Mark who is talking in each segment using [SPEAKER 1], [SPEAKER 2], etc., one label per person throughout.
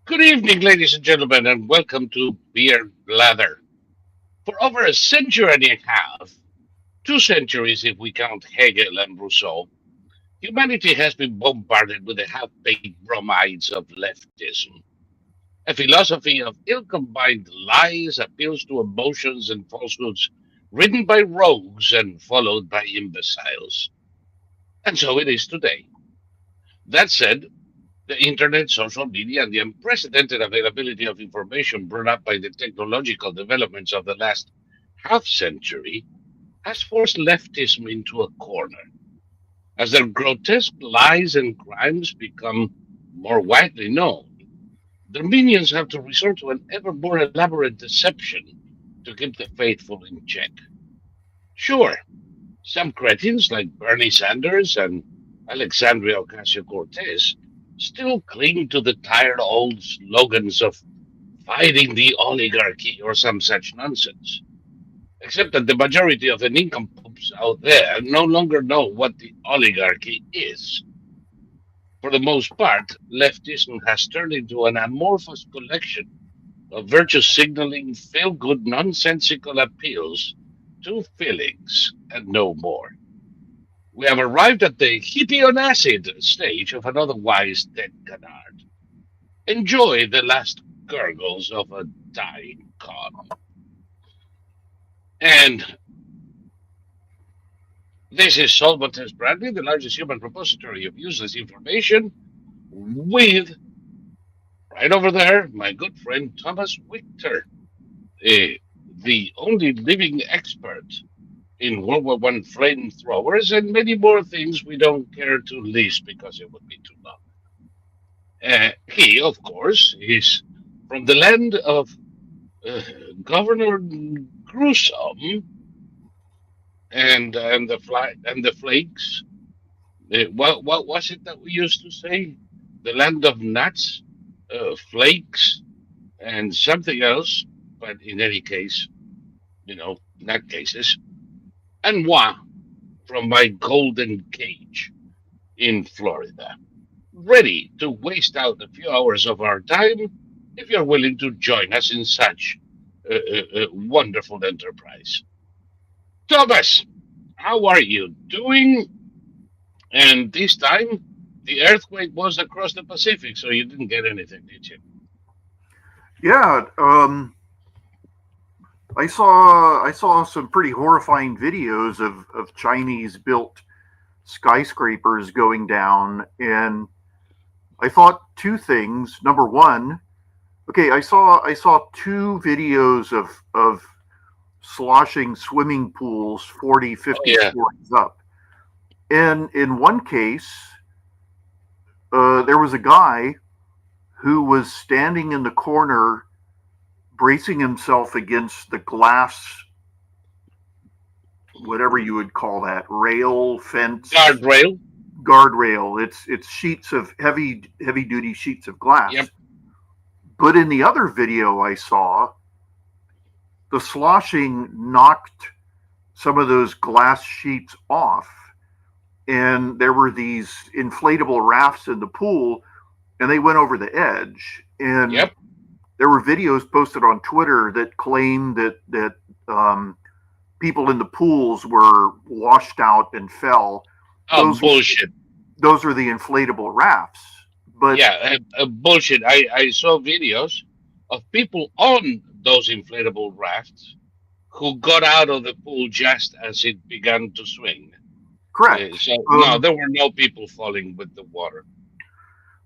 [SPEAKER 1] Good evening, ladies and gentlemen, and welcome to Beer Blather. For over a century and a half, 2 centuries if we count Hegel and Rousseau, humanity has been bombarded with the half-baked bromides of leftism. A philosophy of ill-combined lies appeals to emotions and falsehoods written by rogues and followed by imbeciles. And so it is today. That said, the internet, social media, and the unprecedented availability of information brought up by the technological developments of the last half century has forced leftism into a corner. As their grotesque lies and crimes become more widely known, their minions have to resort to an ever more elaborate deception to keep the faithful in check. Sure, some cretins like Bernie Sanders and Alexandria Ocasio-Cortez still cling to the tired old slogans of fighting the oligarchy or some such nonsense. Except that the majority of the nincompoops out there no longer know what the oligarchy is. For the most part, leftism has turned into an amorphous collection of virtue signaling, feel good, nonsensical appeals to feelings and no more. We have arrived at the hippie on acid stage of an otherwise dead canard. Enjoy the last gurgles of a dying con. And this is Solvates Bradley, the largest human repository of useless information, with, right over there, my good friend Thomas Victor, eh, the only living expert in World War I flamethrowers and many more things we don't care to list because it would be too long. He, of course, is from the land of uh, Governor Gruesome and the flakes. What was it that we used to say? The land of nuts, flakes, and something else. But in any case, nut cases. And moi from my golden cage in Florida, ready to waste out a few hours of our time if you're willing to join us in such wonderful enterprise. Thomas, how are you doing? And this time, the earthquake was across the Pacific, so you didn't get anything, did you?
[SPEAKER 2] Yeah, I saw some pretty horrifying videos of Chinese built skyscrapers going down, and I thought two things. Number one, okay, I saw two videos of sloshing swimming pools 40,
[SPEAKER 1] Oh
[SPEAKER 2] 50
[SPEAKER 1] yeah,
[SPEAKER 2] stories up. And in one case, there was a guy who was standing in the corner bracing himself against the glass, whatever you would call that, rail, fence,
[SPEAKER 1] guardrail.
[SPEAKER 2] guardrail. It's sheets of heavy duty sheets of
[SPEAKER 1] Yep.
[SPEAKER 2] glass. But in the other video I saw, the sloshing knocked some of those glass sheets off, and there were these inflatable rafts in the pool, and they went over the edge. And
[SPEAKER 1] Yep.
[SPEAKER 2] there were videos posted on Twitter that claimed that people in the pools were washed out and fell.
[SPEAKER 1] Oh,
[SPEAKER 2] Those
[SPEAKER 1] bullshit.
[SPEAKER 2] those are the inflatable rafts. But
[SPEAKER 1] Yeah, bullshit. I saw videos of people on those inflatable rafts who got out of the pool just as it began to swing.
[SPEAKER 2] correct.
[SPEAKER 1] So no, there were no people falling with the water.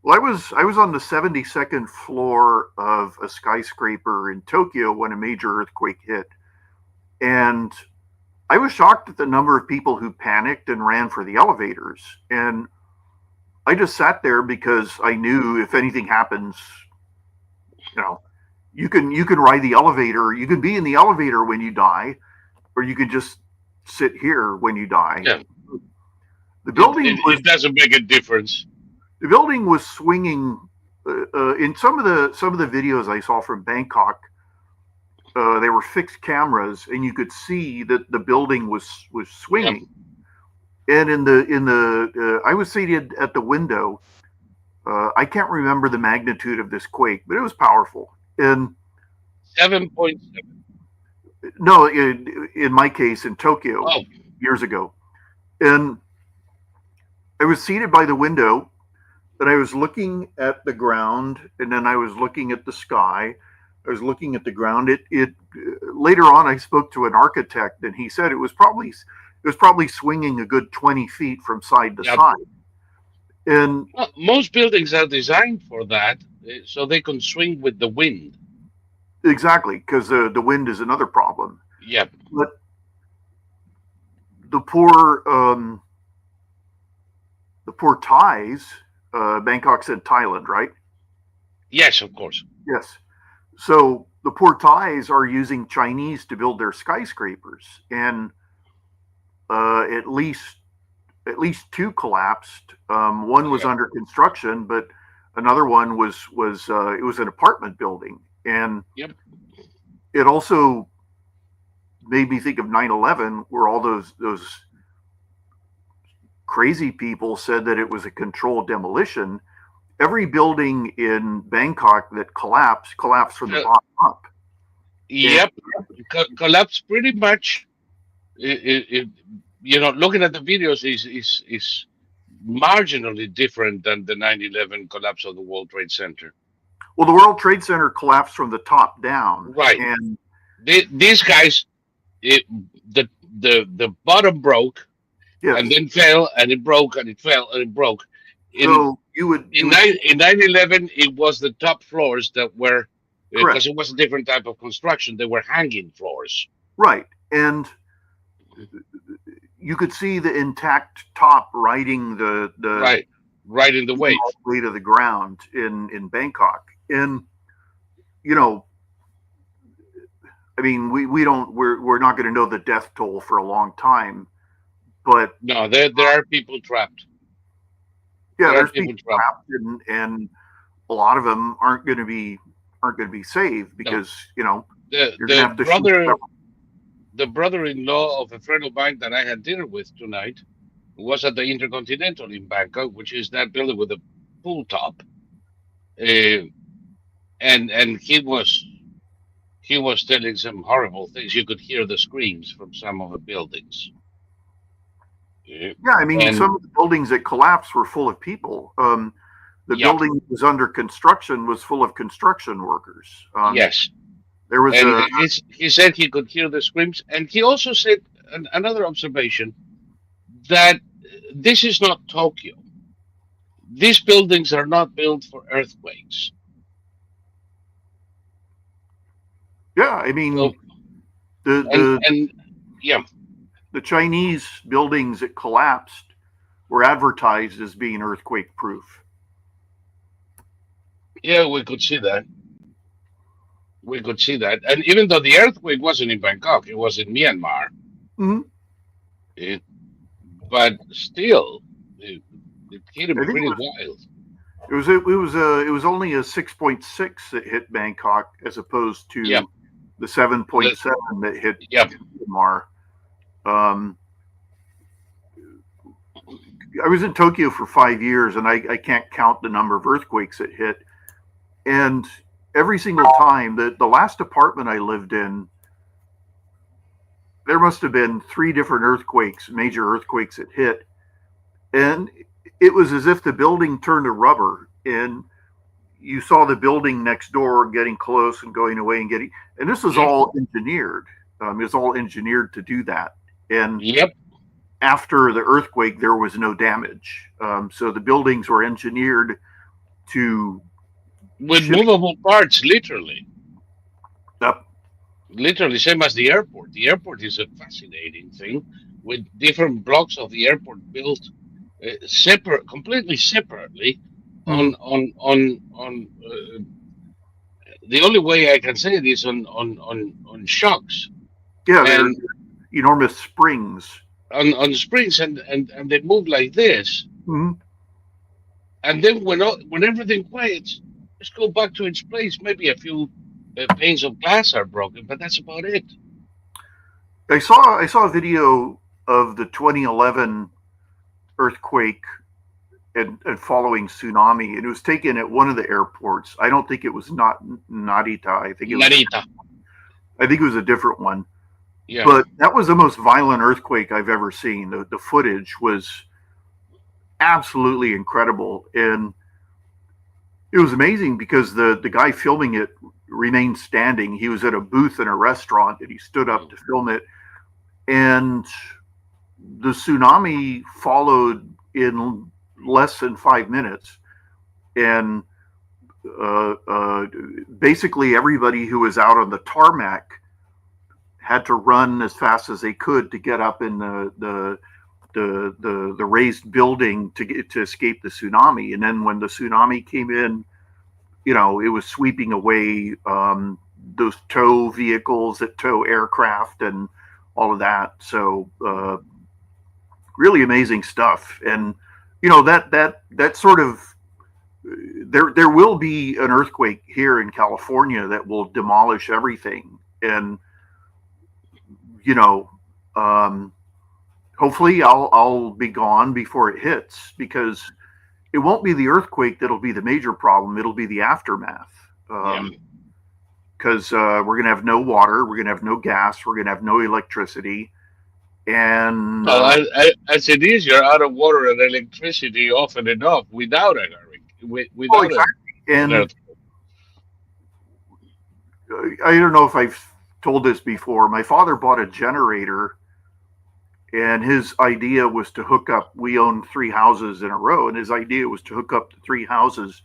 [SPEAKER 2] Well, I was on the 72nd floor of a skyscraper in Tokyo when a major earthquake hit, and I was shocked at the number of people who panicked and ran for the elevators. And I just sat there because I knew if anything happens, you know, you can ride the elevator. You can be in the elevator when you die, or you can just sit here when you die.
[SPEAKER 1] Yeah,
[SPEAKER 2] The
[SPEAKER 1] it,
[SPEAKER 2] building
[SPEAKER 1] it,
[SPEAKER 2] was
[SPEAKER 1] it doesn't make a difference.
[SPEAKER 2] the building was swinging. In some of the videos I saw from Bangkok, they were fixed cameras, and you could see that the building was
[SPEAKER 1] Yep.
[SPEAKER 2] swinging. And in the I was seated at the window. I can't remember the magnitude of this quake, but it was powerful. And
[SPEAKER 1] 7.7.
[SPEAKER 2] no, in my case, in Tokyo,
[SPEAKER 1] Oh,
[SPEAKER 2] years ago. And I was seated by the window, and I was looking at the ground, and then I was looking at the sky. I was looking at the ground. It later on, I spoke to an architect, and he said it was probably swinging a good 20 feet from side to
[SPEAKER 1] yeah.
[SPEAKER 2] side. And
[SPEAKER 1] Well, most buildings are designed for that, so they can swing with the wind.
[SPEAKER 2] exactly, because the wind is another problem.
[SPEAKER 1] Yeah.
[SPEAKER 2] But the poor Thais, Bangkok said Thailand, right?
[SPEAKER 1] Yes, of course.
[SPEAKER 2] Yes. So the poor Thais are using Chinese to build their skyscrapers, and at least two collapsed. One was under construction, but another one was it was an apartment building, and
[SPEAKER 1] Yep.
[SPEAKER 2] it also made me think of 9/11, where all those crazy people said that it was a controlled demolition. Every building in Bangkok that collapsed from the bottom up.
[SPEAKER 1] Yep. Collapse pretty much. Looking at the videos is marginally different than the 9/11 collapse of the World Trade Center.
[SPEAKER 2] Well, the World Trade Center collapsed from the top down,
[SPEAKER 1] Right.
[SPEAKER 2] And
[SPEAKER 1] these guys, the bottom broke,
[SPEAKER 2] yes.
[SPEAKER 1] and then fell, and it broke, and it fell, and it broke.
[SPEAKER 2] So
[SPEAKER 1] in 9/11, it was the top floors that were, because it was a different type of construction. They were hanging floors.
[SPEAKER 2] Right, and you could see the intact top riding the
[SPEAKER 1] right in the wave
[SPEAKER 2] way to the ground in Bangkok. And I mean, we're not going to know the death toll for a long time, but
[SPEAKER 1] no, there are people trapped.
[SPEAKER 2] Yeah, there's people trapped, and a lot of them aren't going to be saved because you're going to have to shoot.
[SPEAKER 1] The brother-in-law of a friend of mine that I had dinner with tonight was at the Intercontinental in Bangkok, which is that building with a pool top, and he was telling some horrible things. You could hear the screams from some of the buildings.
[SPEAKER 2] Yeah, I mean, some of the buildings that collapsed were full of people. The building that was under construction was full of construction workers.
[SPEAKER 1] Yes.
[SPEAKER 2] There was
[SPEAKER 1] he said he could hear the screams, and he also said another observation, that this is not Tokyo. These buildings are not built for earthquakes.
[SPEAKER 2] Yeah, I mean,
[SPEAKER 1] So,
[SPEAKER 2] the Chinese buildings that collapsed were advertised as being earthquake proof.
[SPEAKER 1] Yeah, we could see that. And even though the earthquake wasn't in Bangkok, it was in Myanmar.
[SPEAKER 2] Mm-hmm.
[SPEAKER 1] But still, it hit him pretty wild.
[SPEAKER 2] It was only a 6.6 that hit Bangkok, as opposed to the 7.7 that hit Myanmar. I was in Tokyo for 5 years, and I can't count the number of earthquakes that hit. And every single time, the last apartment I lived in, there must have been 3 different earthquakes, major earthquakes that hit. And it was as if the building turned to rubber, and you saw the building next door getting close and going away and this was all engineered. It was all engineered to do that. And after the earthquake, there was no damage. So the buildings were engineered with
[SPEAKER 1] movable parts, literally.
[SPEAKER 2] Yep.
[SPEAKER 1] Literally, same as the airport. The airport is a fascinating thing, with different blocks of the airport built completely separately. On the only way I can say it is on shocks.
[SPEAKER 2] Yeah, they're enormous springs.
[SPEAKER 1] On springs, and they move like this.
[SPEAKER 2] Mm-hmm.
[SPEAKER 1] And then when everything quiets, just go back to its place. Maybe a few panes of glass are broken, but that's about it.
[SPEAKER 2] I saw a video of the 2011 earthquake, and following tsunami, and it was taken at one of the airports. I don't think it was not Narita.
[SPEAKER 1] Narita.
[SPEAKER 2] I think it was a different one.
[SPEAKER 1] Yeah.
[SPEAKER 2] But that was the most violent earthquake I've ever seen. The footage was absolutely incredible, and it was amazing because the guy filming it remained standing. He was at a booth in a restaurant, and he stood up to film it, and the tsunami followed in less than 5 minutes, and basically everybody who was out on the tarmac had to run as fast as they could to get up in the raised building to escape the tsunami. And then when the tsunami came in, it was sweeping away those tow vehicles that tow aircraft and all of that. So really amazing stuff. And that sort of there will be an earthquake here in California that will demolish everything. And hopefully I'll be gone before it hits, because it won't be the earthquake that'll be the major problem. It'll be the aftermath. Because we're going to have no water, we're going to have no gas, we're going to have no electricity. And
[SPEAKER 1] well, as it is, you're out of water and electricity often enough without a without
[SPEAKER 2] exactly. And
[SPEAKER 1] earthquake.
[SPEAKER 2] I don't know if I've told this before. My father bought a generator, and his idea was to hook up. We own 3 houses in a row, and his idea was to hook up the 3 houses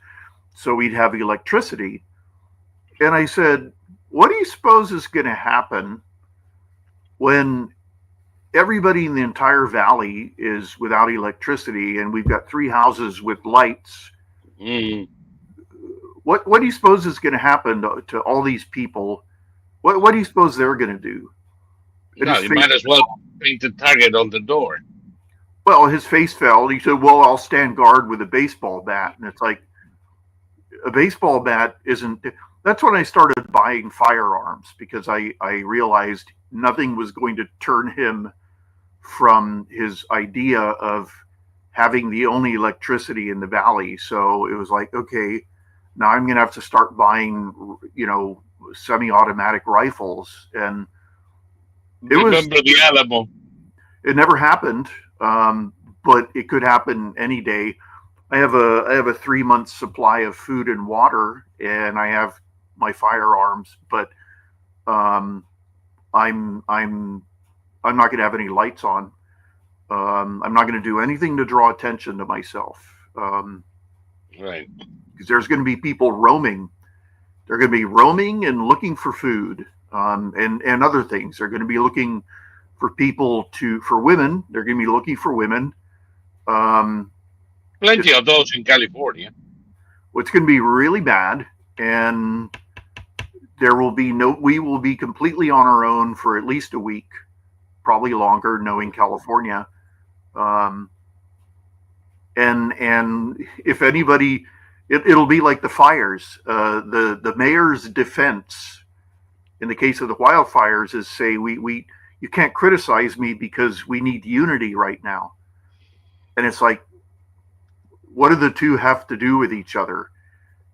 [SPEAKER 2] so we'd have electricity. And I said, what do you suppose is going to happen when everybody in the entire valley is without electricity and we've got 3 houses with lights? What do you suppose is going to happen to all these people? What do you suppose they're going to do?
[SPEAKER 1] No, you might as well paint the target on the door.
[SPEAKER 2] Well, his face fell. He said, well, I'll stand guard with a baseball bat. And it's like, a baseball bat isn't... That's when I started buying firearms, because I realized nothing was going to turn him from his idea of having the only electricity in the valley. So it was like, okay, now I'm going to have to start buying, semi-automatic rifles. And
[SPEAKER 1] Remember the Alamo.
[SPEAKER 2] It never happened, but it could happen any day. I have a 3-month supply of food and water, and I have my firearms, but I'm not going to have any lights on. I'm not going to do anything to draw attention to myself.
[SPEAKER 1] Right.
[SPEAKER 2] Because there's going to be people roaming. They're going to be roaming and looking for food, and other things. They're going to be looking for for women. They're going to be looking for women.
[SPEAKER 1] Plenty of those in California.
[SPEAKER 2] What's going to be really bad, and we will be completely on our own for at least a week, probably longer, knowing California. And if anybody, it'll be like the fires. The mayor's defense in the case of the wildfires is say, you can't criticize me because we need unity right now. And it's like, what do the two have to do with each other?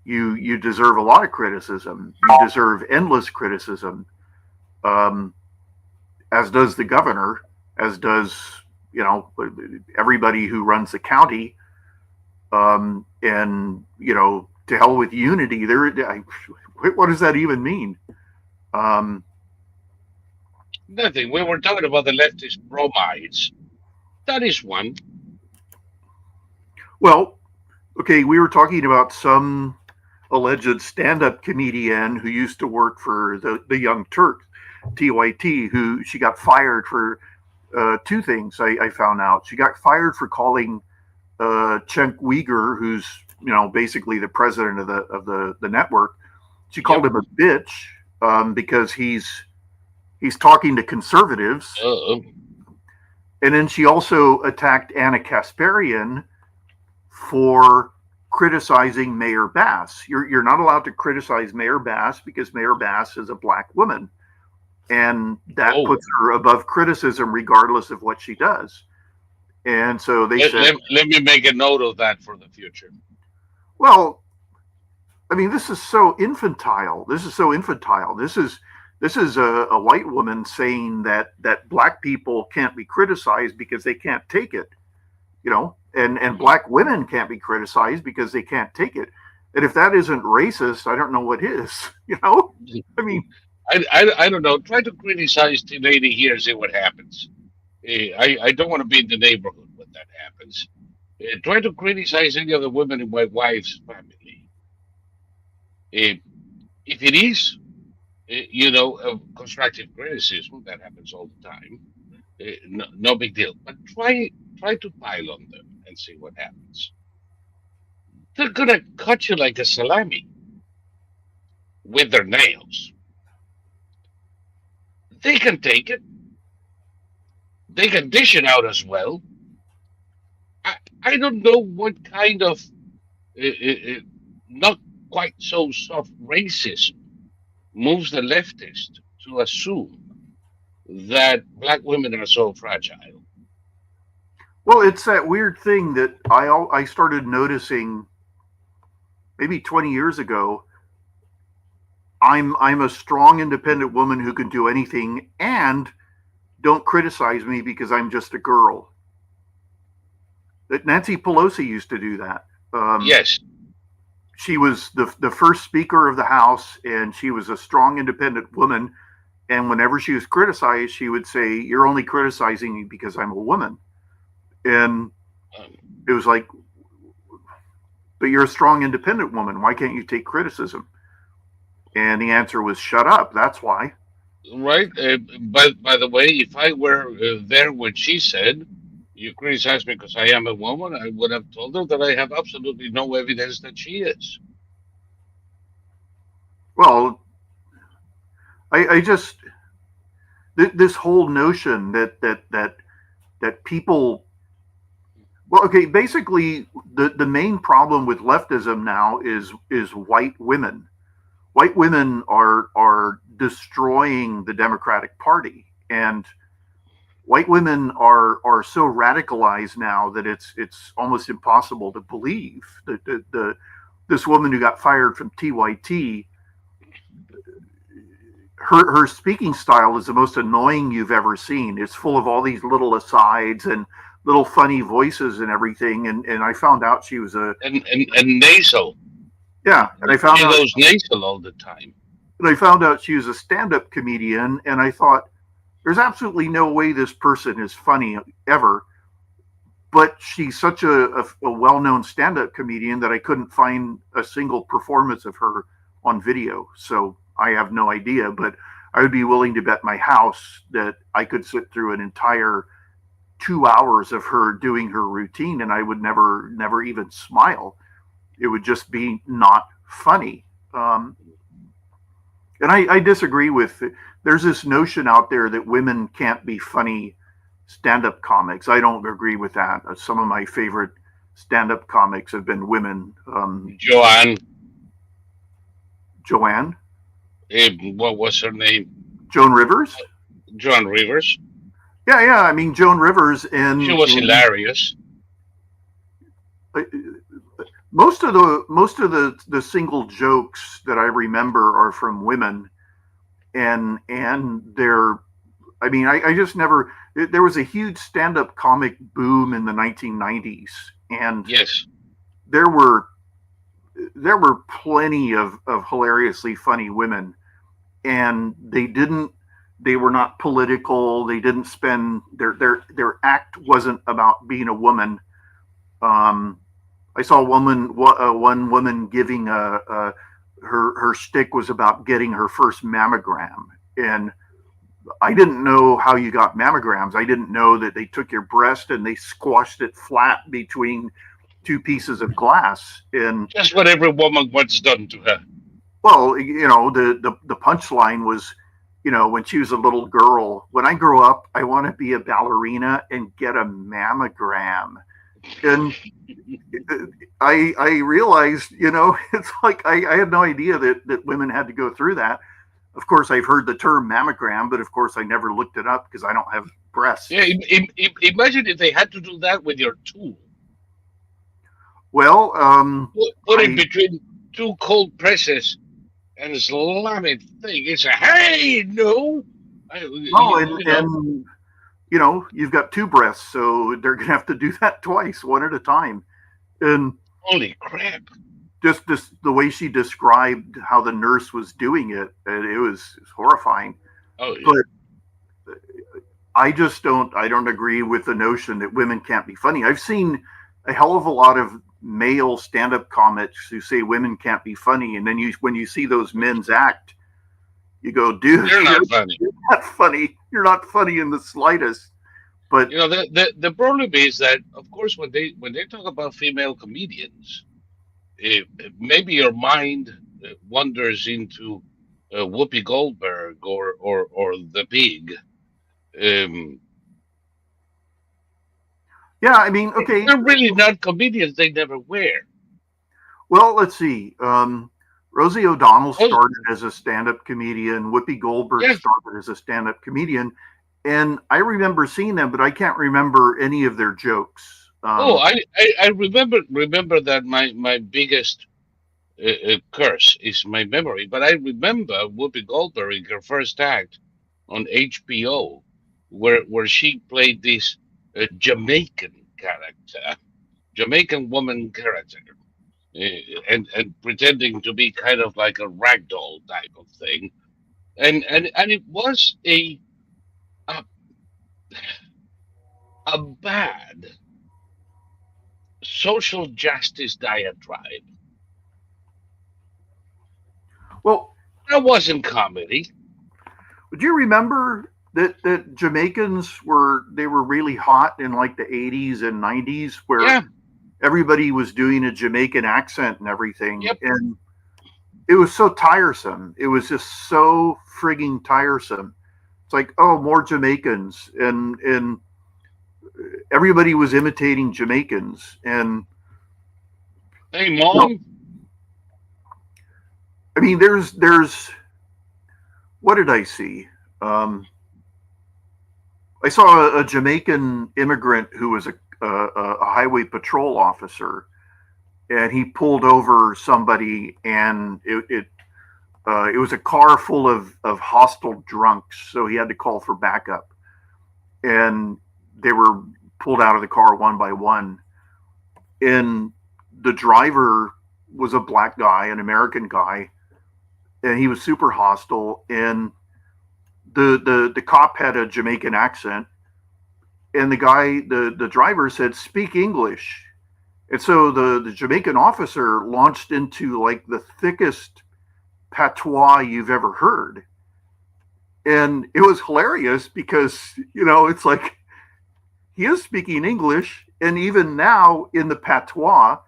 [SPEAKER 2] You deserve a lot of criticism. You deserve endless criticism, as does the governor, as does everybody who runs the county. And to hell with unity. What does that even mean?
[SPEAKER 1] Nothing. We were talking about the leftist bromides. That is one.
[SPEAKER 2] Well, okay, we were talking about some alleged stand-up comedian who used to work for the Young Turks, TYT, who she got fired for 2 things. I found out she got fired for calling Cenk Uygur, who's basically the president of the network. She called him a bitch because he's talking to conservatives. And then she also attacked Anna Kasparian for criticizing Mayor Bass. You're not allowed to criticize Mayor Bass because Mayor Bass is a black woman, and that puts her above criticism regardless of what she does. And so they
[SPEAKER 1] Let,
[SPEAKER 2] said,
[SPEAKER 1] let, let me make a note of that for the future.
[SPEAKER 2] well, I mean, this is so infantile. This is so infantile. This is a white woman saying that black people can't be criticized because they can't take it, you know, and black women can't be criticized because they can't take it. And if that isn't racist, I don't know what is. You know, I mean,
[SPEAKER 1] I don't know. Try to criticize the lady here and see what happens. I don't want to be in the neighborhood when that happens. Try to criticize any of the women in my wife's family. Uh, if it is, constructive criticism, that happens all the time. No big deal. But try to pile on them and see what happens. They're gonna cut you like a salami with their nails. They can take it. They can dish it out as well. I, I don't know what kind of not quite so soft racism moves the leftist to assume that black women are so fragile.
[SPEAKER 2] well, it's that weird thing that I started noticing maybe 20 years ago. I'm a strong, independent woman who can do anything, and don't criticize me because I'm just a girl. That Nancy Pelosi used to do that.
[SPEAKER 1] Yes,
[SPEAKER 2] She was the first speaker of the House, and she was a strong, independent woman. And whenever she was criticized, she would say, "You're only criticizing me because I'm a woman." And
[SPEAKER 1] um,
[SPEAKER 2] it was like, "But you're a strong, independent woman. Why can't you take criticism?" And the answer was, "Shut up. That's why."
[SPEAKER 1] right. But by the way, if I were there when she said, "You criticize me because I am a woman," I would have told her that I have absolutely no evidence that she is.
[SPEAKER 2] Well, I just this whole notion that people, well, okay, basically the main problem with leftism now is white women. White women are destroying the Democratic Party, and white women are so radicalized now that it's almost impossible to believe that this woman who got fired from TYT, her speaking style is the most annoying you've ever seen. It's full of all these little asides and little funny voices and everything. And I found out she was a
[SPEAKER 1] And nasal.
[SPEAKER 2] yeah, and
[SPEAKER 1] She goes nasal all the time.
[SPEAKER 2] I found out she was a stand-up comedian, and I thought there's absolutely no way this person is funny ever. But she's such a well-known stand-up comedian that I couldn't find a single performance of her on video. So I have no idea, but I would be willing to bet my house that I could sit through an entire 2 hours of her doing her routine, and I would never even smile. It would just be not funny. And I disagree with. There's this notion out there that women can't be funny stand-up comics. I don't agree with that. Some of my favorite stand-up comics have been women. Joanne.
[SPEAKER 1] What was her name?
[SPEAKER 2] Joan Rivers.
[SPEAKER 1] Joan Rivers.
[SPEAKER 2] Yeah. I mean, Joan Rivers and
[SPEAKER 1] She was hilarious.
[SPEAKER 2] Most of the single jokes that I remember are from women, and they're. I mean, I just never. There was a huge stand-up comic boom in the 1990s, and
[SPEAKER 1] Yes.
[SPEAKER 2] there were plenty of hilariously funny women, and they were not political. They didn't spend their act wasn't about being a woman. I saw one woman giving her shtick was about getting her first mammogram, and I didn't know how you got mammograms. I didn't know that they took your breast and they squashed it flat between two pieces of glass. And
[SPEAKER 1] Just what every woman wants done to her.
[SPEAKER 2] well, the punchline was, when she was a little girl, when I grow up, I want to be a ballerina and get a mammogram. And I realized, it's like I had no idea that women had to go through that. Of course, I've heard the term mammogram, but of course, I never looked it up because I don't have breasts.
[SPEAKER 1] Yeah, imagine if they had to do that with your tool.
[SPEAKER 2] Well,
[SPEAKER 1] Put it between two cold presses and slam it thing. It's a hey, no.
[SPEAKER 2] And you know, you've got two breasts, so they're gonna have to do that twice, one at a time. And
[SPEAKER 1] holy crap!
[SPEAKER 2] Just the way she described how the nurse was doing it, it was horrifying.
[SPEAKER 1] Oh, yeah.
[SPEAKER 2] But I don't agree with the notion that women can't be funny. I've seen a hell of a lot of male stand-up comics who say women can't be funny, and then when you see those men's act, you go, dude,
[SPEAKER 1] you're not funny.
[SPEAKER 2] You're not funny. You're not funny in the slightest. But
[SPEAKER 1] you know, the problem is that, of course, when they talk about female comedians, maybe your mind wanders into Whoopi Goldberg or the Pig.
[SPEAKER 2] Yeah, I mean, okay.
[SPEAKER 1] They're really not comedians. They never were.
[SPEAKER 2] Well, let's see. Rosie O'Donnell started as a stand-up comedian. Whoopi Goldberg started as a stand-up comedian. And I remember seeing them, but I can't remember any of their jokes.
[SPEAKER 1] I remember that my biggest curse is my memory. But I remember Whoopi Goldberg in her first act on HBO, where she played this Jamaican woman character, and pretending to be kind of like a ragdoll type of thing, and it was a bad social justice diatribe.
[SPEAKER 2] Well,
[SPEAKER 1] that wasn't comedy.
[SPEAKER 2] Would you remember that Jamaicans were really hot in like the 80s and 90s, where everybody was doing a Jamaican accent and everything, and it was so tiresome. It was just so frigging tiresome. It's like, oh, more Jamaicans, and everybody was imitating Jamaicans. And
[SPEAKER 1] hey, Mom.
[SPEAKER 2] I mean, there's what did I see? I saw a Jamaican immigrant who was a highway patrol officer, and he pulled over somebody, and it was a car full of hostile drunks, so he had to call for backup, and they were pulled out of the car one by one, and the driver was a black guy, an American guy, and he was super hostile, and the cop had a Jamaican accent, and the driver said, "Speak English." And so the Jamaican officer launched into like the thickest patois you've ever heard. And it was hilarious because, you know, it's like he is speaking English, and even now in the patois,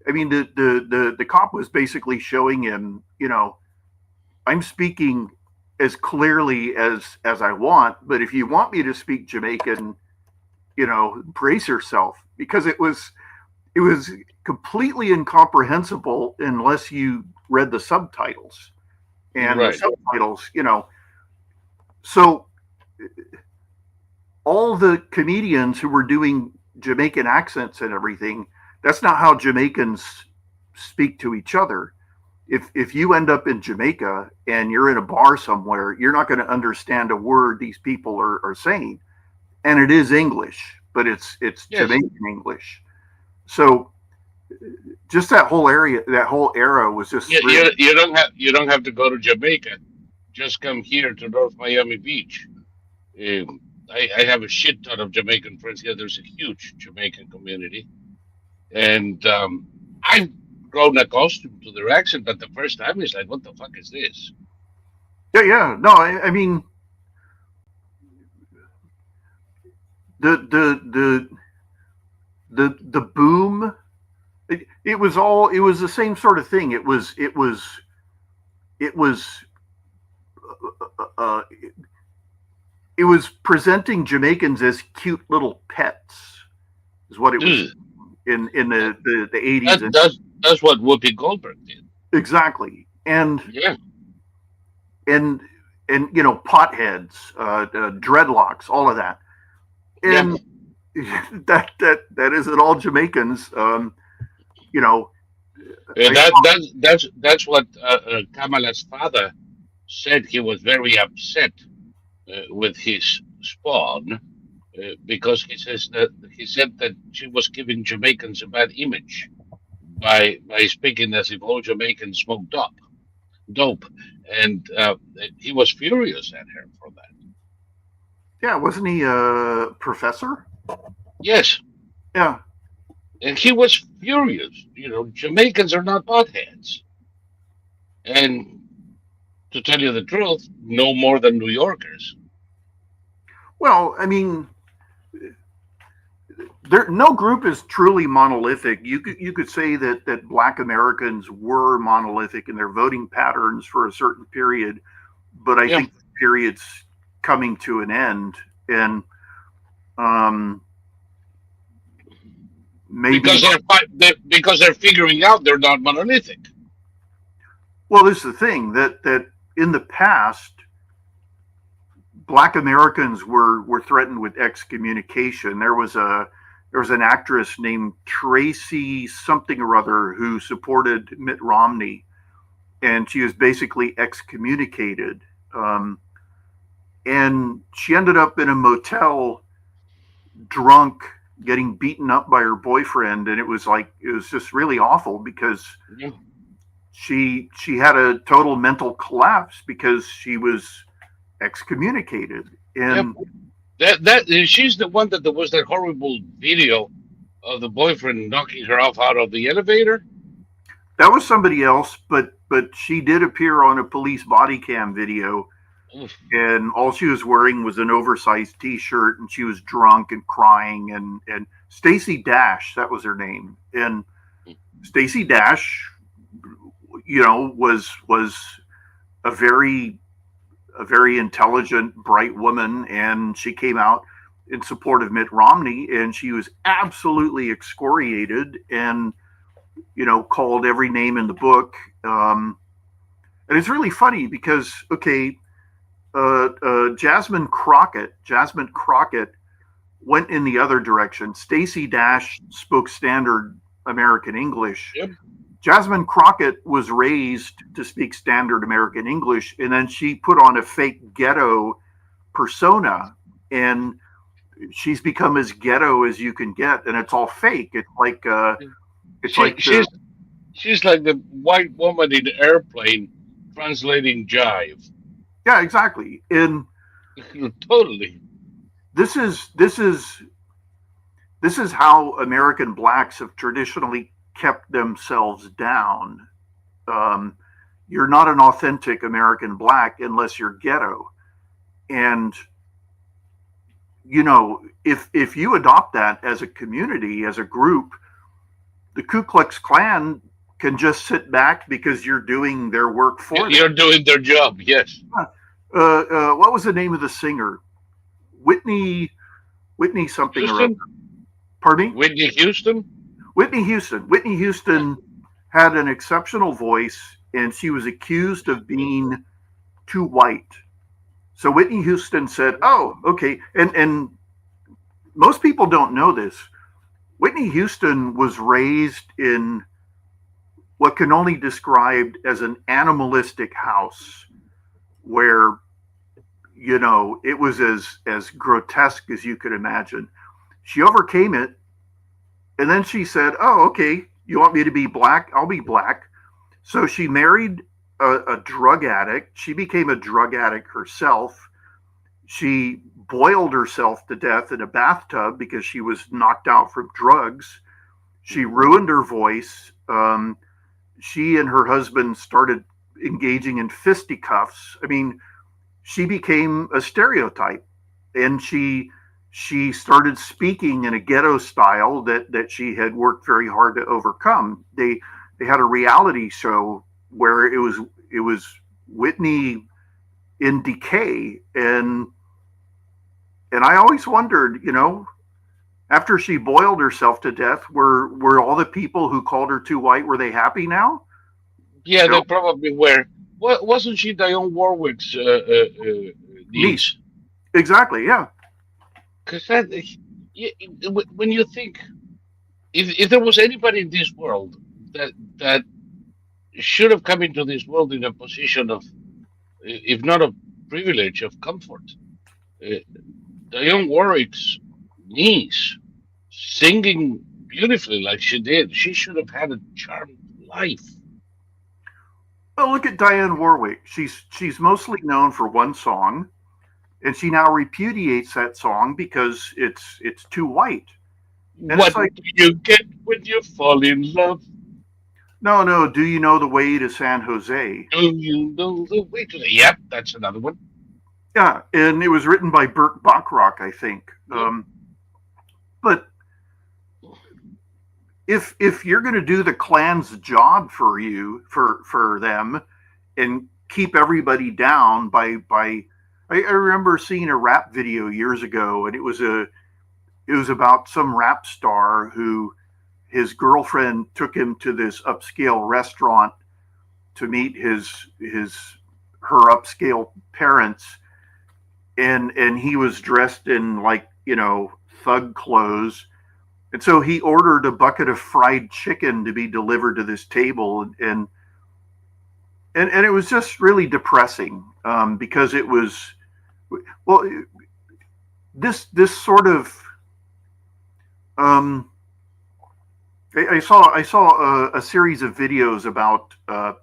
[SPEAKER 2] I mean, the cop was basically showing him, you know, I'm speaking as clearly as I want, but if you want me to speak Jamaican, you know, brace yourself, because it was completely incomprehensible unless you read the subtitles. And the subtitles, you know, so all the comedians who were doing Jamaican accents and everything, that's not how Jamaicans speak to each other. If you end up in Jamaica and you're in a bar somewhere, you're not going to understand a word these people are saying. And it is English, but it's Jamaican English. So just that whole era was just
[SPEAKER 1] really... you don't have to go to Jamaica. Just come here to North Miami Beach. I have a shit ton of Jamaican friends here. There's a huge Jamaican community, and I've grown accustomed to their accent, but the first time it's like, what the fuck is this?
[SPEAKER 2] Yeah. No, I mean, the boom. It was the same sort of thing. It was presenting Jamaicans as cute little pets, is what it was in the 80s.
[SPEAKER 1] That's what Whoopi Goldberg did.
[SPEAKER 2] Exactly. And and potheads, dreadlocks, all of that,
[SPEAKER 1] Yeah,
[SPEAKER 2] and that isn't all Jamaicans. You know,
[SPEAKER 1] yeah,
[SPEAKER 2] I
[SPEAKER 1] that's what Kamala's father said. He was very upset with his spawn because he said that she was giving Jamaicans a bad image by speaking as if all Jamaicans smoked dope, and he was furious at her for that.
[SPEAKER 2] yeah, wasn't he a professor?
[SPEAKER 1] Yes,
[SPEAKER 2] Yeah.
[SPEAKER 1] and he was furious. Jamaicans are not potheads, and to tell you the truth, no more than New Yorkers.
[SPEAKER 2] Well, I mean, no group is truly monolithic. You could say that Black Americans were monolithic in their voting patterns for a certain period, but I
[SPEAKER 1] Yeah,
[SPEAKER 2] think the period's coming to an end, and um, maybe.
[SPEAKER 1] because they're figuring out they're not monolithic.
[SPEAKER 2] Well, this is the thing that in the past, Black Americans were threatened with excommunication. There was an actress named Tracy something or other who supported Mitt Romney, and she was basically excommunicated. And she ended up in a motel, drunk, getting beaten up by her boyfriend, and it was just really awful because
[SPEAKER 1] Yeah,
[SPEAKER 2] she had a total mental collapse because she was excommunicated.
[SPEAKER 1] yeah.
[SPEAKER 2] And
[SPEAKER 1] That she's the one that there was that horrible video of the boyfriend knocking her off out of the elevator.
[SPEAKER 2] that was somebody else, but she did appear on a police body cam video,
[SPEAKER 1] Oof.
[SPEAKER 2] and all she was wearing was an oversized t-shirt, and she was drunk and crying, and Stacey Dash, that was her name. And Stacey Dash, was a very intelligent, bright woman, and she came out in support of Mitt Romney, and she was absolutely excoriated and called every name in the book. And it's really funny because Jasmine Crockett went in the other direction. Stacey Dash spoke standard American English.
[SPEAKER 1] Yep.
[SPEAKER 2] Jasmine Crockett was raised to speak standard American English, and then she put on a fake ghetto persona, and she's become as ghetto as you can get, and it's all fake. It's like
[SPEAKER 1] She's like the white woman in the airplane translating jive.
[SPEAKER 2] yeah, exactly. And
[SPEAKER 1] Totally.
[SPEAKER 2] this is this is this is how American blacks have traditionally kept themselves down. Um, you're not an authentic American black unless you're ghetto, and if you adopt that as a community, as a group, the Ku Klux Klan can just sit back because you're doing their work for them.
[SPEAKER 1] You're doing their job. Yes.
[SPEAKER 2] What was the name of the singer? Whitney something or other.
[SPEAKER 1] Houston.
[SPEAKER 2] Pardon me?
[SPEAKER 1] Whitney Houston.
[SPEAKER 2] Whitney Houston. Whitney Houston had an exceptional voice, and she was accused of being too white. So Whitney Houston said, "Oh, okay," and most people don't know this. Whitney Houston was raised in what can only be described as an animalistic house, where it was as grotesque as you could imagine. She overcame it, and then she said, "Oh, okay, you want me to be black? I'll be black." So she married a drug addict. She became a drug addict herself. She boiled herself to death in a bathtub because she was knocked out from drugs. She ruined her voice. She and her husband started engaging in fisticuffs. I mean, she became a stereotype, and she started speaking in a ghetto style that she had worked very hard to overcome. They had a reality show where it was Whitney in decay, and I always wondered, after she boiled herself to death, were all the people who called her too white, were they happy now?
[SPEAKER 1] Yeah, they probably were. Wasn't she Dionne Warwick's
[SPEAKER 2] Niece.
[SPEAKER 1] niece?
[SPEAKER 2] Exactly. Yeah.
[SPEAKER 1] Because when you think, if there was anybody in this world that should have come into this world in a position of, if not of privilege, of comfort, uh, Dionne Warwick's niece, singing beautifully like she did, she should have had a charmed life.
[SPEAKER 2] Well, look at Dionne Warwick. She's mostly known for one song, and she now repudiates that song because it's too white. And
[SPEAKER 1] What
[SPEAKER 2] it's like,
[SPEAKER 1] do you get when you fall in love?
[SPEAKER 2] no. Do you know the way to San Jose?
[SPEAKER 1] Do you know the way to the? Yep, that's another one.
[SPEAKER 2] Yeah, and it was written by Burt Bacharach, I think.
[SPEAKER 1] Yep.
[SPEAKER 2] But if you're going to do the Klan's job for them and keep everybody down by I remember seeing a rap video years ago, and it was about some rap star who his girlfriend took him to this upscale restaurant to meet her upscale parents, and he was dressed in, like, thug clothes. And so he ordered a bucket of fried chicken to be delivered to this table, and it was just really depressing, because it was, well, this sort of, I saw a series of videos about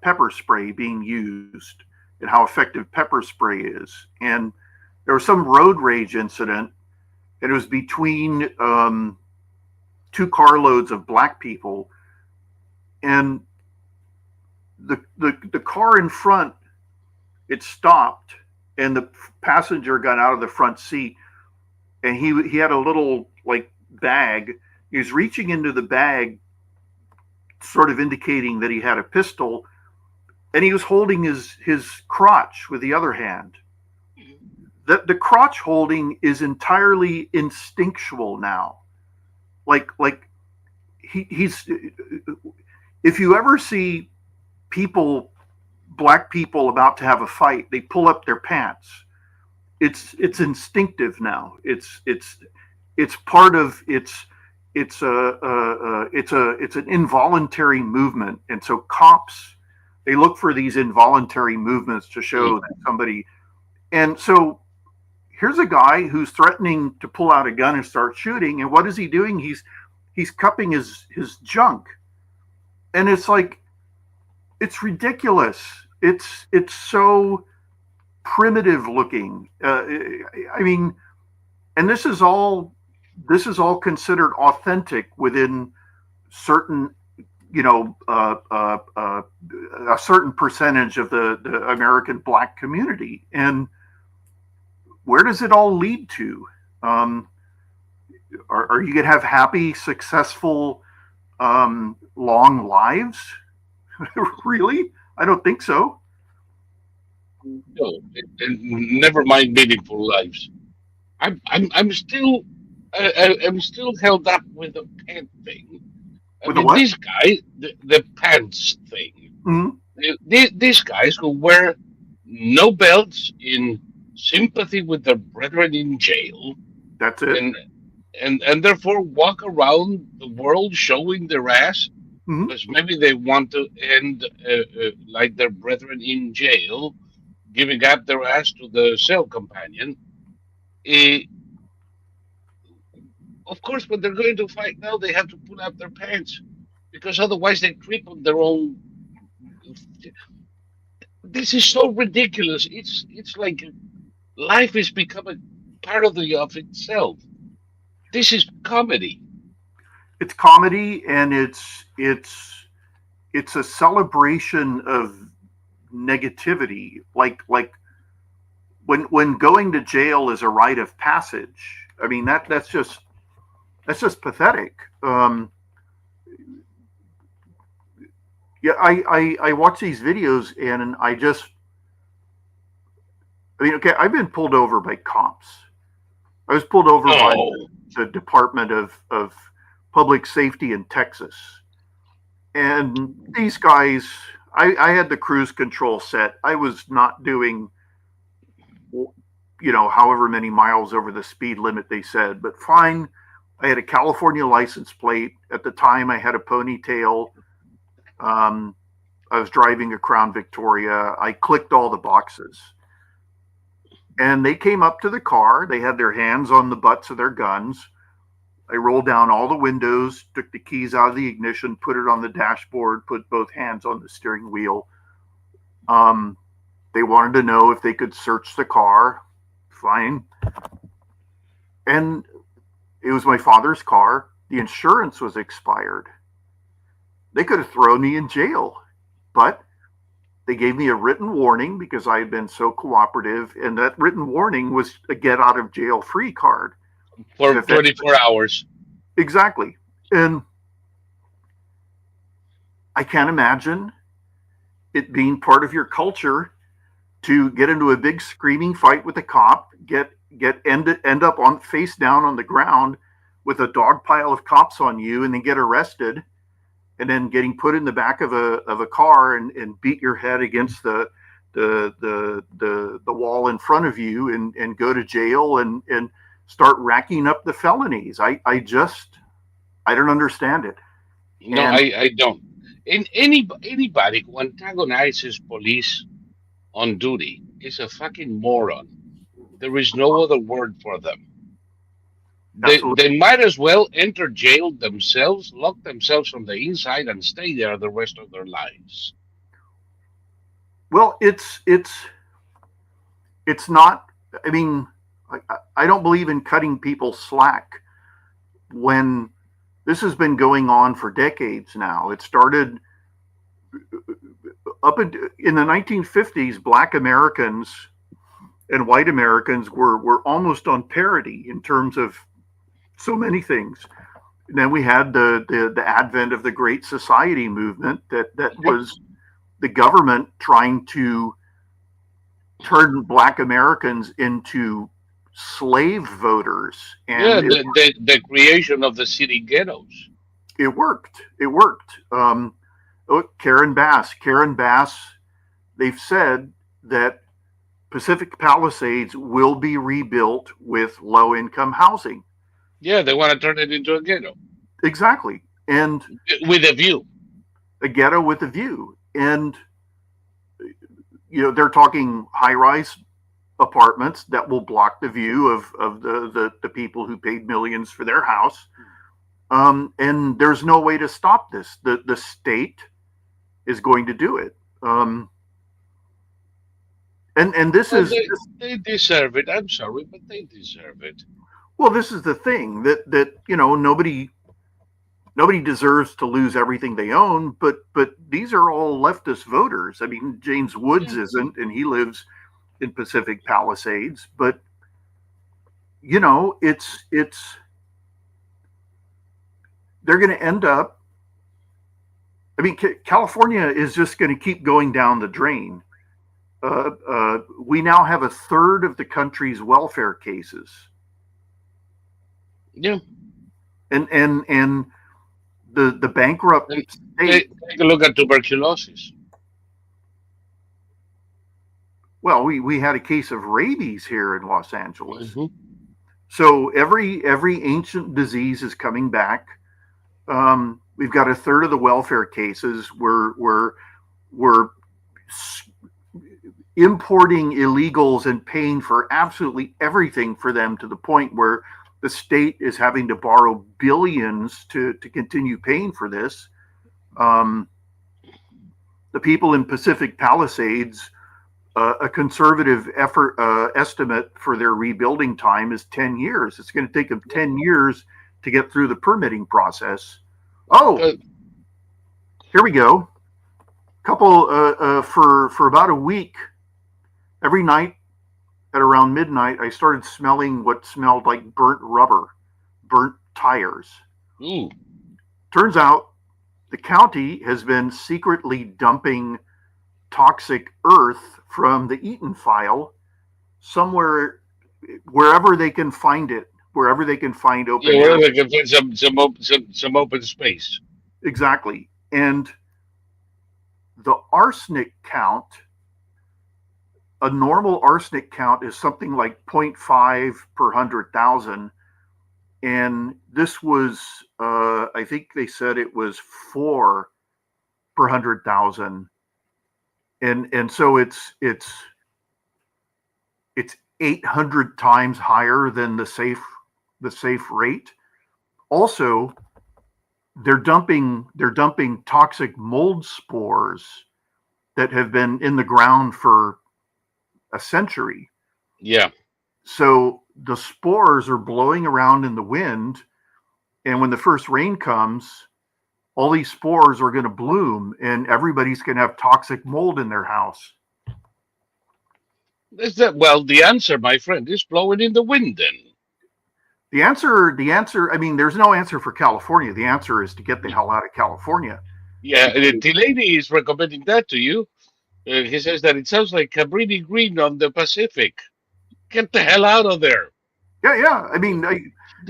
[SPEAKER 2] pepper spray being used and how effective pepper spray is, and there was some road rage incident, and it was between two carloads of black people, and the car in front, it stopped, and the passenger got out of the front seat, and he had a little, like, bag. He was reaching into the bag, sort of indicating that he had a pistol, and he was holding his crotch with the other hand. The crotch holding is entirely instinctual now. Like he's, if you ever see black people about to have a fight, they pull up their pants. It's instinctive now. It's part of it's an involuntary movement, and so cops, they look for these involuntary movements to show that somebody. And so here's a guy who's threatening to pull out a gun and start shooting, and what is he doing? He's cupping his junk, and it's like, it's ridiculous. It's so primitive looking. I mean, and this is all considered authentic within certain, a certain percentage of the American black community. And where does it all lead to? Are you going to have happy, successful, long lives? Really? I don't think so.
[SPEAKER 1] No, and never mind meaningful lives. I'm still I'm still held up with the pant thing. I
[SPEAKER 2] With the
[SPEAKER 1] mean,
[SPEAKER 2] what?
[SPEAKER 1] these guys, the pants thing.
[SPEAKER 2] Mm-hmm.
[SPEAKER 1] These guys who wear no belts in sympathy with their brethren in jail,
[SPEAKER 2] That's it.
[SPEAKER 1] and therefore walk around the world showing their ass,
[SPEAKER 2] Mm-hmm.
[SPEAKER 1] because maybe they want to end like their brethren in jail, giving up their ass to the cell companion. Eh, of course, when they're going to fight now, they have to pull up their pants, because otherwise they trip on their own. This is so ridiculous. It's like life is becoming part of itself. This is comedy.
[SPEAKER 2] It's comedy, and it's a celebration of negativity. Like when going to jail is a rite of passage. I mean, that's just pathetic. Yeah, I watch these videos, and I mean, okay, I've been pulled over by cops. I was pulled over by
[SPEAKER 1] Oh,
[SPEAKER 2] the Department of Public Safety in Texas. And these guys, I had the cruise control set. I was not doing, however many miles over the speed limit they said, but fine. I had a California license plate. At the time, I had a ponytail. I was driving a Crown Victoria. I clicked all the boxes. And they came up to the car. They had their hands on the butts of their guns. I rolled down all the windows, took the keys out of the ignition, put it on the dashboard, put both hands on the steering wheel. They wanted to know if they could search the car. Fine. And it was my father's car. The insurance was expired. They could have thrown me in jail, but they gave me a written warning because I had been so cooperative, and that written warning was a get out of jail free card.
[SPEAKER 1] For 24 hours.
[SPEAKER 2] Exactly. And I can't imagine it being part of your culture to get into a big screaming fight with a cop, end up on face down on the ground with a dog pile of cops on you, and then get arrested, and then getting put in the back of a car and beat your head against the wall in front of you, and go to jail and start racking up the felonies. I don't understand it.
[SPEAKER 1] No, I don't. And anybody who antagonizes police on duty is a fucking moron. There is no other word for them. They might as well enter jail themselves, lock themselves from the inside, and stay there the rest of their lives.
[SPEAKER 2] Well, it's not. I mean, I don't believe in cutting people slack when this has been going on for decades now. It started in the 1950s. Black Americans and white Americans were almost on parity in terms of so many things. And then we had the advent of the Great Society movement that was the government trying to turn Black Americans into slave voters. And
[SPEAKER 1] the creation of the city ghettos.
[SPEAKER 2] It worked. Karen Bass, they've said that Pacific Palisades will be rebuilt with low-income housing.
[SPEAKER 1] Yeah, they want to turn it into a ghetto.
[SPEAKER 2] Exactly. And
[SPEAKER 1] with a view.
[SPEAKER 2] A ghetto with a view. And, they're talking high-rise apartments that will block the view of the people who paid millions for their house. And there's no way to stop this. The state is going to do it. And this is...
[SPEAKER 1] They deserve it. I'm sorry, but they deserve it.
[SPEAKER 2] Well, this is the thing that nobody deserves to lose everything they own, but these are all leftist voters. I mean, James Woods isn't, and he lives in Pacific Palisades, but it's they're going to end up. I mean, California is just going to keep going down the drain. We now have a third of the country's welfare cases.
[SPEAKER 1] Yeah,
[SPEAKER 2] and the bankrupt state.
[SPEAKER 1] Take a look at tuberculosis.
[SPEAKER 2] Well, we had a case of rabies here in Los Angeles.
[SPEAKER 1] Mm-hmm.
[SPEAKER 2] So every ancient disease is coming back. We've got a third of the welfare cases. We're importing illegals and paying for absolutely everything for them, to the point where the state is having to borrow billions to continue paying for this. The people in Pacific Palisades, a conservative estimate for their rebuilding time is 10 years. It's going to take them 10 years to get through the permitting process. Oh, here we go. Couple for about a week, every night at around midnight, I started smelling what smelled like burnt rubber, burnt tires.
[SPEAKER 1] Ooh.
[SPEAKER 2] Turns out the county has been secretly dumping toxic earth from the Eaton file somewhere, wherever they can find it, wherever they can find open air.
[SPEAKER 1] Wherever they can find some open space.
[SPEAKER 2] Exactly. And the arsenic count, a normal arsenic count is something like 0.5 per 100,000. And this was, I think they said it was 4 per 100,000. And so it's 800 times higher than the safe rate. Also, they're dumping toxic mold spores that have been in the ground for a century.
[SPEAKER 1] Yeah.
[SPEAKER 2] So the spores are blowing around in the wind, and when the first rain comes, all these spores are going to bloom, and everybody's going to have toxic mold in their house.
[SPEAKER 1] Well, the answer, my friend, is blowing in the wind then.
[SPEAKER 2] The answer, I mean, there's no answer for California. The answer is to get the hell out of California.
[SPEAKER 1] Yeah, Delaney is recommending that to you. He says that it sounds like Cabrini Green on the Pacific. Get the hell out of there.
[SPEAKER 2] Yeah. I mean,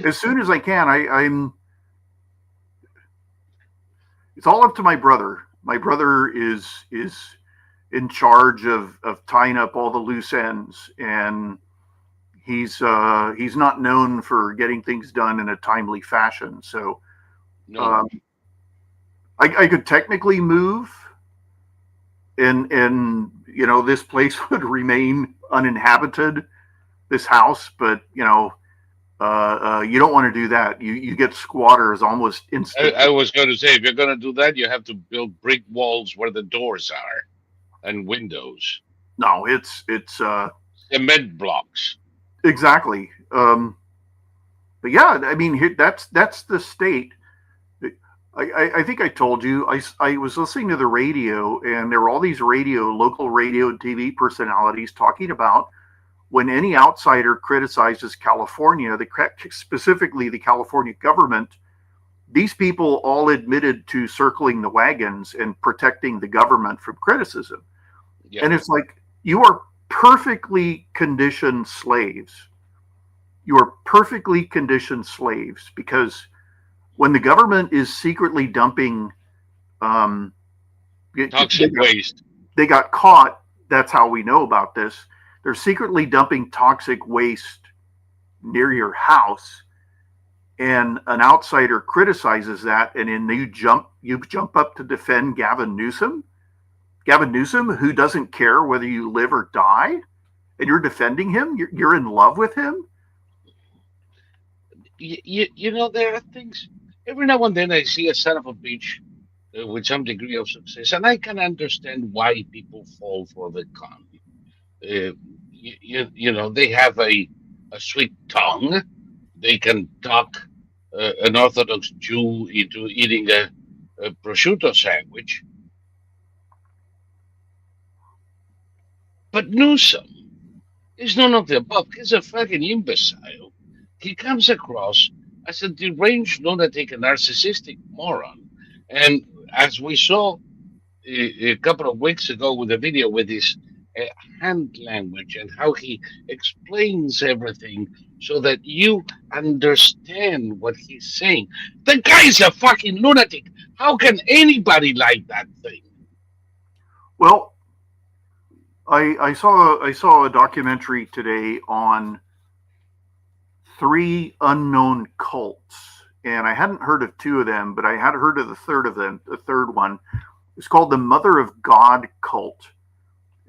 [SPEAKER 2] as soon as I can, I'm. It's all up to my brother. My brother is in charge of tying up all the loose ends, and he's not known for getting things done in a timely fashion. So,
[SPEAKER 1] No.
[SPEAKER 2] I could technically move, and this place would remain uninhabited, this house, but you don't want to do that. You get squatters almost instantly.
[SPEAKER 1] I was going to say, if you're going to do that, you have to build brick walls where the doors are and windows.
[SPEAKER 2] No, it's
[SPEAKER 1] Cement blocks.
[SPEAKER 2] Exactly. But yeah, I mean, that's the state. I think I told you, I was listening to the radio, and there were all these local radio and TV personalities talking about when any outsider criticizes California, specifically the California government, these people all admitted to circling the wagons and protecting the government from criticism. Yeah. And it's like, you are perfectly conditioned slaves. You are perfectly conditioned slaves, because when the government is secretly dumping
[SPEAKER 1] toxic waste,
[SPEAKER 2] they got caught. That's how we know about this. They're secretly dumping toxic waste near your house, and an outsider criticizes that, and then you jump up to defend Gavin Newsom, who doesn't care whether you live or die, and you're defending him. You're in love with him.
[SPEAKER 1] There are things. Every now and then I see a son of a bitch with some degree of success, and I can understand why people fall for the con. They have a sweet tongue. They can talk an Orthodox Jew into eating a prosciutto sandwich. But Newsom is none of the above. He's a fucking imbecile. He comes across as a deranged lunatic and narcissistic moron. And as we saw a couple of weeks ago with a video with his hand language and how he explains everything so that you understand what he's saying. The guy's a fucking lunatic. How can anybody like that thing?
[SPEAKER 2] Well, I saw a documentary today on 3 unknown cults, and I hadn't heard of 2 of them, but I had heard of the third one. It's called the Mother of God cult.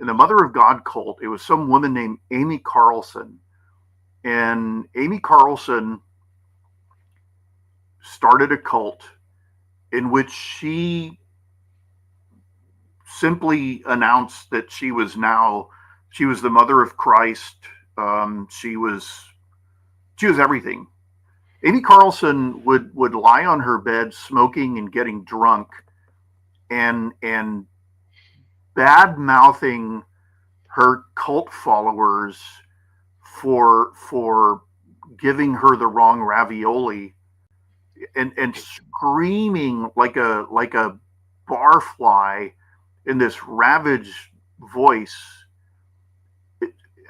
[SPEAKER 2] In the Mother of God cult, it was some woman named Amy Carlson. And Amy Carlson started a cult in which she simply announced that she was the mother of Christ. She was everything. Amy Carlson would lie on her bed smoking and getting drunk and bad mouthing her cult followers for giving her the wrong ravioli, and screaming like a barfly in this ravaged voice.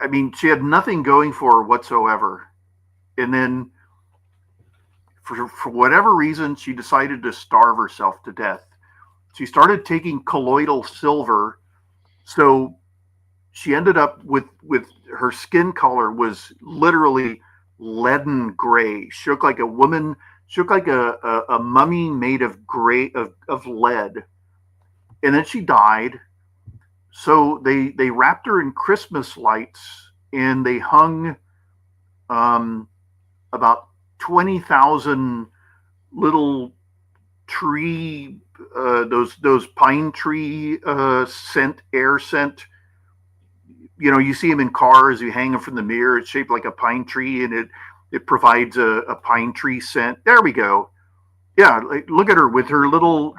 [SPEAKER 2] I mean, she had nothing going for her whatsoever. And then for whatever reason, she decided to starve herself to death. she started taking colloidal silver. So she ended up with her skin color was literally leaden gray. She looked like a woman. She looked like a mummy made of gray of lead. And then she died. So they wrapped her in Christmas lights and they hung about 20,000 little tree, those pine tree air scent. You know, you see them in cars. You hang them from the mirror. It's shaped like a pine tree, and it provides a pine tree scent. There we go. Yeah, look at her with her little.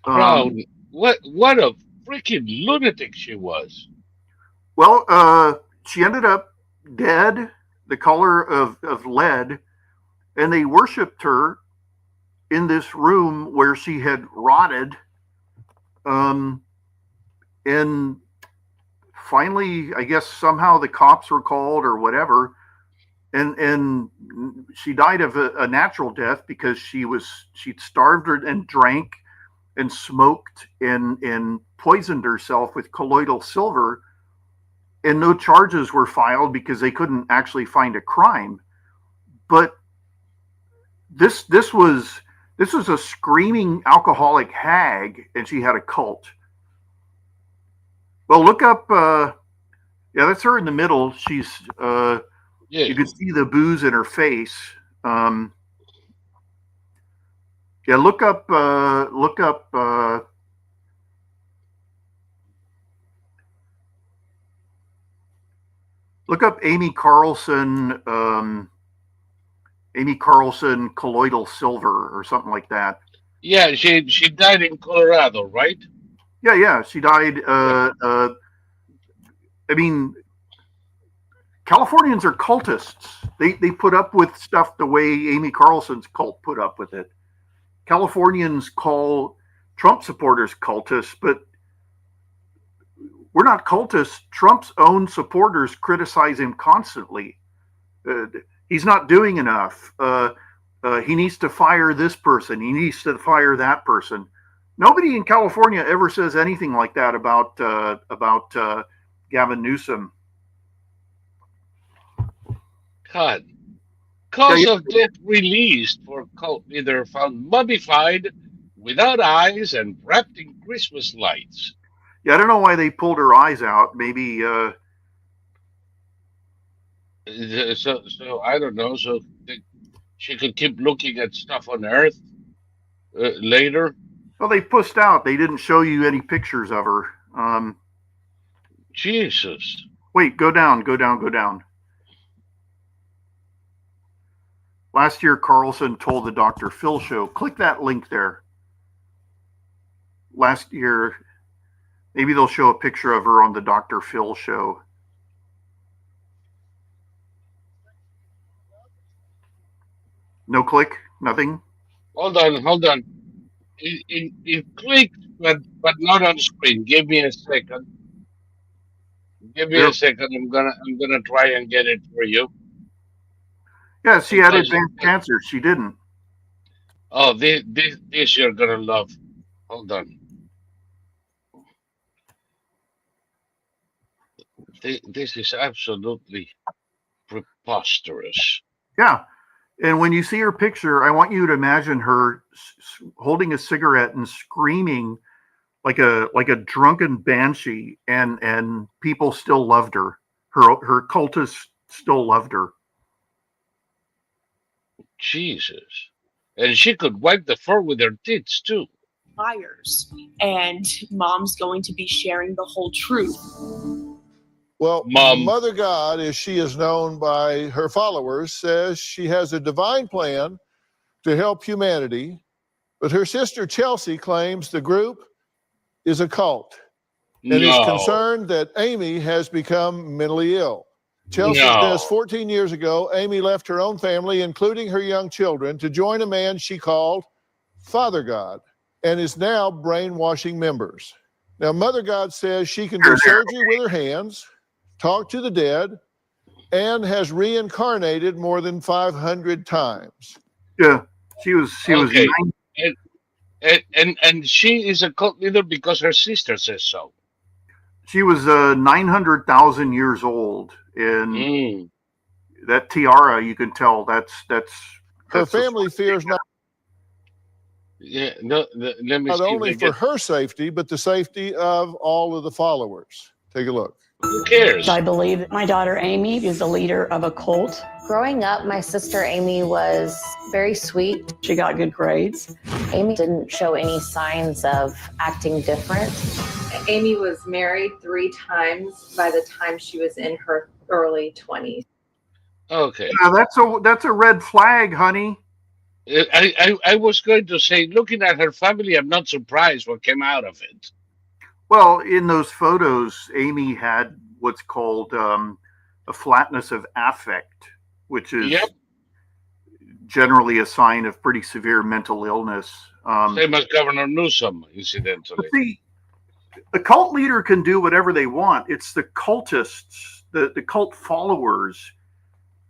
[SPEAKER 1] Proud. What a freaking lunatic she was.
[SPEAKER 2] Well, she ended up dead, the color of lead, and they worshipped her in this room where she had rotted. And finally, I guess somehow the cops were called or whatever, and she died of a natural death because she'd starved her and drank and smoked and poisoned herself with colloidal silver, and no charges were filed because they couldn't actually find a crime. But this was a screaming alcoholic hag, and she had a cult. Well, look up. Yeah, that's her in the middle. She's.
[SPEAKER 1] Yeah.
[SPEAKER 2] You can see the booze in her face. Yeah, look up. Look up. Look up Amy Carlson. Amy Carlson colloidal silver or something like that.
[SPEAKER 1] Yeah, she died in Colorado, right?
[SPEAKER 2] Yeah. She died. I mean, Californians are cultists. They put up with stuff the way Amy Carlson's cult put up with it. Californians call Trump supporters cultists, but we're not cultists. Trump's own supporters criticize him constantly. He's not doing enough. He needs to fire this person. He needs to fire that person. Nobody in California ever says anything like that about Gavin Newsom.
[SPEAKER 1] God. Cause of death released for cult leader found mummified, without eyes, and wrapped in Christmas lights.
[SPEAKER 2] Yeah, I don't know why they pulled her eyes out. Maybe.
[SPEAKER 1] So I don't know. So she could keep looking at stuff on Earth later.
[SPEAKER 2] Well, they pushed out. They didn't show you any pictures of her.
[SPEAKER 1] Jesus.
[SPEAKER 2] Wait, go down. Last year, Carlson told the Dr. Phil show. Click that link there. Last year, maybe they'll show a picture of her on the Dr. Phil show. No click? Nothing?
[SPEAKER 1] Hold on. It clicked, but not on screen. Give me a second. A second. I'm gonna try and get it for you.
[SPEAKER 2] Yeah, she had advanced cancer. She didn't.
[SPEAKER 1] Oh, this you're gonna love. Hold on. This is absolutely preposterous.
[SPEAKER 2] Yeah. And when you see her picture, I want you to imagine her holding a cigarette and screaming like a drunken banshee, and people still loved her. Her cultists still loved her.
[SPEAKER 1] Jesus. And she could wipe the floor with her tits too.
[SPEAKER 3] Liars, and Mom's going to be sharing the whole truth.
[SPEAKER 4] Well,
[SPEAKER 1] Mom.
[SPEAKER 4] Mother God, as she is known by her followers, says she has a divine plan to help humanity, but her sister Chelsea claims the group is a cult and is concerned that Amy has become mentally ill. Chelsea says 14 years ago, Amy left her own family, including her young children, to join a man she called Father God and is now brainwashing members. Now, Mother God says she can do surgery with her hands, talk to the dead, and has reincarnated more than 500 times.
[SPEAKER 2] Yeah, she was
[SPEAKER 1] Okay. And she is a cult leader because her sister says so.
[SPEAKER 2] She was 900,000 years old, and
[SPEAKER 1] Mm.
[SPEAKER 2] that tiara, you can tell that's
[SPEAKER 4] Her
[SPEAKER 2] that's the
[SPEAKER 4] family fears not
[SPEAKER 1] Yeah, no, let me see if
[SPEAKER 4] only
[SPEAKER 1] I
[SPEAKER 4] for
[SPEAKER 1] get.
[SPEAKER 4] her safety, but the safety of all of the followers. Take a look.
[SPEAKER 1] Who cares?
[SPEAKER 5] I believe that my daughter Amy is the leader of a cult.
[SPEAKER 6] Growing up, my sister Amy was very sweet.
[SPEAKER 5] She got good grades.
[SPEAKER 6] Amy didn't show any signs of acting different.
[SPEAKER 7] Amy was married 3 times by the time she was in her early 20s.
[SPEAKER 1] Okay.
[SPEAKER 2] Now, that's a red flag, honey.
[SPEAKER 1] I was going to say, looking at her family, I'm not surprised what came out of it.
[SPEAKER 2] Well, in those photos, Amy had what's called a flatness of affect, which is
[SPEAKER 1] Yep.
[SPEAKER 2] generally a sign of pretty severe mental illness.
[SPEAKER 1] Same as Governor Newsom, incidentally.
[SPEAKER 2] See, a cult leader can do whatever they want. It's the cultists, the cult followers,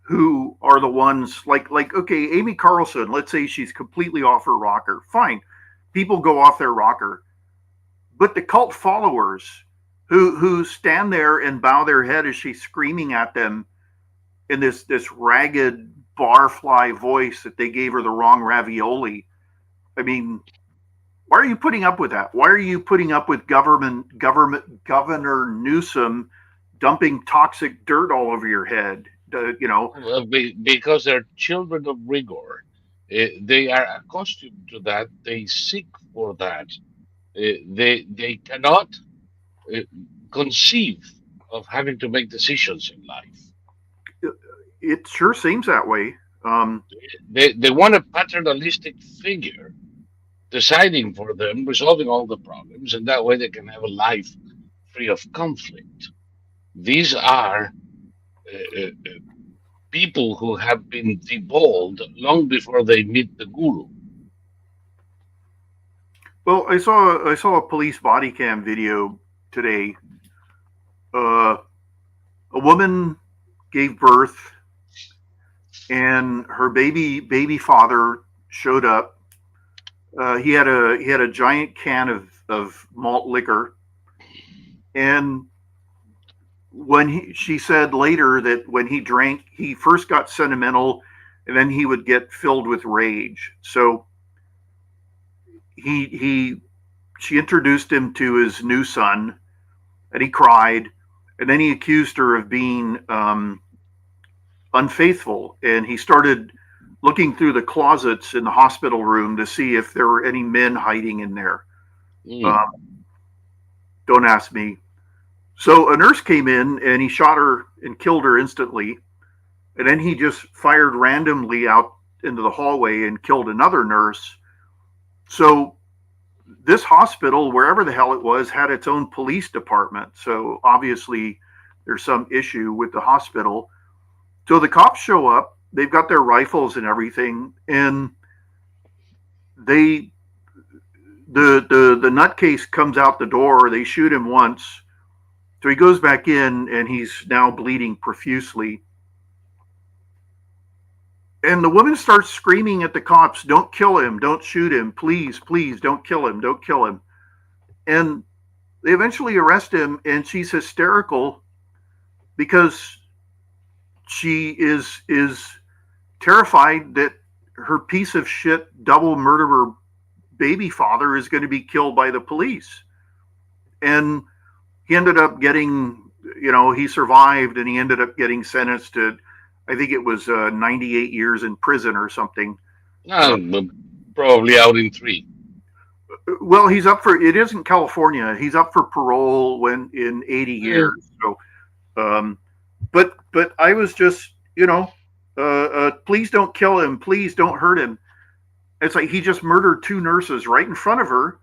[SPEAKER 2] who are the ones like okay, Amy Carlson. Let's say she's completely off her rocker. Fine, people go off their rocker, but the cult followers who stand there and bow their head as she's screaming at them in this ragged barfly voice that they gave her the wrong ravioli. I mean, why are you putting up with that? Why are you putting up with Governor Newsom dumping toxic dirt all over your head?
[SPEAKER 1] Well, because they're children of rigor. They are accustomed to that. They seek for that. They cannot conceive of having to make decisions in life.
[SPEAKER 2] It sure seems that way.
[SPEAKER 1] They want a paternalistic figure deciding for them, resolving all the problems, and that way they can have a life free of conflict. These are people who have been deballed long before they meet the guru.
[SPEAKER 2] Well, I saw a police body cam video today. A woman gave birth, and her baby father showed up. He had a giant can of malt liquor, and she said later that when he drank, he first got sentimental, and then he would get filled with rage. So she introduced him to his new son, and he cried, and then he accused her of being unfaithful, and he started looking through the closets in the hospital room to see if there were any men hiding in there. Don't ask me. So a nurse came in and he shot her and killed her instantly. And then he just fired randomly out into the hallway and killed another nurse. So this hospital, wherever the hell it was, had its own police department. So obviously there's some issue with the hospital. So the cops show up, they've got their rifles and everything, and the nutcase comes out the door. They shoot him once. So he goes back in and he's now bleeding profusely. And the woman starts screaming at the cops, "Don't kill him, don't shoot him, please, please, don't kill him, don't kill him." And they eventually arrest him, and she's hysterical because she is terrified that her piece of shit double murderer baby father is going to be killed by the police. And he ended up getting, he survived, and he ended up getting sentenced to, I think it was 98 years in prison or something.
[SPEAKER 1] Probably out in 3.
[SPEAKER 2] Well, it is in California. He's up for parole in 80 years. So, but I was just, please don't kill him. Please don't hurt him. It's like he just murdered 2 nurses right in front of her,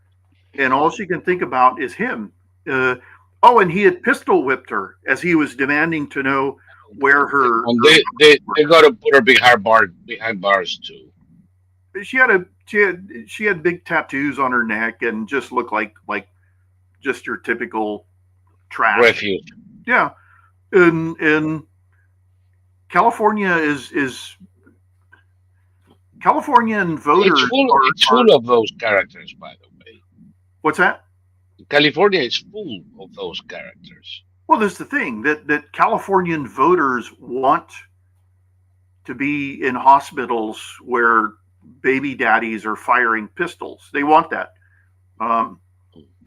[SPEAKER 2] and all she can think about is him. And he had pistol whipped her as he was demanding to know where her.
[SPEAKER 1] And they got to put her behind bars too.
[SPEAKER 2] She had big tattoos on her neck and just looked like just your typical trash.
[SPEAKER 1] Refuge.
[SPEAKER 2] Yeah, and California is Californian voters
[SPEAKER 1] It's full of those characters, by the way.
[SPEAKER 2] What's that?
[SPEAKER 1] California is full of those characters.
[SPEAKER 2] Well, there's the thing that Californian voters want to be in hospitals where baby daddies are firing pistols. They want that.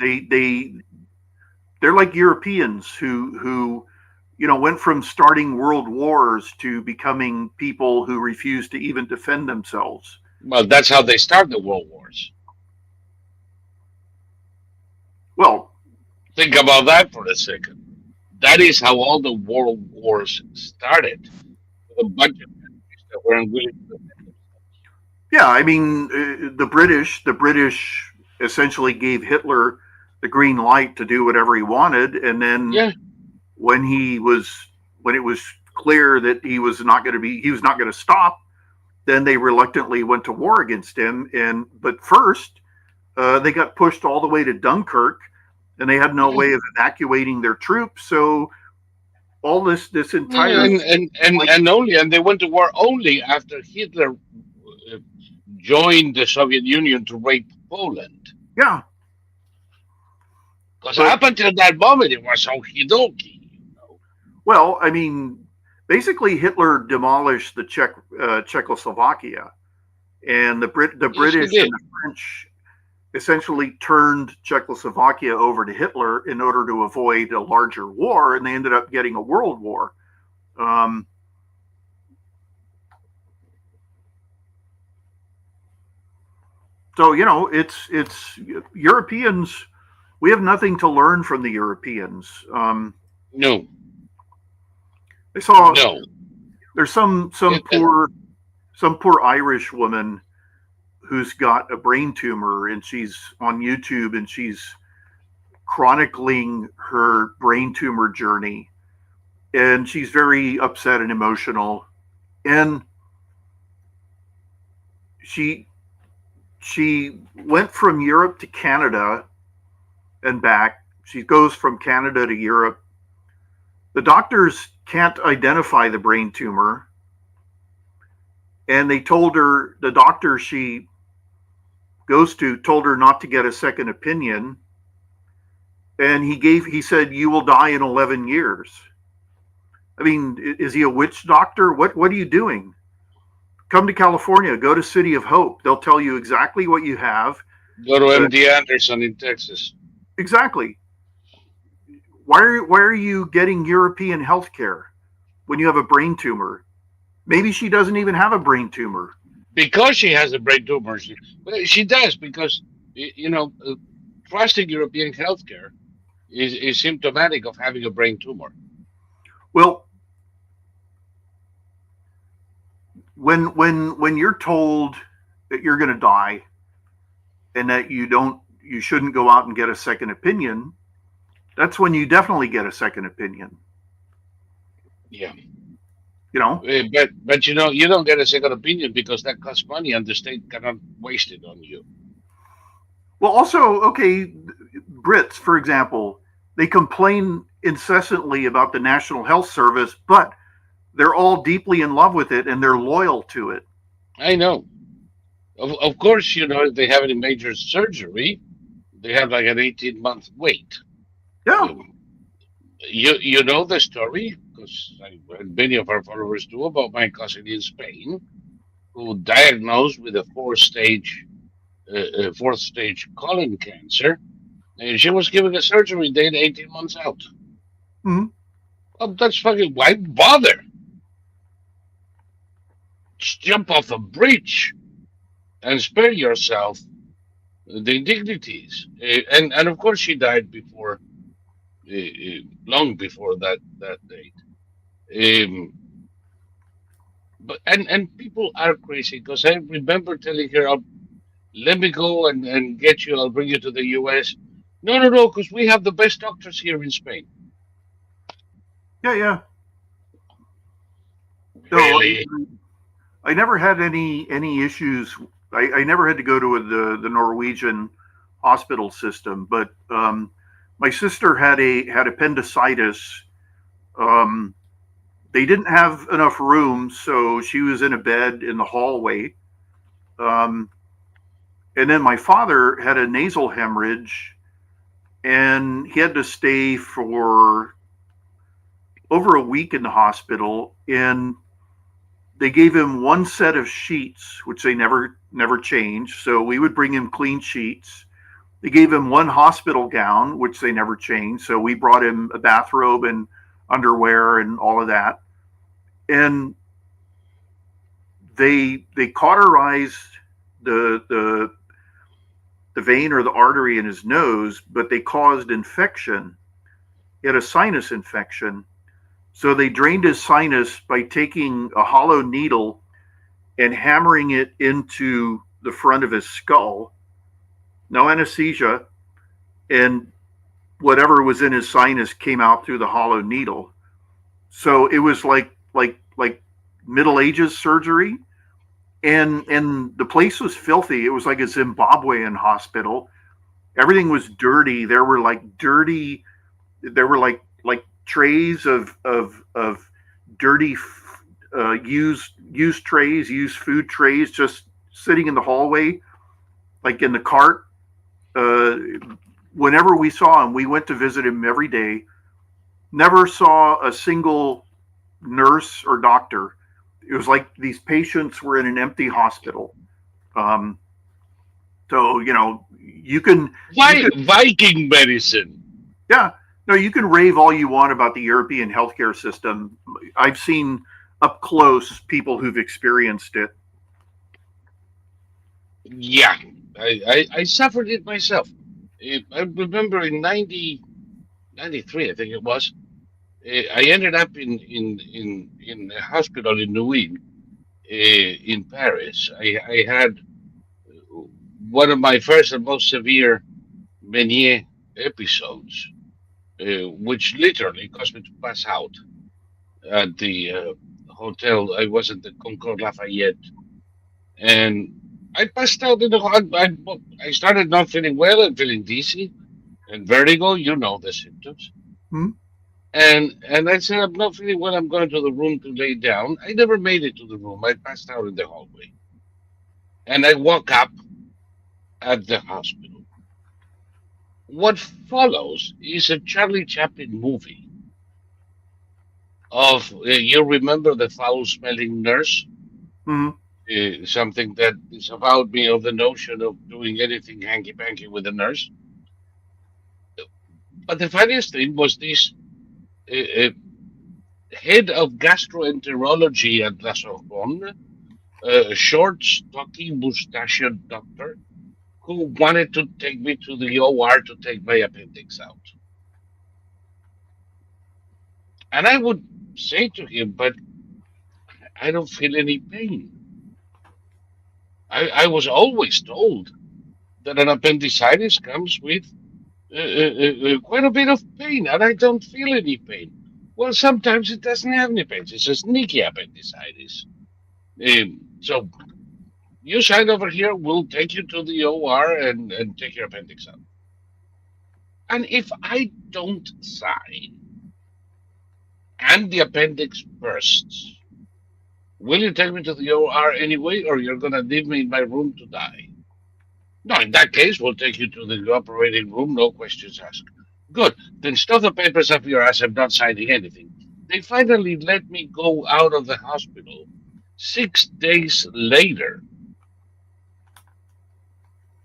[SPEAKER 2] They're like Europeans who went from starting world wars to becoming people who refuse to even defend themselves.
[SPEAKER 1] Well, that's how they start the world wars.
[SPEAKER 2] Well,
[SPEAKER 1] think about that for a second. That is how all the world wars started. With a bunch of countries that weren't willing to defend themselves.
[SPEAKER 2] Yeah, I mean, the British essentially gave Hitler the green light to do whatever he wanted, and then when it was clear that he was not going to stop, then they reluctantly went to war against him. But first, they got pushed all the way to Dunkirk, and they had no way of evacuating their troops. So all this entire
[SPEAKER 1] and they went to war only after Hitler joined the Soviet Union to rape Poland.
[SPEAKER 2] Yeah.
[SPEAKER 1] Because up until that moment, it was okie dokie.
[SPEAKER 2] Well, I mean, basically Hitler demolished the Czechoslovakia, and the British and the French essentially turned Czechoslovakia over to Hitler in order to avoid a larger war, and they ended up getting a world war. So it's Europeans. We have nothing to learn from the Europeans.
[SPEAKER 1] No.
[SPEAKER 2] I saw
[SPEAKER 1] no.
[SPEAKER 2] There's some poor Irish woman who's got a brain tumor, and she's on YouTube, and she's chronicling her brain tumor journey, and she's very upset and emotional, and she went from Europe to Canada and back. She goes from Canada to Europe. The doctors can't identify the brain tumor, and they told her, the doctor she goes to told her not to get a second opinion, and he said, "You will die in 11 years." I mean, is he a witch doctor? What are you doing? Come to California, go to City of Hope. They'll tell you exactly what you have.
[SPEAKER 1] Go to MD Anderson in Texas.
[SPEAKER 2] Exactly. Why are you getting European health care when you have a brain tumor? Maybe she doesn't even have a brain tumor.
[SPEAKER 1] Because she has a brain tumor. She does, because, trusting European healthcare is symptomatic of having a brain tumor.
[SPEAKER 2] Well, when you're told that you're going to die and that you shouldn't go out and get a second opinion, that's when you definitely get a second opinion.
[SPEAKER 1] Yeah.
[SPEAKER 2] But
[SPEAKER 1] you don't get a second opinion because that costs money and the state cannot waste it on you.
[SPEAKER 2] Well, also, okay, Brits, for example, they complain incessantly about the National Health Service, but they're all deeply in love with it and they're loyal to it.
[SPEAKER 1] I know. Of course, if they have any major surgery, they have like an 18-month wait.
[SPEAKER 2] Yeah.
[SPEAKER 1] You know the story, because many of our followers do, about my cousin in Spain, who diagnosed with a fourth stage colon cancer, and she was given a surgery date 18 months out.
[SPEAKER 2] Mm-hmm.
[SPEAKER 1] Oh, that's fucking, why bother? Just jump off a bridge and spare yourself the indignities. And of course she died before, long before that date. But people are crazy, because I remember telling her, let me go and get you, I'll bring you to the US. No, because we have the best doctors here in Spain.
[SPEAKER 2] Yeah.
[SPEAKER 1] Really?
[SPEAKER 2] So I never had any issues. I never had to go to the Norwegian hospital system, but my sister had appendicitis. They didn't have enough rooms, so she was in a bed in the hallway. And then my father had a nasal hemorrhage, and he had to stay for over a week in the hospital. And they gave him one set of sheets, which they never changed. So we would bring him clean sheets. They gave him one hospital gown, which they never changed. So we brought him a bathrobe and underwear and all of that. And they cauterized the vein or the artery in his nose, but they caused infection. He had a sinus infection. So they drained his sinus by taking a hollow needle and hammering it into the front of his skull. No anesthesia, and whatever was in his sinus came out through the hollow needle. So it was like Middle Ages surgery, and the place was filthy. It was like a Zimbabwean hospital. Everything was dirty. There were like trays of dirty used trays, used food trays, just sitting in the hallway, like in the cart. Whenever we saw him, we went to visit him every day. Never saw a single nurse or doctor. It was like these patients were in an empty hospital. So, you can...
[SPEAKER 1] Viking medicine.
[SPEAKER 2] Yeah. No, you can rave all you want about the European healthcare system. I've seen up close people who've experienced it.
[SPEAKER 1] Yeah, I suffered it myself. I remember in 93, I think it was. I ended up in a hospital in Neuilly, in Paris. I had one of my first and most severe Meniere episodes, which literally caused me to pass out at the hotel. I was at the Concord Lafayette, and I passed out in the. I started not feeling well and feeling dizzy and vertigo. You know the symptoms.
[SPEAKER 2] Hmm?
[SPEAKER 1] And I said, I'm not feeling well. I'm going to the room to lay down. I never made it to the room. I passed out in the hallway, and I woke up at the hospital. What follows is a Charlie Chaplin movie of you remember the foul-smelling nurse.
[SPEAKER 2] Mm-hmm.
[SPEAKER 1] Something that is about me of the notion of doing anything hanky-panky with a nurse. But the funniest thing was this head of gastroenterology at La Sorbonne, a short, stocky, mustachioed doctor who wanted to take me to the OR to take my appendix out. And I would say to him, but I don't feel any pain. I was always told that an appendicitis comes with quite a bit of pain, and I don't feel any pain. Well, sometimes it doesn't have any pain. It's a sneaky appendicitis. So you sign over here, we'll take you to the OR and take your appendix out. And if I don't sign and the appendix bursts, will you take me to the OR anyway, or you're going to leave me in my room to die? No, in that case, we'll take you to the operating room, no questions asked. Good, then stuff the papers up your ass. I'm not signing anything. They finally let me go out of the hospital 6 days later.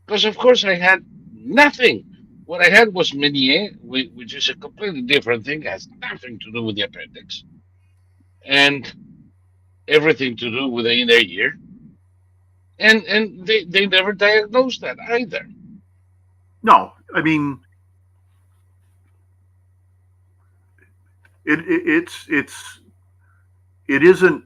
[SPEAKER 1] Because, of course, I had nothing. What I had was Meniere, which is a completely different thing, has nothing to do with the appendix, and everything to do with the inner ear. And they never diagnosed that either.
[SPEAKER 2] No, I mean, it isn't.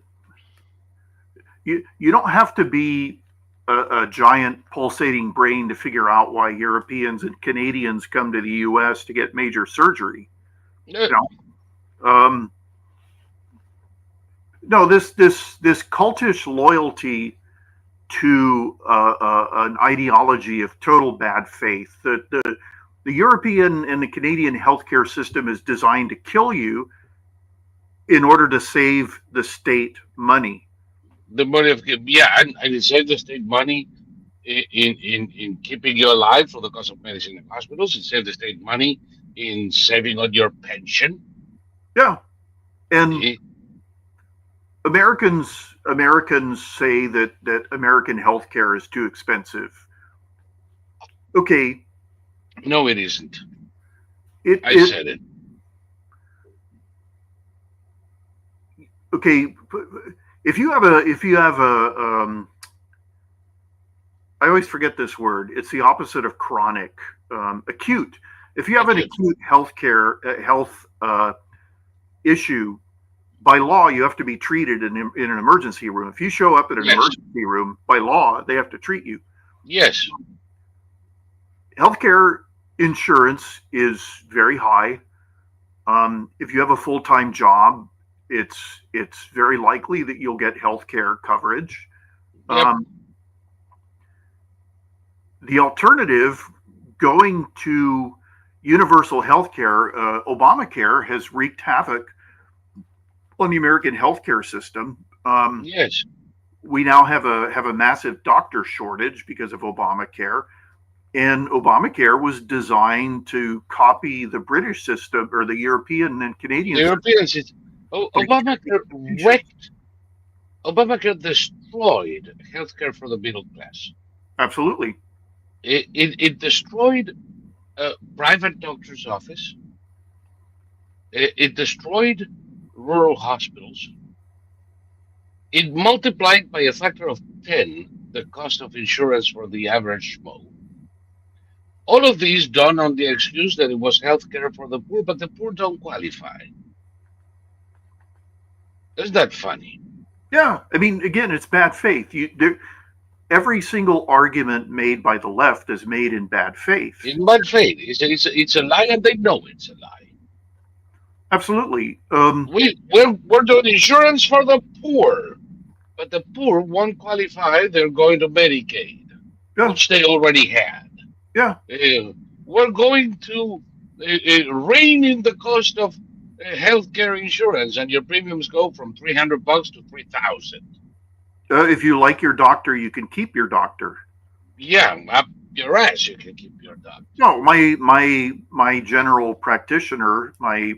[SPEAKER 2] You don't have to be a giant pulsating brain to figure out why Europeans and Canadians come to the U.S. to get major surgery.
[SPEAKER 1] No.
[SPEAKER 2] No, this cultish loyalty to an ideology of total bad faith. The European and the Canadian healthcare system is designed to kill you in order to save the state money.
[SPEAKER 1] The money of and it saves the state money in keeping you alive for the cost of medicine in hospitals. It saves the state money in saving on your pension.
[SPEAKER 2] Yeah, and
[SPEAKER 1] Eh,
[SPEAKER 2] Americans say that American healthcare is too expensive. Okay,
[SPEAKER 1] no, it isn't. I
[SPEAKER 2] it
[SPEAKER 1] said it.
[SPEAKER 2] okay. If you have a I always forget this word. It's the opposite of chronic, acute. If you have an acute health issue, by law you have to be treated in an emergency room. If you show up at an emergency room, by law they have to treat you.
[SPEAKER 1] Yes.
[SPEAKER 2] Healthcare insurance is very high. If you have a full-time job, it's very likely that you'll get healthcare coverage.
[SPEAKER 1] Yep.
[SPEAKER 2] The alternative, going to universal healthcare, Obamacare has wreaked havoc on the American healthcare system.
[SPEAKER 1] Yes.
[SPEAKER 2] We now have a massive doctor shortage because of Obamacare, and Obamacare was designed to copy the British system or the European and Canadian.
[SPEAKER 1] The European system. Obamacare wrecked. Obamacare destroyed healthcare for the middle class.
[SPEAKER 2] Absolutely.
[SPEAKER 1] It destroyed private doctor's office. It destroyed rural hospitals. It multiplied by a factor of 10 the cost of insurance for the average Schmo. All of these done on the excuse that it was healthcare for the poor, but the poor don't qualify. Isn't that funny?
[SPEAKER 2] Yeah, I mean, again, it's bad faith. Every single argument made by the left is made in bad faith.
[SPEAKER 1] In bad faith, it's a lie, and they know it's a lie.
[SPEAKER 2] Absolutely.
[SPEAKER 1] We're doing insurance for the poor, but the poor won't qualify. They're going to Medicaid, which they already had.
[SPEAKER 2] Yeah.
[SPEAKER 1] We're going to rein in the cost of healthcare insurance, and your premiums go from $300 to $3,000.
[SPEAKER 2] If you like your doctor, you can keep your doctor.
[SPEAKER 1] Yeah, up your ass, you can keep your doctor.
[SPEAKER 2] No, my general practitioner, my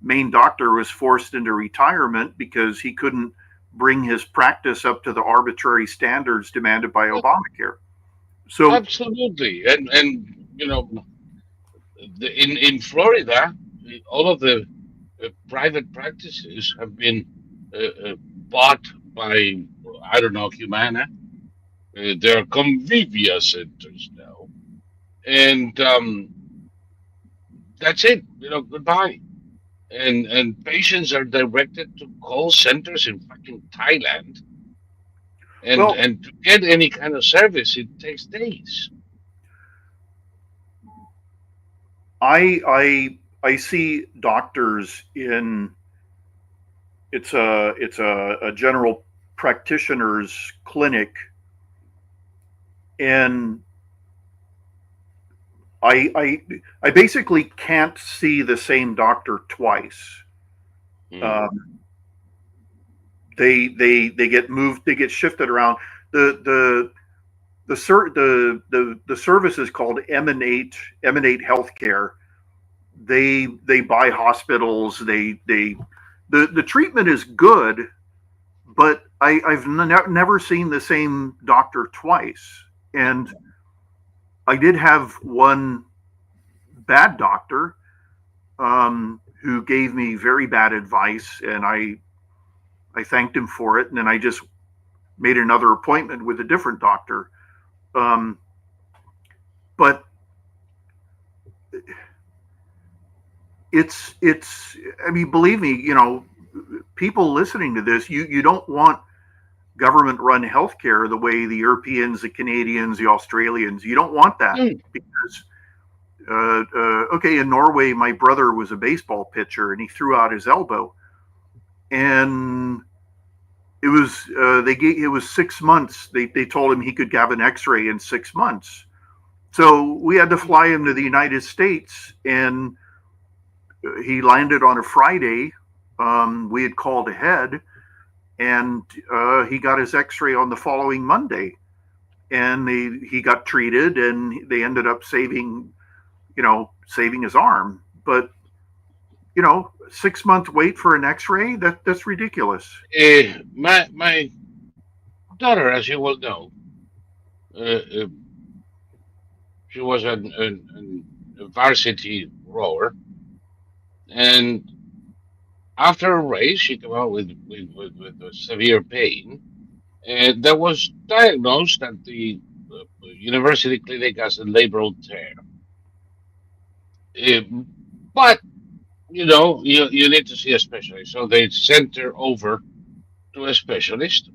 [SPEAKER 2] main doctor, was forced into retirement because he couldn't bring his practice up to the arbitrary standards demanded by Obamacare. So
[SPEAKER 1] absolutely, and you know, in Florida, all of the private practices have been bought by, I don't know, Humana. They're Convivia centers now, and that's it. Goodbye. And patients are directed to call centers in fucking Thailand, and to get any kind of service, it takes days.
[SPEAKER 2] I see doctors in it's a general practitioner's clinic, and I basically can't see the same doctor twice. They get moved, they get shifted around. The service is called Emanate Healthcare. They buy hospitals. The treatment is good, but I've never seen the same doctor twice. And I did have one bad doctor who gave me very bad advice, and I thanked him for it, and then I just made another appointment with a different doctor. But it's I mean, believe me, people listening to this, you don't want government run healthcare the way the Europeans, the Canadians, the Australians. You don't want that because in Norway, my brother was a baseball pitcher and he threw out his elbow, and it was 6 months. They told him he could have an X-ray in 6 months. So we had to fly him to the United States, and he landed on a Friday. We had called ahead, and he got his X-ray on the following Monday, and he got treated, and they ended up saving his arm. But 6 month wait for an X-ray, that's ridiculous.
[SPEAKER 1] My daughter, as you will know, she was a varsity rower, and after a race, she came out with severe pain, and that was diagnosed at the university clinic as a labral tear. But you need to see a specialist, so they sent her over to a specialist,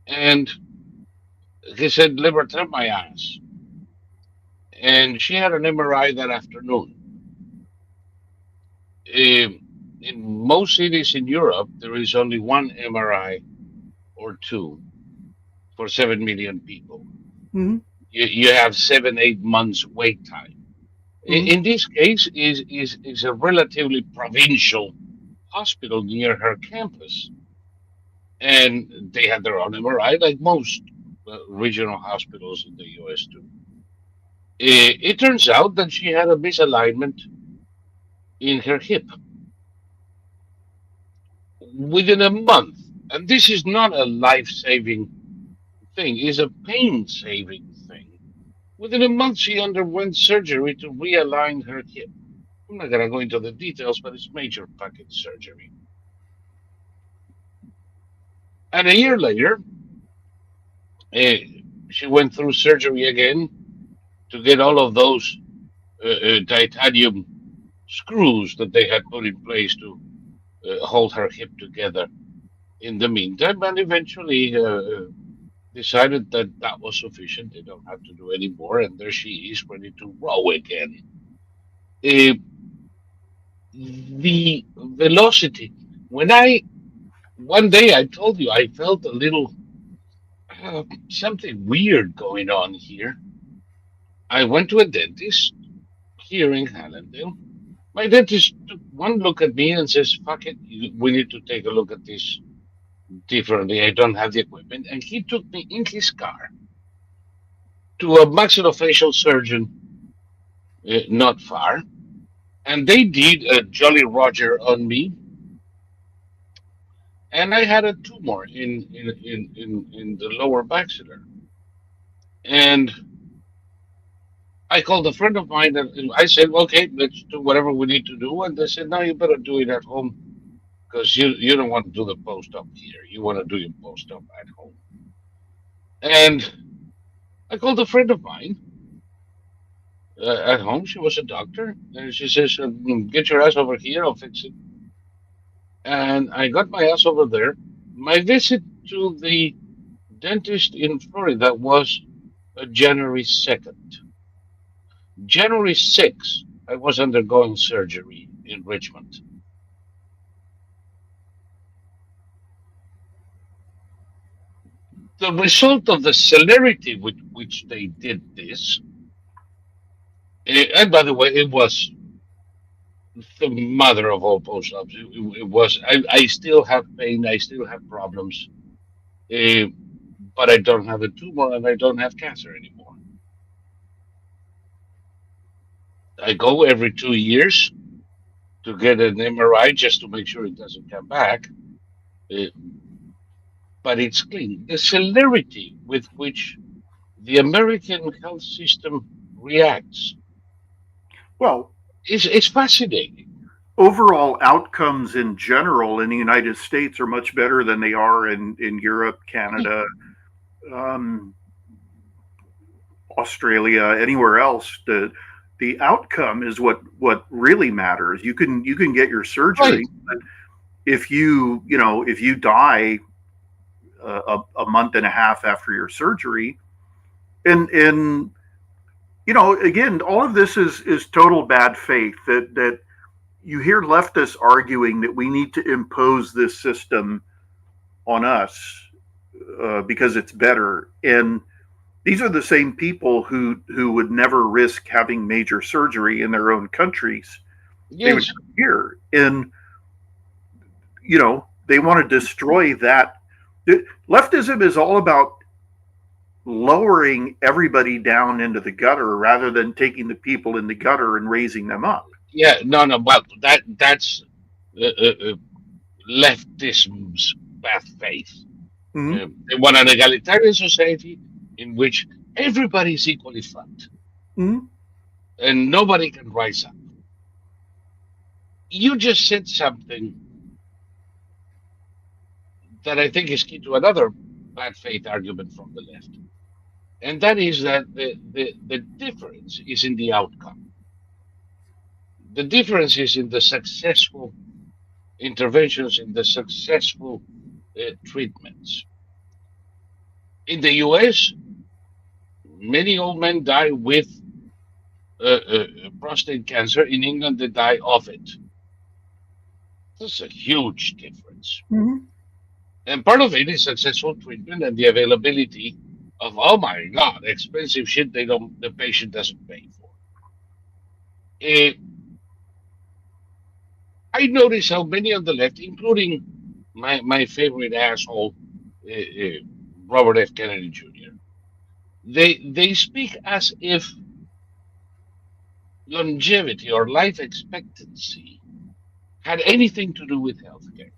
[SPEAKER 1] and he said, "Liver, tap my ass." And she had an MRI that afternoon. In most cities in Europe, there is only one MRI or two for 7 million people.
[SPEAKER 2] Mhm.
[SPEAKER 1] You have 7-8 months wait time.
[SPEAKER 2] Mhm.
[SPEAKER 1] In this case, is a relatively provincial hospital near her campus, and they had their own MRI, like most regional hospitals in the U.S. do. It turns out that she had a misalignment in her hip within a month, and this is not a life-saving thing; it's a pain-saving thing. Within a month, she underwent surgery to realign her hip. I'm not gonna go into the details, but it's major fucking surgery. And a year later, uh, she went through surgery again to get all of those titanium screws that they had put in place to hold her hip together in the meantime, and eventually decided that that was sufficient. They don't have to do any more, and there she is, ready to row again. Uh, the velocity. When one day I told you I felt a little something weird going on here. I went to a dentist here in Hallandale. My dentist took one look at me and says, "Fuck it, we need to take a look at this differently. I don't have the equipment." And he took me in his car to a maxillofacial surgeon not far, and they did a Jolly Roger on me, and I had a tumor in the lower maxilla. And I called a friend of mine and I said, "Okay, let's do whatever we need to do." And they said, "No, you better do it at home because you don't want to do the post-op here. You want to do your post-op at home." And I called a friend of mine at home. She was a doctor, and she says, "Get your ass over here. I'll fix it." And I got my ass over there. My visit to the dentist in Florida was January 2nd. January 6th, I was undergoing surgery in Richmond. The result of the celerity with which they did this, and by the way, it was the mother of all post-ops. It was. I still have pain. I still have problems, uh, but I don't have a tumor and I don't have cancer anymore. I go every 2 years to get an MRI just to make sure it doesn't come back. Uh, but it's clean. The celerity with which the American health system reacts
[SPEAKER 2] Well,
[SPEAKER 1] is fascinating.
[SPEAKER 2] overall outcomes in general in the United States are much better than they are in Europe, Canada, Australia, anywhere else. The outcome is what really matters. You can get your surgery,
[SPEAKER 1] Right.
[SPEAKER 2] but if you die a month and a half after your surgery, and again, all of this is total bad faith. That you hear leftists arguing that we need to impose this system on us because it's better, and these are the same people who would never risk having major surgery in their own countries. They would
[SPEAKER 1] Yes.
[SPEAKER 2] come here, and they want to destroy that Leftism is all about lowering everybody down into the gutter rather than taking the people in the gutter and raising them up.
[SPEAKER 1] Yeah, no, no. Well, that's leftism's bad faith.
[SPEAKER 2] Mhm.
[SPEAKER 1] They want an egalitarian society in which everybody is equally fucked
[SPEAKER 2] Mhm.
[SPEAKER 1] and nobody can rise up. You just said something that I think is key to another bad faith argument from the left, and that is that the difference is in the outcome. The difference is in the successful interventions, in the successful treatments. In the US, many old men die with prostate cancer. In England, they die of it. That's a huge difference.
[SPEAKER 2] Mhm.
[SPEAKER 1] And part of it is successful treatment and the availability of, oh my God, expensive shit the patient doesn't pay for. I notice how many on the left, including my favorite asshole, Robert F. Kennedy Jr., they speak as if longevity or life expectancy had anything to do with healthcare.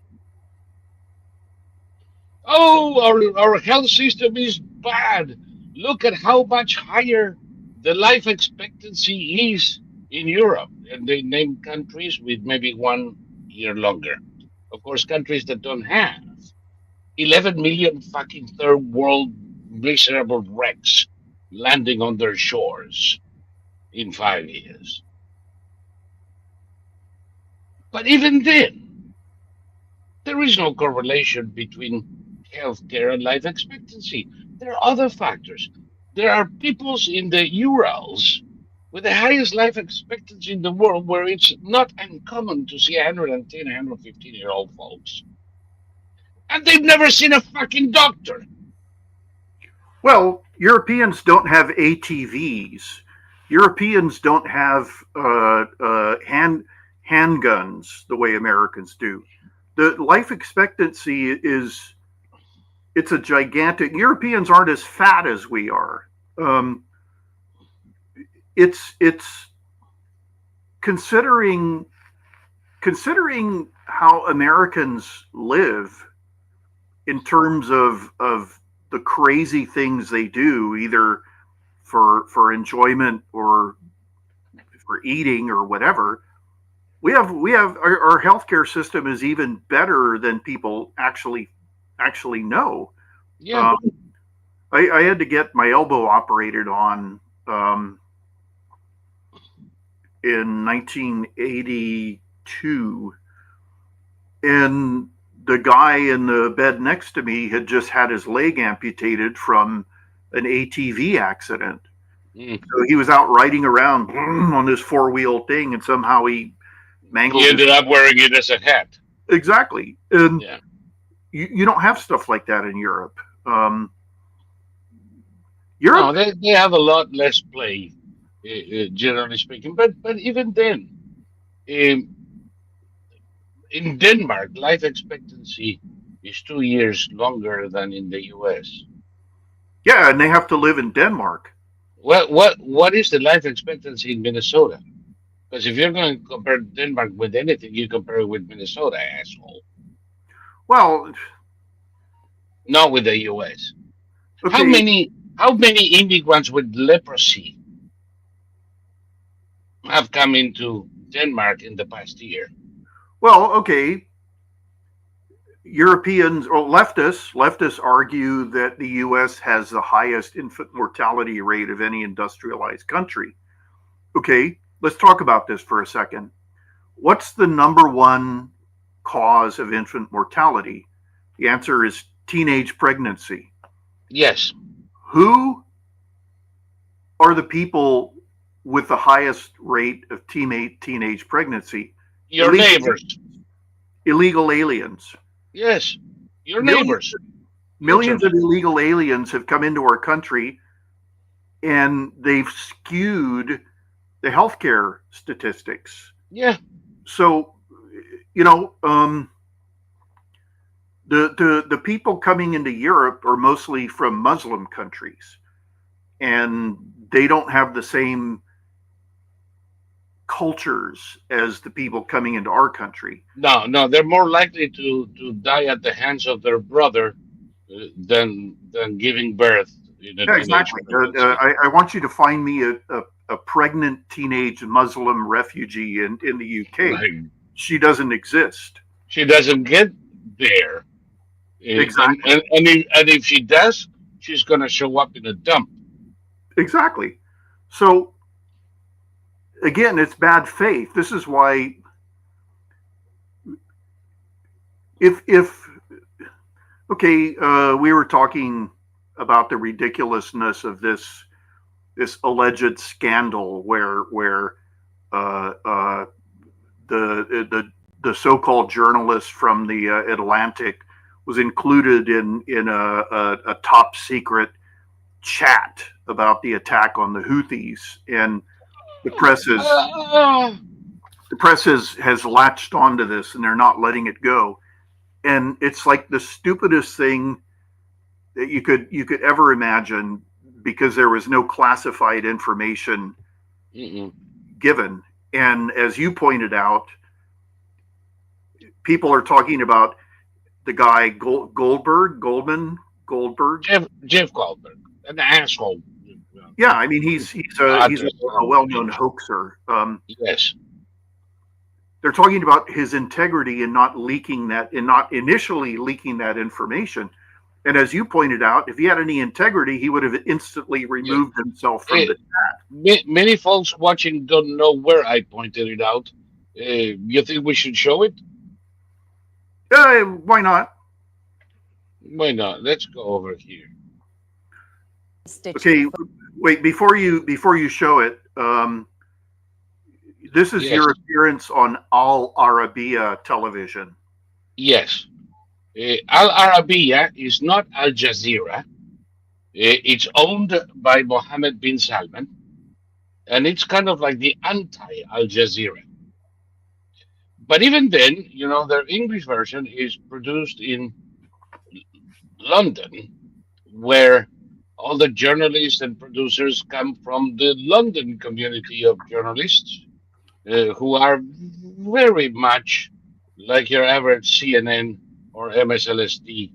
[SPEAKER 1] Oh, our health system is bad. Look at how much higher the life expectancy is in Europe. And they name countries with maybe 1 year longer. Of course, countries that don't have 11 million fucking third world miserable wrecks landing on their shores in 5 years. But even then, there is no correlation between healthcare and life expectancy. There are other factors. There are peoples in the Urals with the highest life expectancy in the world where it's not uncommon to see 110, 115-year-old folks. And they've never seen a fucking doctor.
[SPEAKER 2] Well, Europeans don't have ATVs. Europeans don't have handguns the way Americans do. The life expectancy it's a gigantic. Europeans aren't as fat as we are. It's considering how Americans live in terms of the crazy things they do, either for enjoyment or for eating or whatever. We have our healthcare system is even better than people actually know.
[SPEAKER 1] Yeah.
[SPEAKER 2] I had to get my elbow operated on in 1982, and the guy in the bed next to me had just had his leg amputated from an ATV accident.
[SPEAKER 1] Mm.
[SPEAKER 2] So he was out riding around on this four-wheel thing, and somehow he mangled.
[SPEAKER 1] He ended up wearing it as a hat.
[SPEAKER 2] Exactly, and
[SPEAKER 1] Yeah.
[SPEAKER 2] you don't have stuff like that in Europe.
[SPEAKER 1] No,
[SPEAKER 2] Europe,
[SPEAKER 1] they have a lot less play, generally speaking. But even then, um, in Denmark, life expectancy is 2 years longer than in the U.S.
[SPEAKER 2] yeah, and they have to live in Denmark.
[SPEAKER 1] What is the life expectancy in Minnesota? Because if you're going to compare Denmark with anything, you compare it with Minnesota, asshole.
[SPEAKER 2] Well,
[SPEAKER 1] Not with the U.S.
[SPEAKER 2] okay,
[SPEAKER 1] How many immigrants with leprosy have come into Denmark in the past year?
[SPEAKER 2] well, okay. Europeans or leftists argue that the U.S. has the highest infant mortality rate of any industrialized country. Okay, let's talk about this for a second. What's the number one cause of infant mortality? The answer is teenage pregnancy.
[SPEAKER 1] Yes.
[SPEAKER 2] Who are the people with the highest rate of teenage pregnancy?
[SPEAKER 1] Your neighbors.
[SPEAKER 2] Illegal aliens.
[SPEAKER 1] Yes. Your
[SPEAKER 2] Millions-
[SPEAKER 1] neighbors.
[SPEAKER 2] Millions of illegal aliens have come into our country, and they've skewed the healthcare statistics.
[SPEAKER 1] Yeah.
[SPEAKER 2] So, The people coming into Europe are mostly from Muslim countries, and they don't have the same cultures as the people coming into our country.
[SPEAKER 1] No, they're more likely to die at the hands of their brother than giving birth in a
[SPEAKER 2] Yeah,
[SPEAKER 1] teenage
[SPEAKER 2] exactly.
[SPEAKER 1] pregnancy.
[SPEAKER 2] I want you to find me a pregnant teenage Muslim refugee in the UK.
[SPEAKER 1] Right.
[SPEAKER 2] She doesn't exist.
[SPEAKER 1] She doesn't get there.
[SPEAKER 2] Exactly.
[SPEAKER 1] And if she does, she's going to show up in a dump.
[SPEAKER 2] Exactly. So, again, it's bad faith. This is why we were talking about the ridiculousness of this alleged scandal where the so-called journalist from the Atlantic was included in a top secret chat about the attack on the Houthis, and the press has latched onto this, and they're not letting it go. And it's like the stupidest thing that you could ever imagine, because there was no classified information given. And as you pointed out, people are talking about the guy Goldberg.
[SPEAKER 1] Jeff Goldberg, an asshole.
[SPEAKER 2] Yeah, I mean he's a well-known hoaxer.
[SPEAKER 1] Yes.
[SPEAKER 2] They're talking about his integrity and not initially leaking that information. And as you pointed out, if he had any integrity, he would have instantly removed himself from the chat.
[SPEAKER 1] Many folks watching don't know where I pointed it out. You think we should show it?
[SPEAKER 2] Why not?
[SPEAKER 1] Why not? Let's go over here.
[SPEAKER 2] Okay, wait, before you show it, this is your appearance on Al Arabiya television.
[SPEAKER 1] Yes. Al Arabiya is not Al Jazeera. It's owned by Mohammed bin Salman, and it's kind of like the anti-Al Jazeera. But even then, their English version is produced in London, where all the journalists and producers come from the London community of journalists, who are very much like your average CNN or MSLSD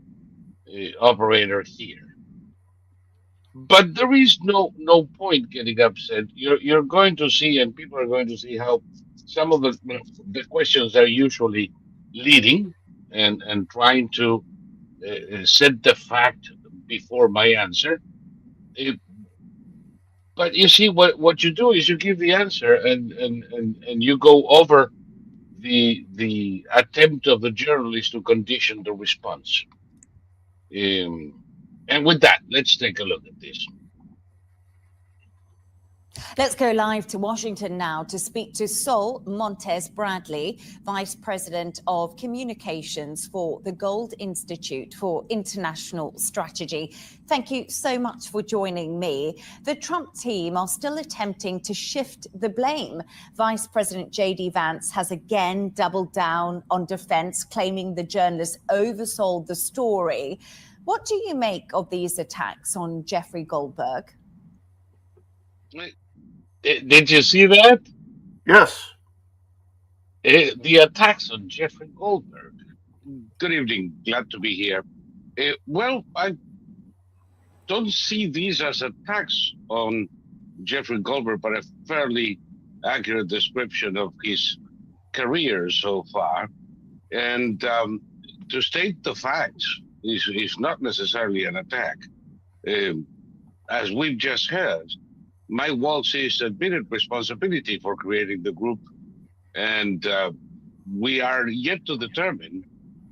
[SPEAKER 1] operator here. But there is no point getting upset. You're going to see, and people are going to see, how some of the questions are usually leading and trying to set the fact before my answer. But you see, what you do is you give the answer, and you go over the attempt of the journalist to condition the response. And with that, let's take a look at this.
[SPEAKER 8] Let's go live to Washington now to speak to Sol Montes Bradley, Vice President of Communications for the Gold Institute for International Strategy. Thank you so much for joining me. The Trump team are still attempting to shift the blame. Vice President J.D. Vance has again doubled down on defense, claiming the journalists oversold the story. What do you make of these attacks on Jeffrey Goldberg?
[SPEAKER 1] Did you see that?
[SPEAKER 2] Yes.
[SPEAKER 1] The attacks on Jeffrey Goldberg. Good evening. Glad to be here. Well, I don't see these as attacks on Jeffrey Goldberg, but a fairly accurate description of his career so far. And to state the facts is not necessarily an attack. As we've just heard, Mike Waltz has admitted responsibility for creating the group, and we are yet to determine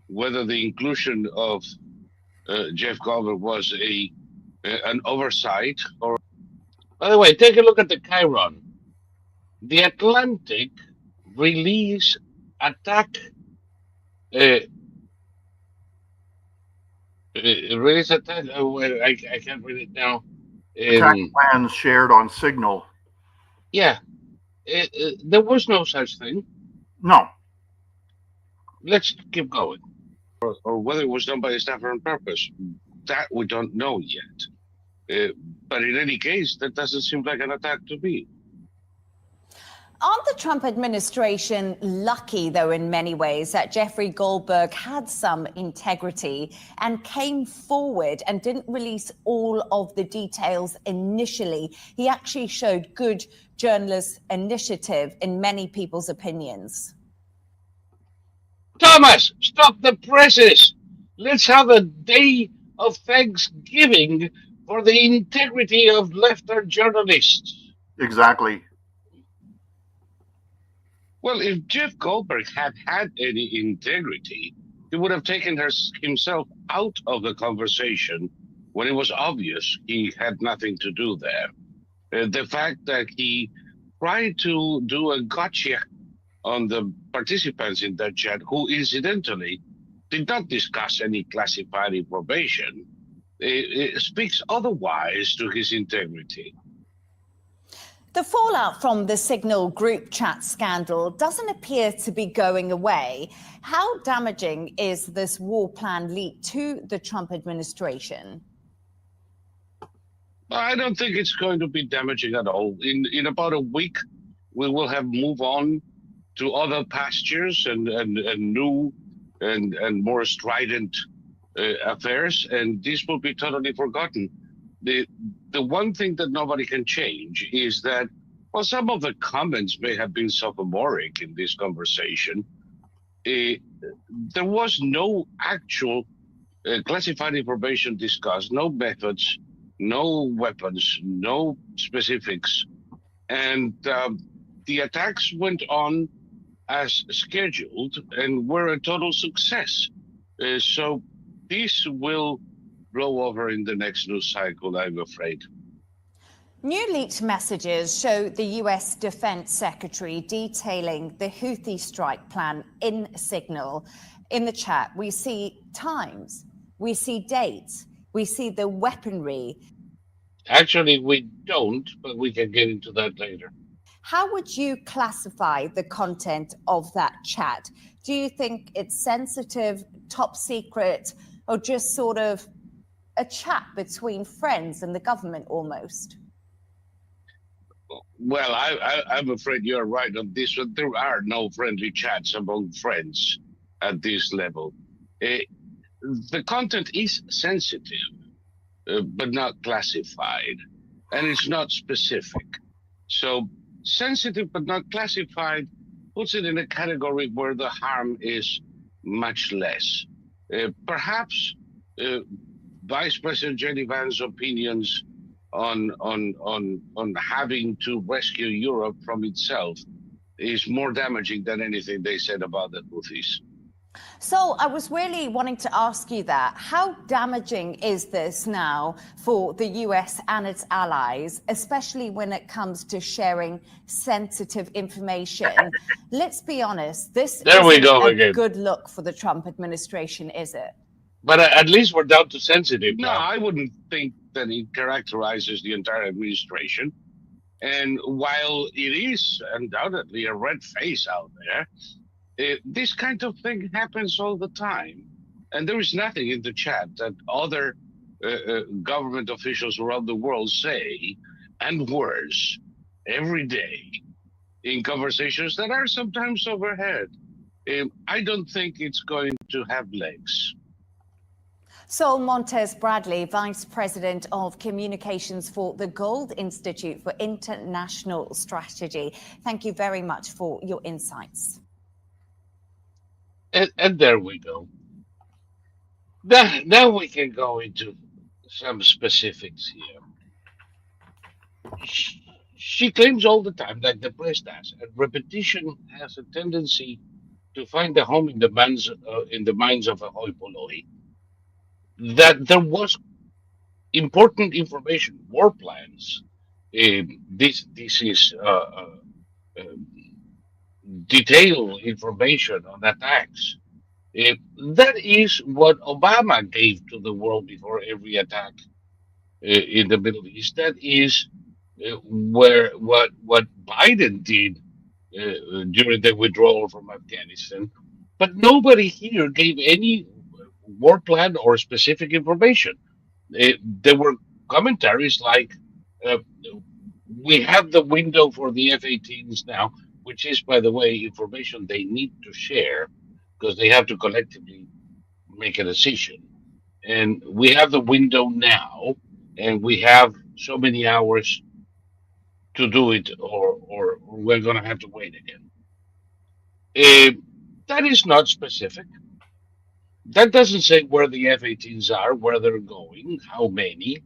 [SPEAKER 1] whether the inclusion of Jeff Goldberg was an oversight or. By the way, take a look at the Chiron. The Atlantic release attack. Release attack. I can't read it now.
[SPEAKER 2] Attack plans shared on Signal.
[SPEAKER 1] Yeah, there was no such thing.
[SPEAKER 2] No.
[SPEAKER 1] Let's keep going. or whether it was done by a staffer on purpose. That we don't know yet. But in any case, that doesn't seem like an attack to me.
[SPEAKER 8] Aren't the Trump administration lucky, though, in many ways, that Jeffrey Goldberg had some integrity and came forward and didn't release all of the details initially? He actually showed good journalist initiative in many people's opinions.
[SPEAKER 1] Thomas, stop the presses. Let's have a day of thanksgiving for the integrity of left-wing journalists.
[SPEAKER 2] Exactly.
[SPEAKER 1] Well, if Jeff Goldberg had had any integrity, he would have taken himself out of the conversation when it was obvious he had nothing to do there. The fact that he tried to do a gotcha on the participants in that chat, who incidentally did not discuss any classified information, it speaks otherwise to his integrity.
[SPEAKER 8] The fallout from the Signal group chat scandal doesn't appear to be going away. How damaging is this war plan leak to the Trump administration?
[SPEAKER 1] I don't think it's going to be damaging at all. In about a week, we will have moved on to other pastures and new and more strident affairs, and this will be totally forgotten. The one thing that nobody can change is that, well, some of the comments may have been sophomoric in this conversation. There was no actual classified information discussed, no methods, no weapons, no specifics. And the attacks went on as scheduled and were a total success. So this will blow over in the next news cycle, I'm afraid.
[SPEAKER 8] New leaked messages show the US Defense Secretary detailing the Houthi strike plan in Signal. In the chat, we see times, we see dates, we see the weaponry.
[SPEAKER 1] Actually, we don't, but we can get into that later.
[SPEAKER 8] How would you classify the content of that chat? Do you think it's sensitive, top secret, or just sort of a chat between friends and the government almost?
[SPEAKER 1] Well, I'm afraid you're right on this one. There are no friendly chats among friends at this level. The content is sensitive, but not classified, and it's not specific. So sensitive but not classified puts it in a category where the harm is much less. Perhaps Vice President Jenny Vance's opinions on having to rescue Europe from itself is more damaging than anything they said about the Houthis.
[SPEAKER 8] So I was really wanting to ask you that. How damaging is this now for the US and its allies, especially when it comes to sharing sensitive information? Let's be honest, this isn't a good look for the Trump administration, is it?
[SPEAKER 1] But at least we're down to sensitive now. No, I wouldn't think that it characterizes the entire administration. And while it is undoubtedly a red face out there, this kind of thing happens all the time. And there is nothing in the chat that other government officials around the world say, and worse, every day in conversations that are sometimes overheard. I don't think it's going to have legs.
[SPEAKER 8] Sol Montez Bradley, Vice President of Communications for the Gold Institute for International Strategy. Thank you very much for your insights.
[SPEAKER 1] And there we go. Now we can go into some specifics here. She claims all the time, like the press does, and repetition has a tendency to find a home in the minds of a hoi polloi, that there was important information, war plans. This is detailed information on attacks. That is what Obama gave to the world before every attack in the Middle East. That is what Biden did during the withdrawal from Afghanistan. But nobody here gave any war plan or specific information. There were commentaries like, uh, we have the window for the F-18s now, which is, by the way, information they need to share because they have to collectively make a decision. And we have the window now, and we have so many hours to do it, or we're going to have to wait again. That is not specific. That doesn't say where the F-18s are, where they're going, how many,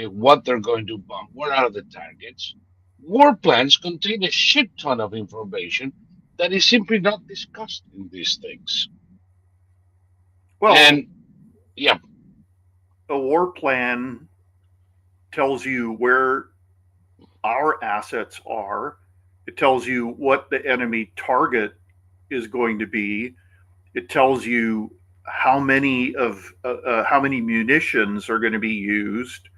[SPEAKER 1] what they're going to bomb, what are the targets. War plans contain a shit ton of information that is simply not discussed in these things.
[SPEAKER 2] Well,
[SPEAKER 1] And yeah,
[SPEAKER 2] a war plan tells you where our assets are. It tells you what the enemy target is going to be. It tells you how many munitions are going to be used.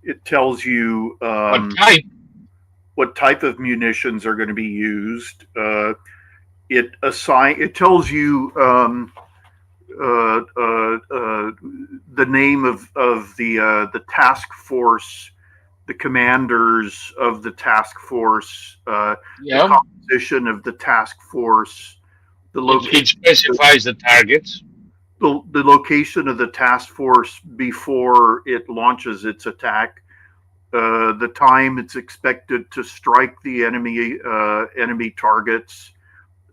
[SPEAKER 2] It tells you what type of munitions are going to be used. It tells you the name of the task force, the commanders of the task force, the composition of the task force, the location.
[SPEAKER 1] It specifies the targets.
[SPEAKER 2] The location of the task force before it launches its attack, the time it's expected to strike the enemy targets,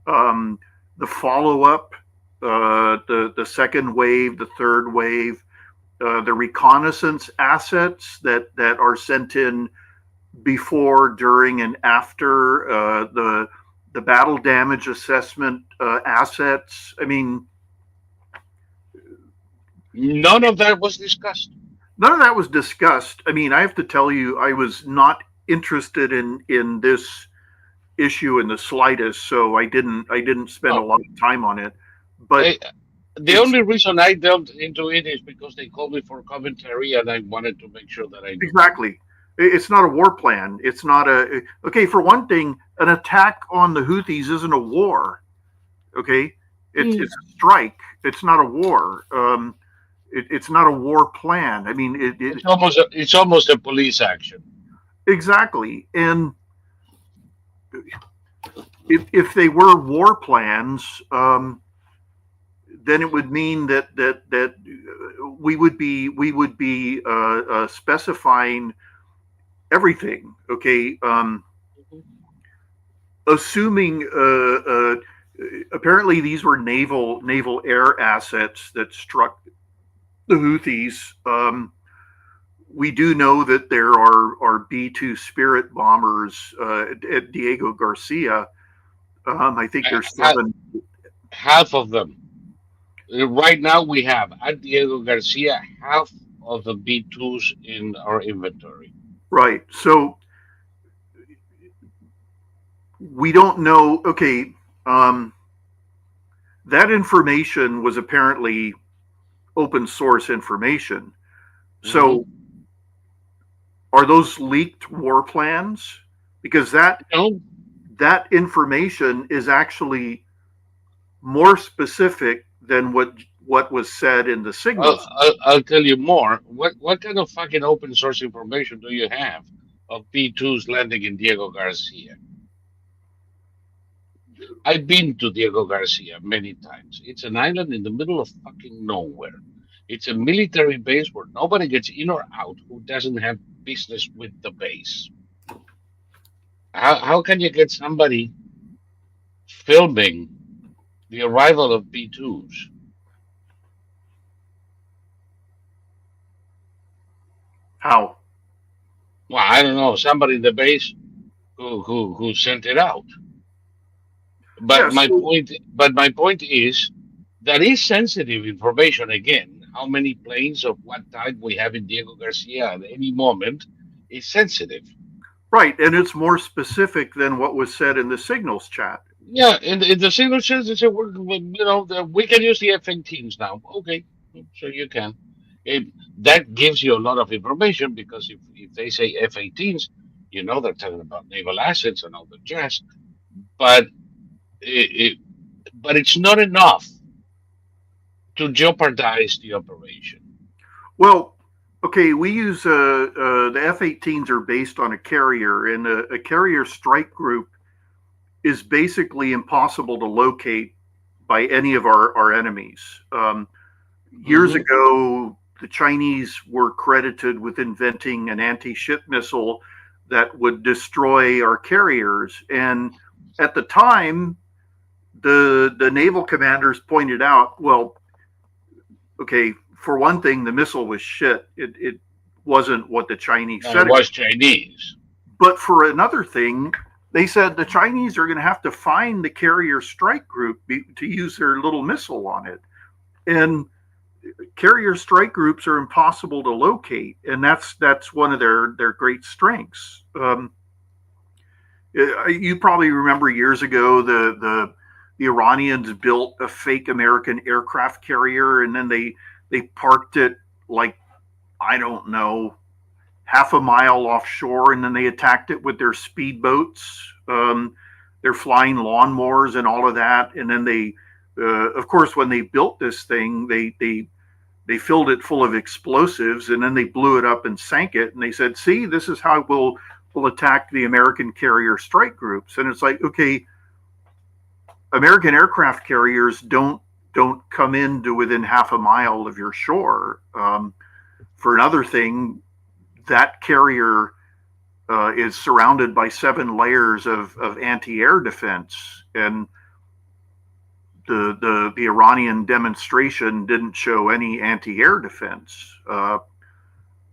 [SPEAKER 2] the follow-up, the second wave, the third wave, the reconnaissance assets that are sent in before, during, and after, the battle damage assessment assets. I mean,
[SPEAKER 1] none of that was discussed.
[SPEAKER 2] None of that was discussed. I mean, I have to tell you, I was not interested in this issue in the slightest, so I didn't spend a lot of time on it. But
[SPEAKER 1] the only reason I delved into it is because they called me for commentary, and I wanted to make sure that I knew.
[SPEAKER 2] Exactly. It's not a war plan. It's not okay. For one thing, an attack on the Houthis isn't a war. Okay, it's a strike. It's not a war. It's not a war plan. I mean,
[SPEAKER 1] it's almost a police action.
[SPEAKER 2] Exactly. And if they were war plans, then it would mean that we would be specifying everything. Okay. Assuming apparently these were naval air assets that struck the Houthis. We do know that there are B-2 Spirit bombers at Diego Garcia. I think there's 7.
[SPEAKER 1] Half of them. Right now we have at Diego Garcia half of the B-2s in our inventory.
[SPEAKER 2] Right. So we don't know. Okay. That information was apparently open source information. So are those leaked war plans? Because that information is actually more specific than what was said in the signals.
[SPEAKER 1] I'll tell you more. What kind of fucking open source information do you have of B-2s landing in Diego Garcia? I've been to Diego Garcia many times. It's an island in the middle of fucking nowhere. It's a military base where nobody gets in or out who doesn't have business with the base. How can you get somebody filming the arrival of B-2s?
[SPEAKER 2] How?
[SPEAKER 1] Well, I don't know. Somebody in the base who sent it out. But my point is that is sensitive information. Again, how many planes of what type we have in Diego Garcia at any moment is sensitive.
[SPEAKER 2] Right, and it's more specific than what was said in the signals chat.
[SPEAKER 1] Yeah, in the signals chat, they said, we can use the F-18s now. Okay, so you can. That gives you a lot of information, because if they say F-18s, they're talking about naval assets and all the jazz. But it's not enough to jeopardize the operation?
[SPEAKER 2] Well, okay, we use the F-18s are based on a carrier, and a carrier strike group is basically impossible to locate by any of our enemies. Years ago, the Chinese were credited with inventing an anti-ship missile that would destroy our carriers. And at the time, the naval commanders pointed out, well, okay, for one thing, the missile was shit. It wasn't what the Chinese said.
[SPEAKER 1] It was Chinese.
[SPEAKER 2] But for another thing, they said the Chinese are going to have to find the carrier strike group to use their little missile on it. And carrier strike groups are impossible to locate, and that's one of their great strengths. You probably remember years ago the Iranians built a fake American aircraft carrier, and then they parked it like, I don't know, half a mile offshore, and then they attacked it with their speedboats, their flying lawnmowers and all of that. And then they, of course, when they built this thing, they filled it full of explosives, and then they blew it up and sank it. And they said, see, this is how we'll attack the American carrier strike groups. And it's like, okay, American aircraft carriers don't come into within half a mile of your shore. For another thing, that carrier is surrounded by 7 layers of anti-air defense, and the Iranian demonstration didn't show any anti-air defense.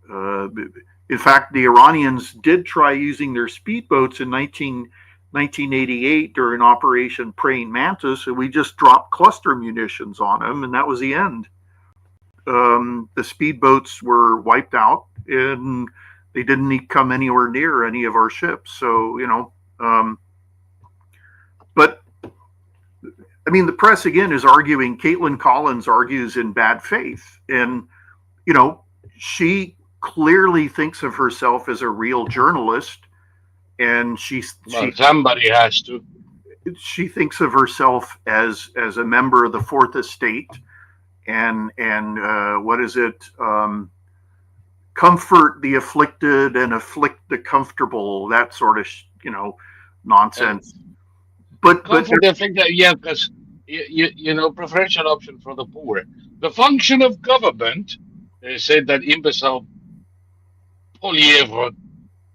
[SPEAKER 2] In fact, the Iranians did try using their speedboats in 1988 during Operation Praying Mantis, and we just dropped cluster munitions on them, and that was the end. The speedboats were wiped out, and they didn't come anywhere near any of our ships. So, but I mean, the press again is arguing, Caitlin Collins argues in bad faith, and, she clearly thinks of herself as a real journalist, and
[SPEAKER 1] somebody has to.
[SPEAKER 2] She thinks of herself as a member of the Fourth Estate, and what is it? Comfort the afflicted and afflict the comfortable. That sort of nonsense. But
[SPEAKER 1] I think that, yeah, because preferential option for the poor. The function of government, said that imbecile Poilievre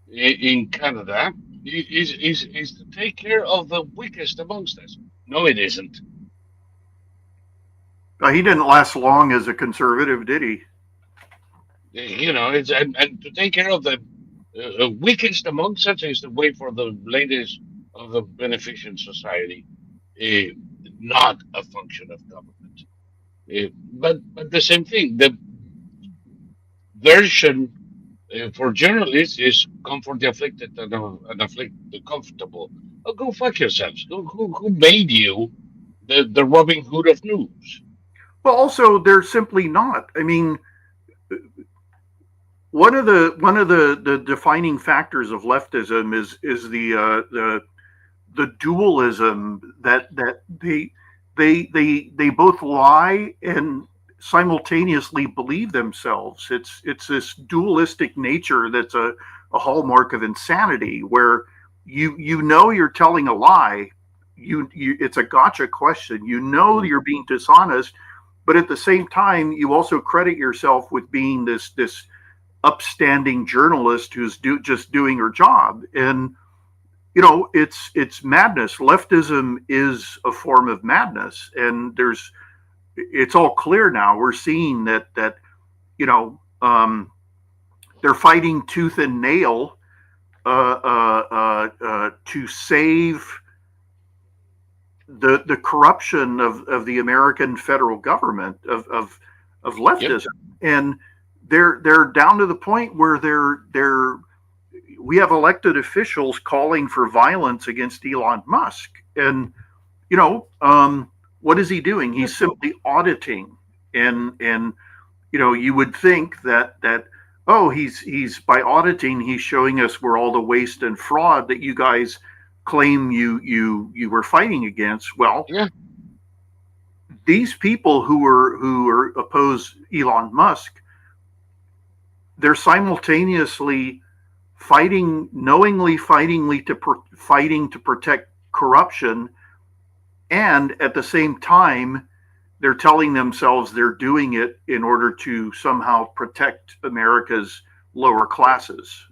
[SPEAKER 1] in Canada, is to take care of the weakest amongst us. No, it isn't.
[SPEAKER 2] He didn't last long as a conservative, did he?
[SPEAKER 1] It's and to take care of the weakest amongst us is to wait for the latest of the beneficent society, not a function of government. But the same thing, the version for journalists is comfort the afflicted and afflict the comfortable. Oh, go fuck yourselves. Who made you the Robin Hood of news?
[SPEAKER 2] Well, also they're simply not. I mean, one of the defining factors of leftism is the dualism that they both lie and simultaneously believe themselves. It's this dualistic nature that's a hallmark of insanity, where you're telling a lie. It's a gotcha question. You're being dishonest, but at the same time, you also credit yourself with being this upstanding journalist who's just doing her job. And it's madness. Leftism is a form of madness, and it's all clear now. We're seeing that they're fighting tooth and nail to save the corruption of the American federal government of leftism. Yep. And they're down to the point where we have elected officials calling for violence against Elon Musk. And what is he doing? He's simply auditing, and you would think that he's by auditing, he's showing us where all the waste and fraud that you guys claim you were fighting against. Well, yeah. these people who oppose Elon Musk, they're simultaneously knowingly fighting to protect corruption, and at the same time, they're telling themselves they're doing it in order to somehow protect America's lower classes.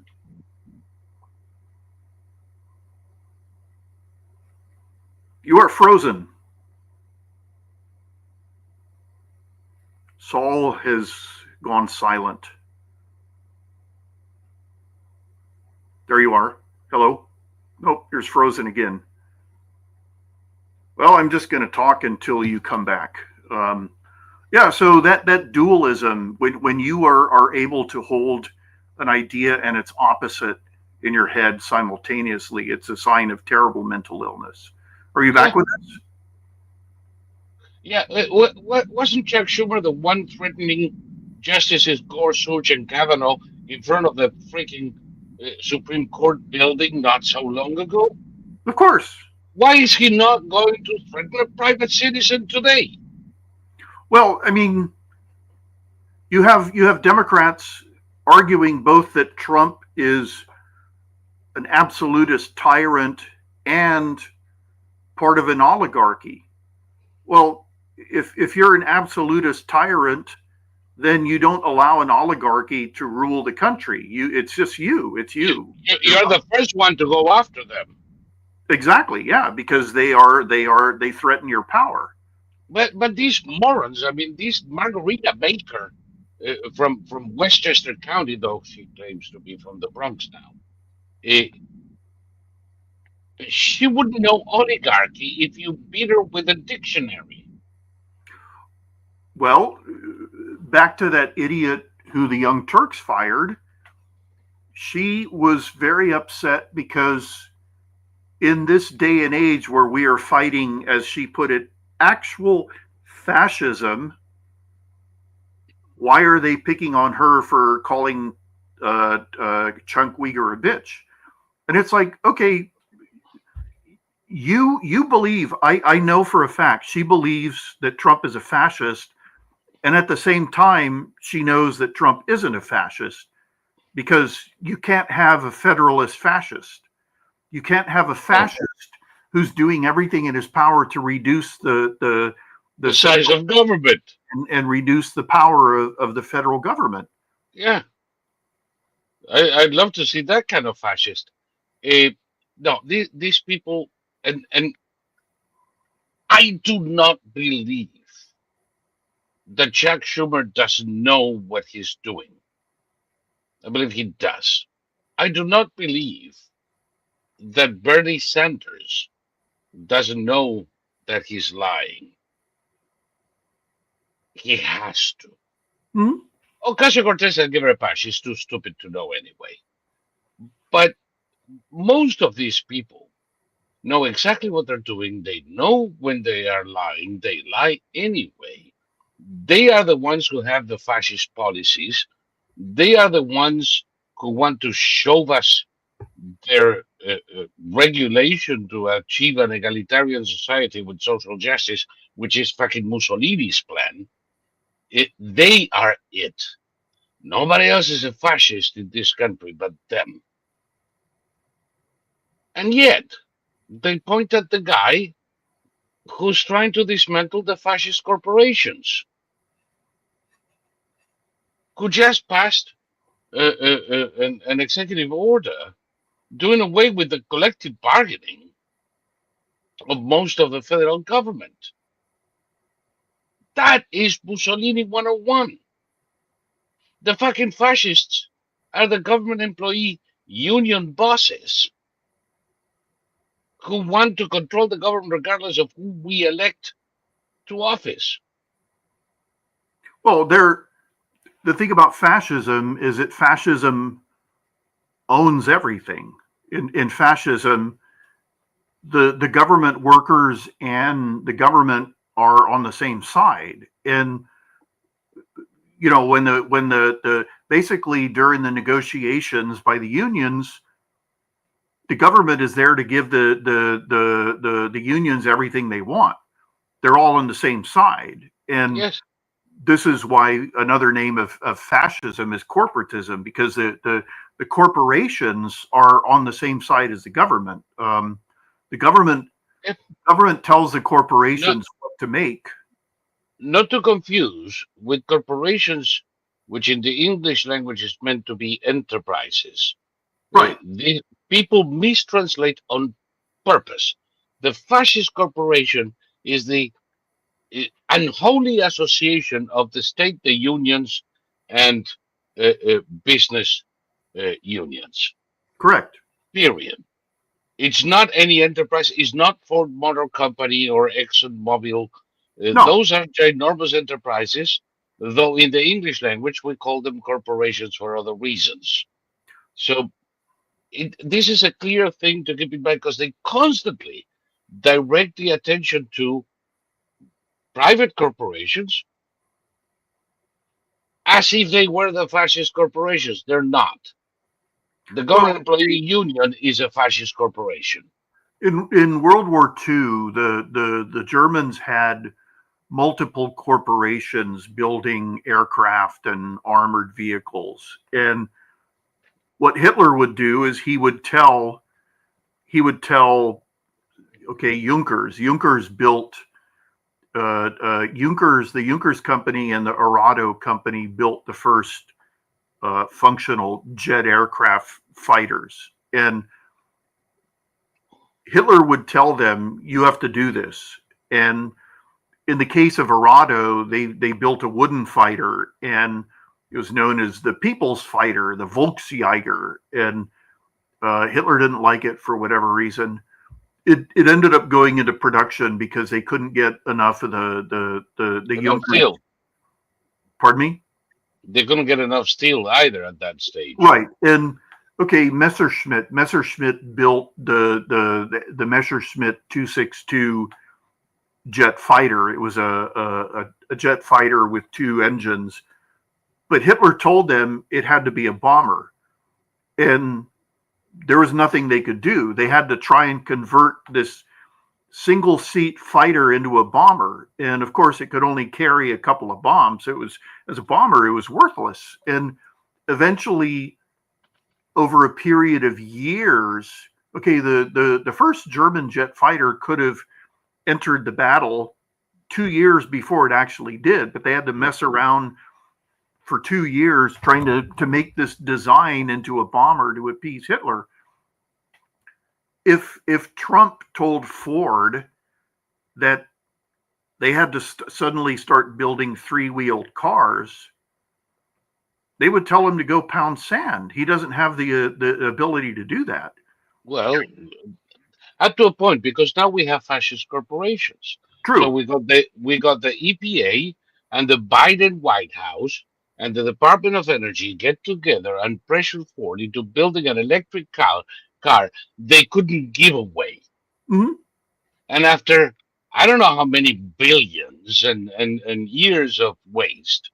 [SPEAKER 2] You are frozen. Saul has gone silent. There you are. Hello? Nope, you're frozen again. Well, I'm just going to talk until you come back. Yeah, so that dualism, when you are able to hold an idea and its opposite in your head simultaneously, it's a sign of terrible mental illness. Are you back with us?
[SPEAKER 1] Yeah, wasn't Chuck Schumer the one threatening Justices Gorsuch and Kavanaugh in front of the freaking Supreme Court building not so long ago?
[SPEAKER 2] Of course.
[SPEAKER 1] Why is he not going to threaten a private citizen today?
[SPEAKER 2] Well, I mean, you have Democrats arguing both that Trump is an absolutist tyrant and part of an oligarchy. Well, if you're an absolutist tyrant, then you don't allow an oligarchy to rule the country. It's just you. It's you.
[SPEAKER 1] You're the first one to go after them.
[SPEAKER 2] Exactly. Yeah, because they threaten your power.
[SPEAKER 1] But these morons, I mean, this Margarita Baker from Westchester County, though she claims to be from the Bronx now, she wouldn't know oligarchy if you beat her with a dictionary.
[SPEAKER 2] Well, back to that idiot who the Young Turks fired, she was very upset because in this day and age where we are fighting, as she put it, actual fascism, why are they picking on her for calling Chunk Uyghur a bitch? And it's like, okay, you believe, I know for a fact, she believes that Trump is a fascist, and at the same time, she knows that Trump isn't a fascist, because you can't have a federalist fascist. You can't have a fascist who's doing everything in his power to reduce the
[SPEAKER 1] size of government
[SPEAKER 2] and reduce the power of the federal government.
[SPEAKER 1] Yeah, I'd love to see that kind of fascist. No, these people, and I do not believe that Chuck Schumer doesn't know what he's doing. I believe he does. I do not believe that Bernie Sanders doesn't know that he's lying. He has to.
[SPEAKER 2] Mm-hmm.
[SPEAKER 1] Ocasio-Cortez, I'll give her a pass. She's too stupid to know anyway. But most of these people know exactly what they're doing. They know when they are lying. They lie anyway. They are the ones who have the fascist policies. They are the ones who want to shove us their regulation to achieve an egalitarian society with social justice, which is fucking Mussolini's plan. They are it. Nobody else is a fascist in this country but them. And yet, they point at the guy who's trying to dismantle the fascist corporations, who just passed an executive order doing away with the collective bargaining of most of the federal government. That is Mussolini 101. The fucking fascists are the government employee union bosses who want to control the government regardless of who we elect to office.
[SPEAKER 2] Well, the thing about fascism is that fascism owns everything. In fascism, the government workers and the government are on the same side. And you know, when the basically during the negotiations by the unions, the government is there to give the unions everything they want. they're all on the same side. And
[SPEAKER 1] Yes.
[SPEAKER 2] this is why another name of fascism is corporatism, because the corporations are on the same side as the government. The government
[SPEAKER 1] If
[SPEAKER 2] tells the
[SPEAKER 1] not,
[SPEAKER 2] corporations what to make.
[SPEAKER 1] not to confuse with corporations, which in the English language is meant to be enterprises.
[SPEAKER 2] Right.
[SPEAKER 1] The people mistranslate on purpose. The fascist corporation is the unholy association of the state, the unions, and business unions.
[SPEAKER 2] Correct.
[SPEAKER 1] Period. It's not any enterprise. It's not Ford Motor Company or ExxonMobil.
[SPEAKER 2] No.
[SPEAKER 1] Those are ginormous enterprises, though in the English language we call them corporations for other reasons. So this is a clear thing to keep in mind, because they constantly direct the attention to private corporations as if they were the fascist corporations. They're not. The
[SPEAKER 2] Well,
[SPEAKER 1] government employee union is a fascist corporation.
[SPEAKER 2] in World War II, the Germans had multiple corporations building aircraft and armored vehicles. And what Hitler would do is he would tell, okay, Junkers built, the Junkers company and the Arado company built the first functional jet aircraft fighters. And Hitler would tell them, you have to do this. And in the case of Arado, they built a wooden fighter, and it was known as the People's Fighter, the Volksjäger. And Hitler didn't like it for whatever reason. It ended up going into production because they couldn't get enough of the
[SPEAKER 1] Enough steel.
[SPEAKER 2] Pardon me?
[SPEAKER 1] They couldn't get enough steel either at that stage.
[SPEAKER 2] Right. And okay, Messerschmitt built the Messerschmitt 262 jet fighter. It was a jet fighter with two engines, but Hitler told them it had to be a bomber, and there was nothing they could do. They had to try and convert this single seat fighter into a bomber, and of course it could only carry a couple of bombs. It was, as a bomber, it was worthless. And eventually, over a period of years, okay, the first German jet fighter could have entered the battle 2 years before it actually did, but they had to mess around for 2 years trying to make this design into a bomber to appease Hitler. If Trump told Ford that they had to suddenly start building three-wheeled cars, they would tell him to go pound sand. He doesn't have the ability to do that.
[SPEAKER 1] Well, up to a point, because now we have fascist corporations.
[SPEAKER 2] True.
[SPEAKER 1] So we got the EPA and the Biden White House and the Department of Energy get together and pressure Ford into building an electric car they couldn't give away.
[SPEAKER 2] Mm-hmm.
[SPEAKER 1] And after I don't know how many billions and years of waste,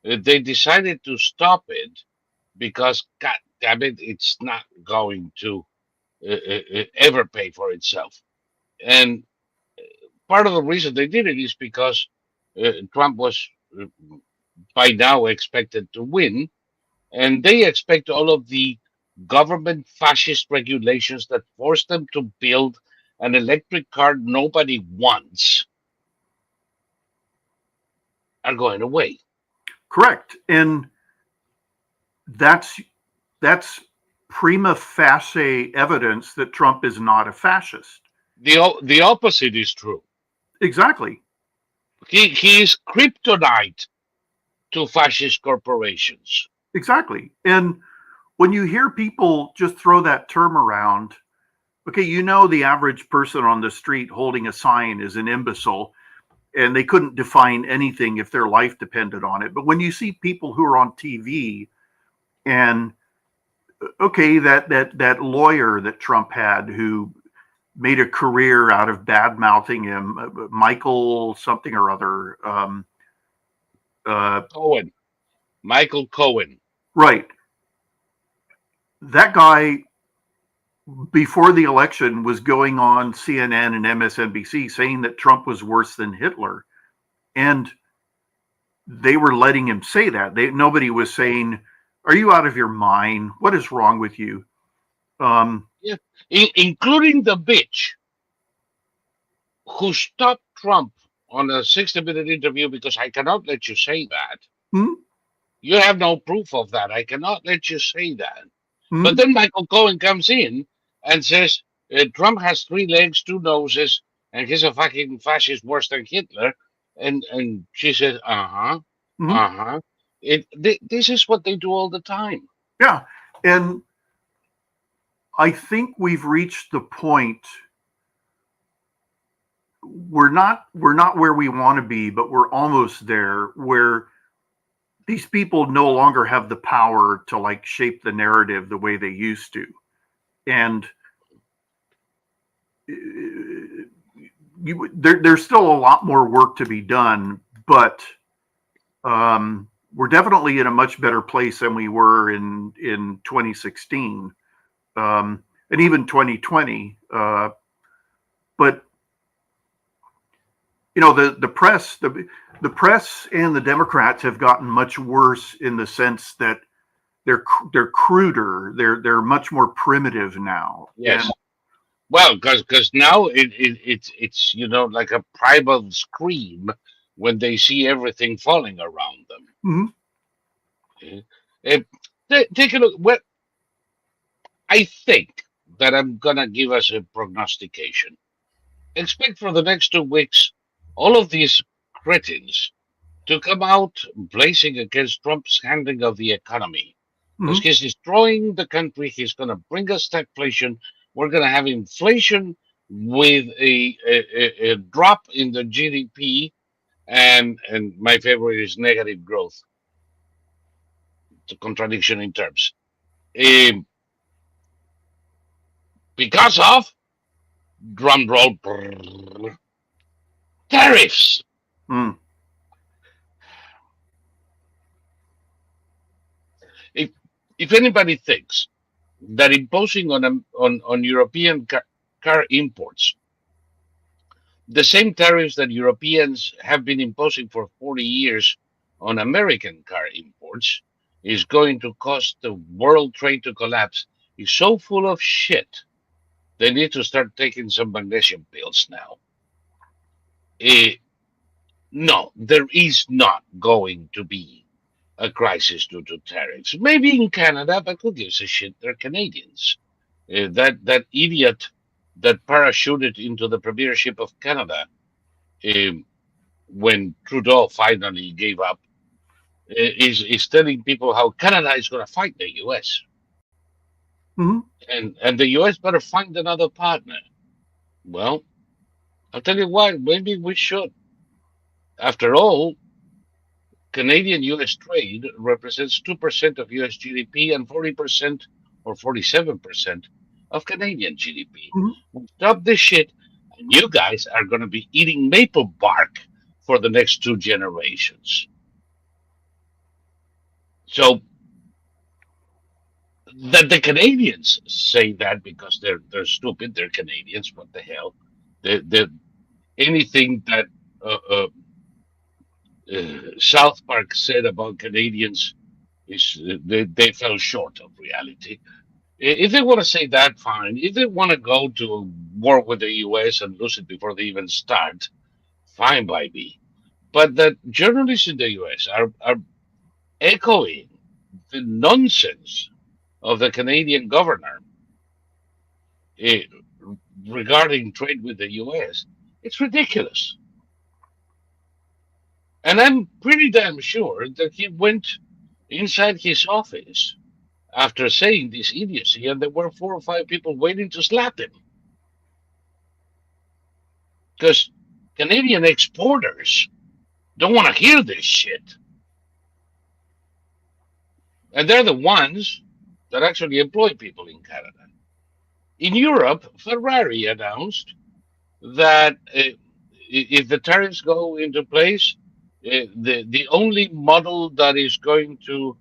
[SPEAKER 1] they decided to stop it because, God damn it, it's not going to ever pay for itself. And part of the reason they did it is because Trump was by now expected to win, and they expect all of the government fascist regulations that force them to build an electric car nobody wants are going away.
[SPEAKER 2] Correct. And that's prima facie evidence that Trump is not a fascist.
[SPEAKER 1] The opposite is true.
[SPEAKER 2] Exactly.
[SPEAKER 1] He is kryptonite to fascist corporations.
[SPEAKER 2] Exactly. And when you hear people just throw that term around, okay, you know, the average person on the street holding a sign is an imbecile, and they couldn't define anything if their life depended on it. But when you see people who are on TV, and okay, that lawyer that Trump had who made a career out of bad mouthing him, Michael something or other.
[SPEAKER 1] Cohen. Michael Cohen.
[SPEAKER 2] Right. That guy before the election was going on CNN and MSNBC saying that Trump was worse than Hitler. And they were letting him say that. Nobody was saying, "Are you out of your mind? What is wrong with you?"
[SPEAKER 1] Yeah, including the bitch who stopped Trump on a 60-minute interview because I cannot let you say that. You have no proof of that. I cannot let you say that. But then Michael Cohen comes in and says Trump has 3 legs, 2 noses, and he's a fucking fascist worse than Hitler. And she says, This is what they do all the time.
[SPEAKER 2] Yeah, and I think we've reached the point. We're not where we want to be, but we're almost there, where these people no longer have the power to like shape the narrative the way they used to. And there's still a lot more work to be done, but we're definitely in a much better place than we were in 2016 and even 2020. But you know, the press and the Democrats have gotten much worse in the sense that they're cruder. They're much more primitive now.
[SPEAKER 1] Yes.
[SPEAKER 2] And,
[SPEAKER 1] well, because now it's you know, like a primal scream when they see everything falling around them. Take a look. Well, I think that I'm gonna give us a prognostication. Expect for the next 2 weeks all of these cretins to come out blazing against Trump's handling of the economy. Because he's destroying the country. He's going to bring us stagflation. We're going to have inflation with a drop in the GDP. And my favorite is negative growth. It's a contradiction in terms. Because of, drum roll, tariffs. If anybody thinks that imposing on European car imports the same tariffs that Europeans have been imposing for 40 years on American car imports is going to cause the world trade to collapse, is so full of shit. They need to start taking some magnesium pills now. No, there is not going to be a crisis due to tariffs. Maybe in Canada, but who gives a shit? They're Canadians. That idiot that parachuted into the premiership of Canada when Trudeau finally gave up is telling people how Canada is going to fight the U.S. And the U.S. better find another partner. Well, I'll tell you what, maybe we should. After all, Canadian-U.S. trade represents 2% of U.S. GDP and 40% or 47% of Canadian GDP. We'll stop this shit, and you guys are going to be eating maple bark for the next 2 generations. So that the Canadians say that because they're stupid, they're Canadians. What the hell? They're anything that South Park said about Canadians is they fell short of reality. If they want to say that, fine. If they want to go to war with the U.S. and lose it before they even start, fine by me. But that journalists in the U.S. are echoing the nonsense of the Canadian governor regarding trade with the U.S., it's ridiculous. And I'm pretty damn sure that he went inside his office after saying this idiocy, and there were 4 or 5 people waiting to slap him. Because Canadian exporters don't want to hear this shit. And they're the ones that actually employ people in Canada. In Europe, Ferrari announced that if the tariffs go into place, the only model that is going to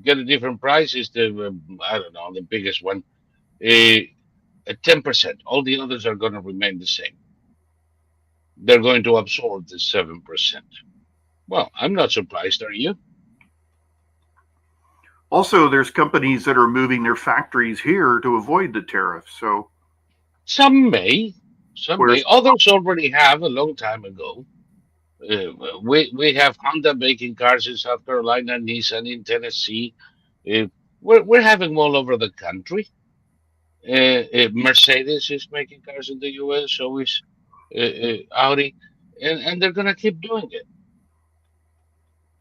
[SPEAKER 1] get a different price is the I don't know, the biggest one, at 10%. All the others are going to remain the same. They're going to absorb the 7%. Well, I'm not surprised, are you?
[SPEAKER 2] Also, there's companies that are moving their factories here to avoid the tariffs. So
[SPEAKER 1] Some may, Others already have a long time ago. We have Honda making cars in South Carolina, Nissan in Tennessee. We're having them all over the country. Mercedes is making cars in the U.S. So is Audi, and they're gonna keep doing it.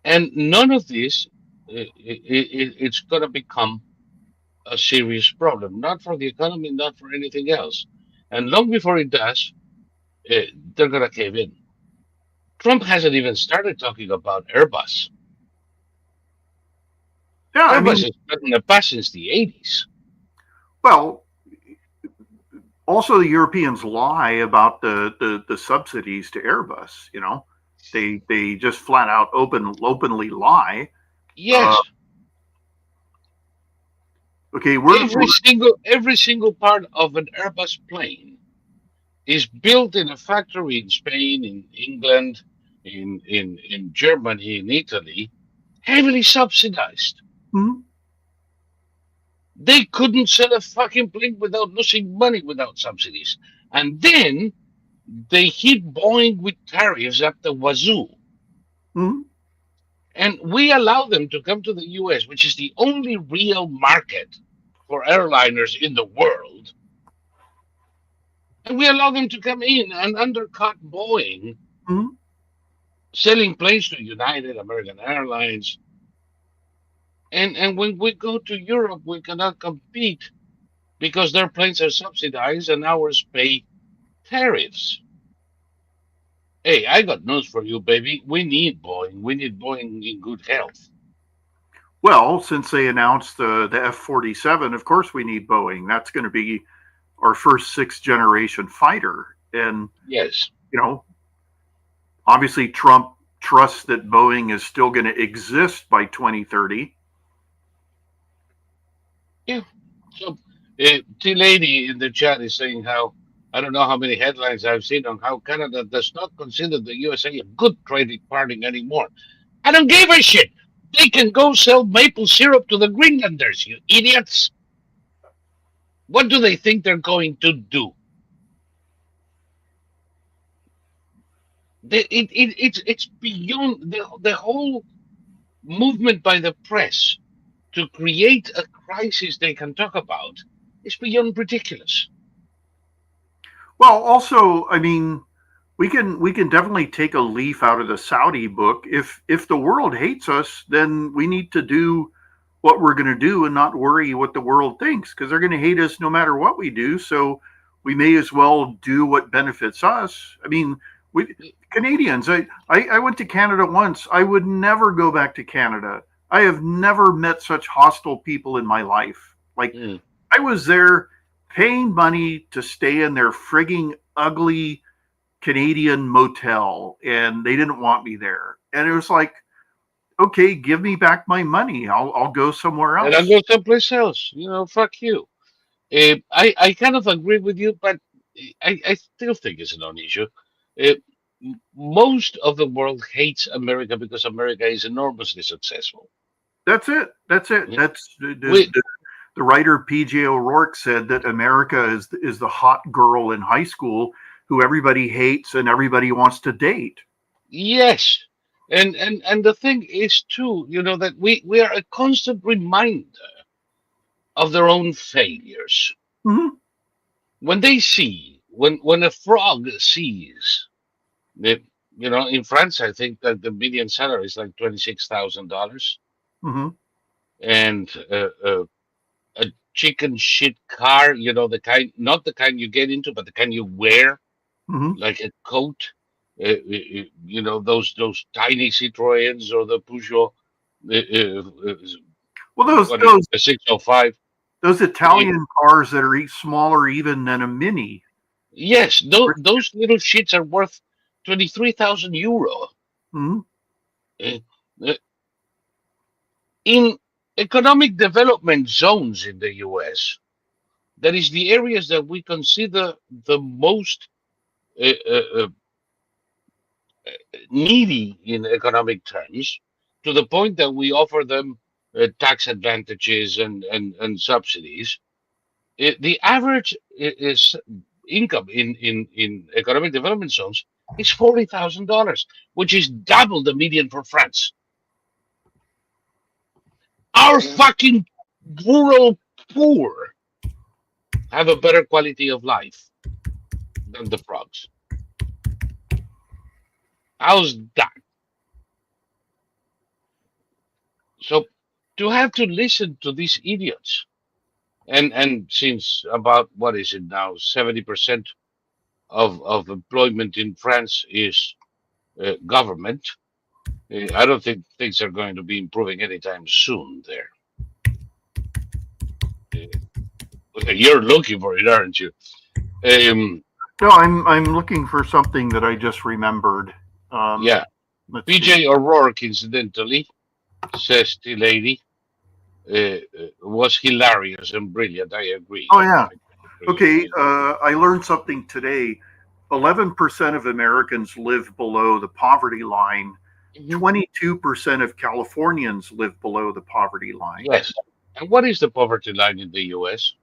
[SPEAKER 1] And none of this, it's gonna become a serious problem, not for the economy, not for anything else. And long before it does, they're gonna cave in. Trump hasn't even started talking about Airbus.
[SPEAKER 2] yeah, I mean,
[SPEAKER 1] Airbus has been in the past since the 80s.
[SPEAKER 2] well, also the Europeans lie about the subsidies to Airbus. You know, they just flat out openly lie.
[SPEAKER 1] Yes,
[SPEAKER 2] Okay,
[SPEAKER 1] every single part of an Airbus plane is built in a factory in Spain, in England, in Germany, in Italy, heavily subsidized.
[SPEAKER 2] Mhm.
[SPEAKER 1] They couldn't sell a fucking plane without losing money without subsidies. And then they hit Boeing with tariffs up the wazoo.
[SPEAKER 2] Mhm.
[SPEAKER 1] And we allow them to come to the US, which is the only real market for airliners in the world. And we allow them to come in and undercut Boeing,
[SPEAKER 2] Mhm.
[SPEAKER 1] selling planes to United, American Airlines. And when we go to Europe, we cannot compete because their planes are subsidized and ours pay tariffs. Hey, I got news for you, baby. We need Boeing. We need Boeing in good health.
[SPEAKER 2] Well, since they announced the F-47, of course we need Boeing. That's going to be our first sixth generation fighter. And,
[SPEAKER 1] Yes.
[SPEAKER 2] you know, obviously Trump trusts that Boeing is still going to exist by 2030.
[SPEAKER 1] Yeah. So, T-Lady in the chat is saying how, I don't know how many headlines I've seen on how Canada does not consider the USA a good trading partner anymore. I don't give a shit. They can go sell maple syrup to the Greenlanders, you idiots. What do they think they're going to do? It's beyond the whole movement by the press to create a crisis they can talk about is beyond ridiculous.
[SPEAKER 2] Well, also, I mean, we can definitely take a leaf out of the Saudi book. If the world hates us, then we need to do what we're going to do and not worry what the world thinks, because they're going to hate us no matter what we do. So we may as well do what benefits us. I mean, we Canadians, I went to Canada once. I would never go back to Canada. I have never met such hostile people in my life. Like, I was there paying money to stay in their frigging ugly Canadian motel, and they didn't want me there. And it was like, okay, give me back my money. I'll go somewhere else.
[SPEAKER 1] And I'll go someplace else. You know, fuck you. I kind of agree with you, but I still think it's a non-issue. Most of the world hates America because America is enormously successful.
[SPEAKER 2] That's it.
[SPEAKER 1] Yeah.
[SPEAKER 2] That's the writer P.J. O'Rourke said that America is the hot girl in high school who everybody hates and everybody wants to date.
[SPEAKER 1] Yes. And the thing is too, you know, that we are a constant reminder of their own failures.
[SPEAKER 2] Mm-hmm.
[SPEAKER 1] When they see, when a frog sees, you know, in France, I think that the median salary is like $26,000,
[SPEAKER 2] Mm-hmm.
[SPEAKER 1] and a chicken shit car, you know, the kind, not the kind you get into, but the kind you wear,
[SPEAKER 2] Mm-hmm.
[SPEAKER 1] like a coat. You know, those tiny Citroens or the Peugeot.
[SPEAKER 2] Well, those
[SPEAKER 1] 605.
[SPEAKER 2] those Italian cars that are smaller even than a Mini.
[SPEAKER 1] Yes, those little shits are worth 23,000 euro.
[SPEAKER 2] Mm-hmm.
[SPEAKER 1] In economic development zones in the US, that is the areas that we consider the most uh, uh, uh, needy in economic terms, to the point that we offer them tax advantages and subsidies. The average is income in economic development zones is $40,000, which is double the median for France. Our fucking rural poor have a better quality of life than the frogs. How's that? So to have to listen to these idiots, and since about, what is it now, 70% of employment in France is government, I don't think things are going to be improving anytime soon there. You're looking for it, aren't you?
[SPEAKER 2] No, I'm looking for something that I just remembered.
[SPEAKER 1] Yeah. PJ O'Rourke, incidentally, says the lady, was hilarious and brilliant. I agree.
[SPEAKER 2] Oh, yeah. Okay, I learned something today. 11% of Americans live below the poverty line. 22% of Californians live below the poverty line.
[SPEAKER 1] Yes. And what is the poverty line in the U.S.?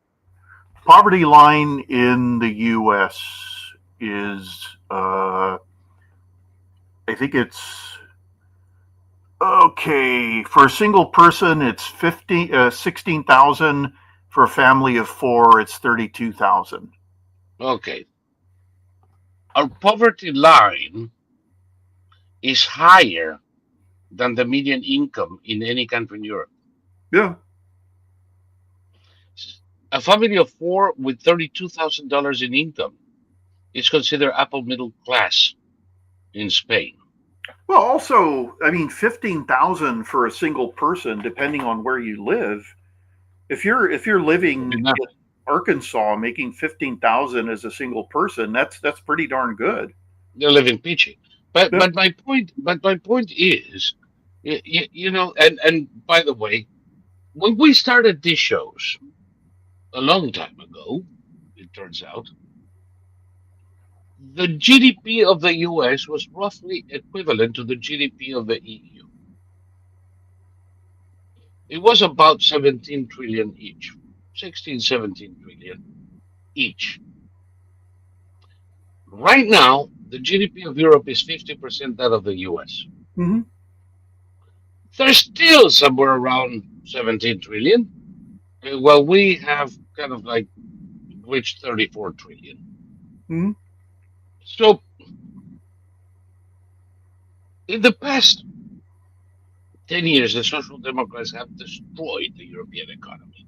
[SPEAKER 2] Poverty line in the U.S. is, I think it's, okay, for a single person, it's 16,000. For a family of 4, it's 32,000.
[SPEAKER 1] Okay. Our poverty line is higher than the median income in any country in Europe.
[SPEAKER 2] Yeah.
[SPEAKER 1] A family of 4 with $32,000 in income is considered upper middle class in Spain.
[SPEAKER 2] Well, also, I mean, 15,000 for a single person, depending on where you live. If you're living in Arkansas, making 15,000 as a single person, that's pretty darn good.
[SPEAKER 1] They're living peachy. But my point is, you know, and by the way, when we started these shows a long time ago, it turns out, the GDP of the US was roughly equivalent to the GDP of the EU. It was about 17 trillion each, 16, 17 trillion each. Right now, the GDP of Europe is 50% that of the US.
[SPEAKER 2] Mm-hmm.
[SPEAKER 1] They're still somewhere around 17 trillion. Well, we have kind of like reached 34 trillion.
[SPEAKER 2] Mm-hmm.
[SPEAKER 1] So, in the past 10 years, the Social Democrats have destroyed the European economy.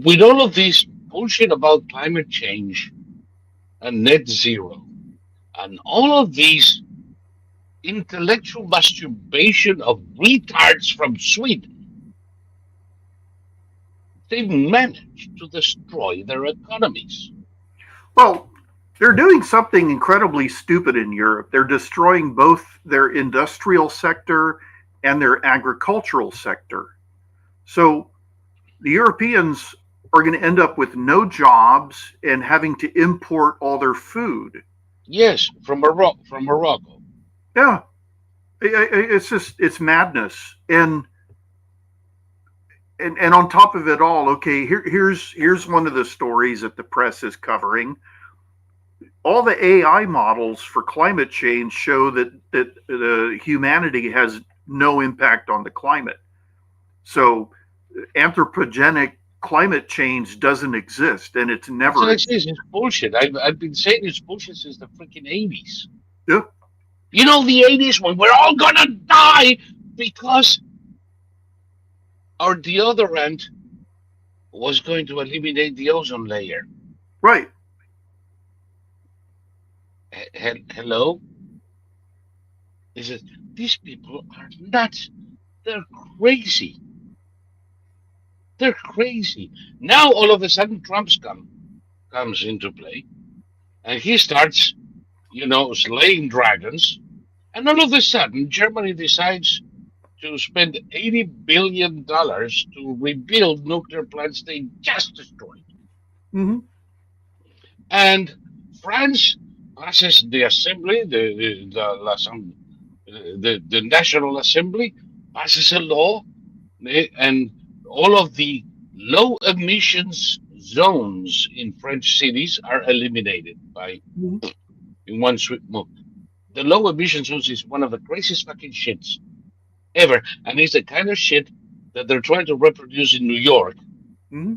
[SPEAKER 1] With all of this bullshit about climate change and net zero, and all of these intellectual masturbation of retards from Sweden, they've managed to destroy their economies.
[SPEAKER 2] Well, they're doing something incredibly stupid in Europe. They're destroying both their industrial sector and their agricultural sector. So the Europeans are going to end up with no jobs and having to import all their food.
[SPEAKER 1] Yes, from Morocco.
[SPEAKER 2] Yeah, it's madness. And on top of it all, okay, here's one of the stories that the press is covering. All the AI models for climate change show that humanity has no impact on the climate. So anthropogenic climate change doesn't exist, and it's never existed.
[SPEAKER 1] It's bullshit. I've been saying it's bullshit since the freaking 80s.
[SPEAKER 2] Yeah.
[SPEAKER 1] You know, the 80s when we're all gonna die because our deodorant was going to eliminate the ozone layer.
[SPEAKER 2] Right.
[SPEAKER 1] Hello? Is it? These people are nuts. They're crazy. They're crazy. Now all of a sudden Trump's comes into play, and he starts, you know, slaying dragons, and all of a sudden Germany decides to spend $80 billion to rebuild nuclear plants they just destroyed.
[SPEAKER 2] Mm-hmm.
[SPEAKER 1] And France passes the assembly, the National Assembly passes a law, and all of the low emissions zones in French cities are eliminated in one sweep move. The low emission zones is one of the craziest fucking shits ever, and it's the kind of shit that they're trying to reproduce in New York,
[SPEAKER 2] Mm-hmm.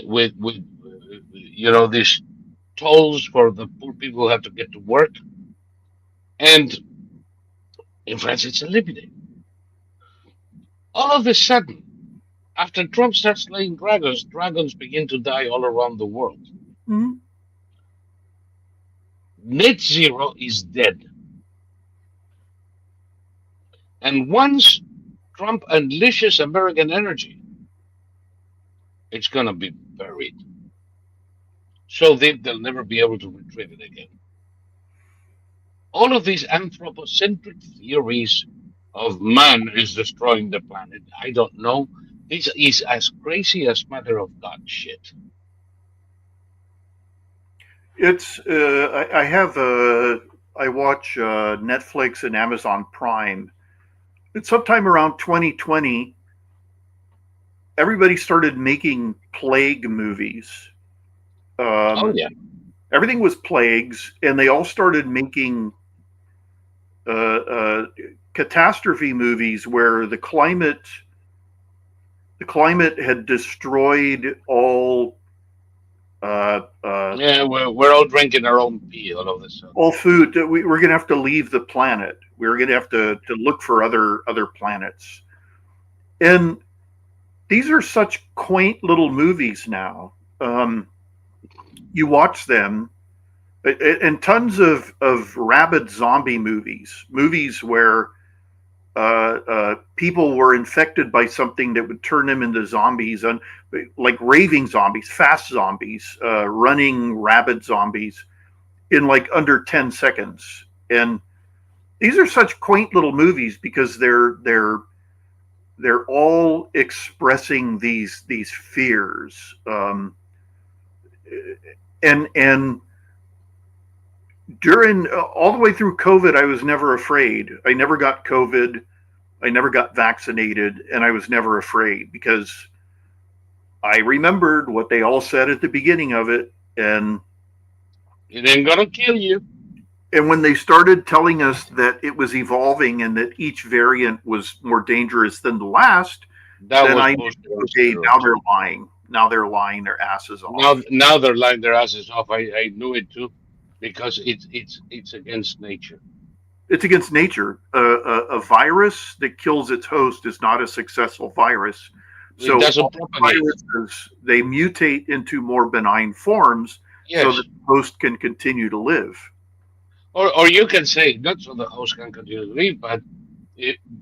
[SPEAKER 1] with these tolls for the poor people who have to get to work, and in France it's eliminated. All of a sudden, after Trump starts slaying dragons begin to die all around the world.
[SPEAKER 2] Mm-hmm.
[SPEAKER 1] Net zero is dead. And once Trump unleashes American energy, it's going to be buried. So they'll never be able to retrieve it again. All of these anthropocentric theories of man is destroying the planet, I don't know. This is as crazy as matter of God shit.
[SPEAKER 2] It's I watch Netflix and Amazon Prime. It's sometime around 2020. Everybody started making plague movies.
[SPEAKER 1] Oh yeah.
[SPEAKER 2] Everything was plagues, and they all started making catastrophe movies where the climate had destroyed all.
[SPEAKER 1] Yeah, we're all drinking our own pee all of this.
[SPEAKER 2] All food. We're going to have to leave the planet. We're going to have to look for other planets. And these are such quaint little movies now. You watch them, and tons of rabid zombie movies where people were infected by something that would turn them into zombies, and like raving zombies, fast zombies, running rabid zombies in like under 10 seconds. And these are such quaint little movies because they're all expressing these fears. And during all the way through COVID, I was never afraid. I never got COVID. I never got vaccinated, and I was never afraid because I remembered what they all said at the beginning of it, and
[SPEAKER 1] it ain't gonna kill you.
[SPEAKER 2] And when they started telling us that it was evolving and that each variant was more dangerous than the last, then I knew, okay, now they're lying. Now they're lying their asses off.
[SPEAKER 1] Now they're lying their asses off. I knew it too, because it's against nature.
[SPEAKER 2] It's against nature. A virus that kills its host is not a successful virus. So viruses, they mutate into more benign forms, yes, so that the host can continue to live.
[SPEAKER 1] Or you can say, not so the host can continue to live, but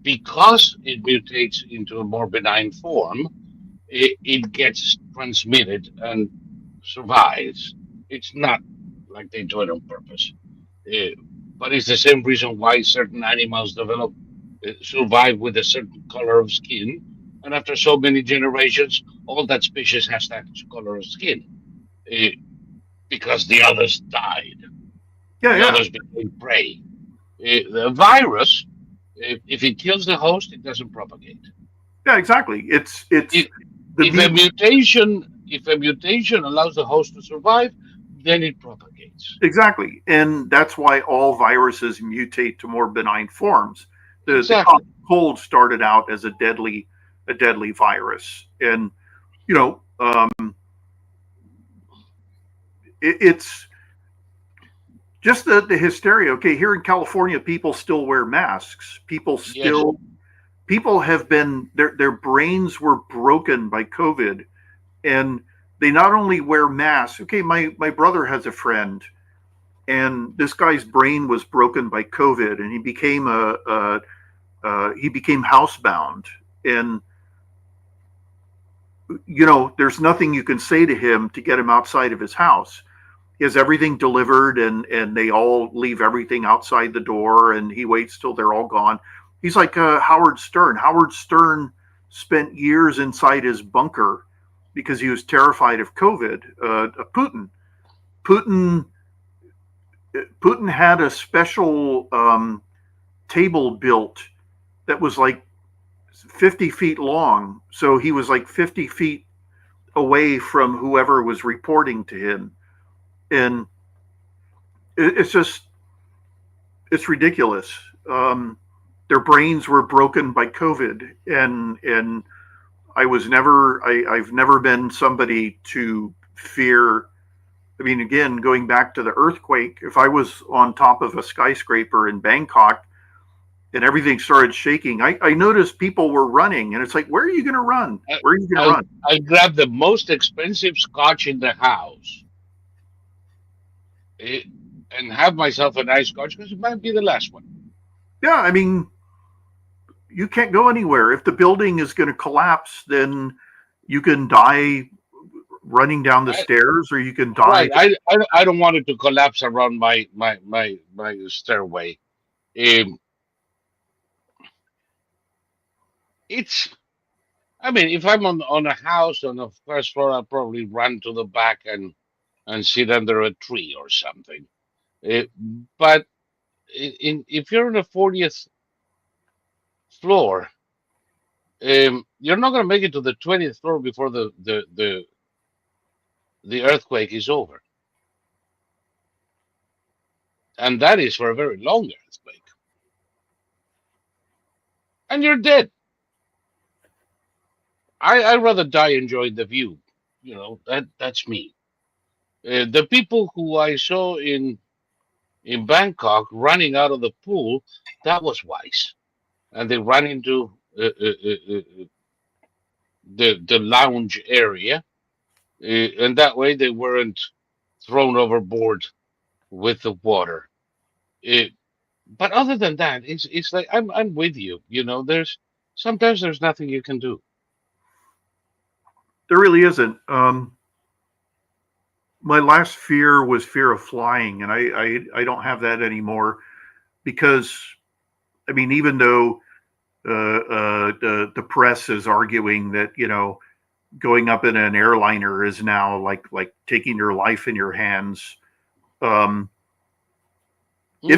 [SPEAKER 1] because it mutates into a more benign form, it gets transmitted and survives. It's not like they do it on purpose. But it's the same reason why certain animals survive with a certain color of skin. And after so many generations, all that species has that color of skin. Because the others died. The others became prey. The virus, if it kills the host, it doesn't propagate.
[SPEAKER 2] Yeah, exactly. If
[SPEAKER 1] a mutation allows the host to survive, then it propagates.
[SPEAKER 2] Exactly. And that's why all viruses mutate to more benign forms. The common cold started out as a deadly virus. And, it's just the hysteria. Okay, here in California, people still wear masks. People have been, their brains were broken by COVID, and they not only wear masks. Okay, my brother has a friend, and this guy's brain was broken by COVID, and he became housebound. And there's nothing you can say to him to get him outside of his house. He has everything delivered, and they all leave everything outside the door, and he waits till they're all gone. He's like Howard Stern. Howard Stern spent years inside his bunker because he was terrified of COVID. Putin. Putin Putin had a special table built that was like 50 feet long. So he was like 50 feet away from whoever was reporting to him. And it's just, it's ridiculous. Their brains were broken by COVID. And I've never been somebody to fear. I mean, again, going back to the earthquake, if I was on top of a skyscraper in Bangkok and everything started shaking, I noticed people were running, and it's like, where are you going to run? Where are you going to run?
[SPEAKER 1] I grabbed the most expensive scotch in the house and have myself a nice scotch because it might be the last one.
[SPEAKER 2] Yeah, I mean, you can't go anywhere. If the building is going to collapse, then you can die running down the stairs, or you can die.
[SPEAKER 1] Right. I don't want it to collapse around my stairway. I mean, if I'm on a house on the first floor, I'll probably run to the back and sit under a tree or something. But if you're on the 40th floor, you're not going to make it to the 20th floor before the earthquake is over. And that is for a very long earthquake. And you're dead. I'd rather die enjoying the view. You know, that's me. The people who I saw in Bangkok running out of the pool, that was wise. And they ran into the lounge area. And that way they weren't thrown overboard with the water. But other than that, it's like I'm with you. You know, sometimes there's nothing you can do.
[SPEAKER 2] There really isn't. My last fear was fear of flying, and I don't have that anymore because, I mean, even though the press is arguing that, you know, going up in an airliner is now like taking your life in your hands. If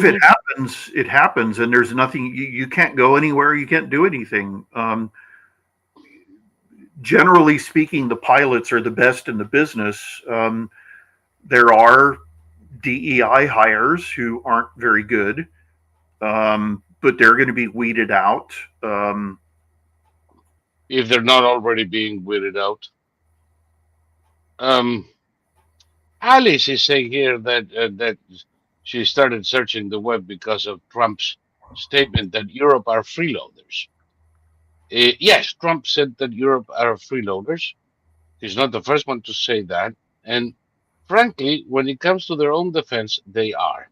[SPEAKER 2] it happens, it happens, and there's nothing, you can't go anywhere, you can't do anything. Generally speaking, the pilots are the best in the business. There are DEI hires who aren't very good, but they're going to be weeded out.
[SPEAKER 1] If they're not already being weeded out. Alice is saying here that she started searching the web because of Trump's statement that Europe are freeloaders. Yes, Trump said that Europe are freeloaders. He's not the first one to say that. And frankly, when it comes to their own defense, they are.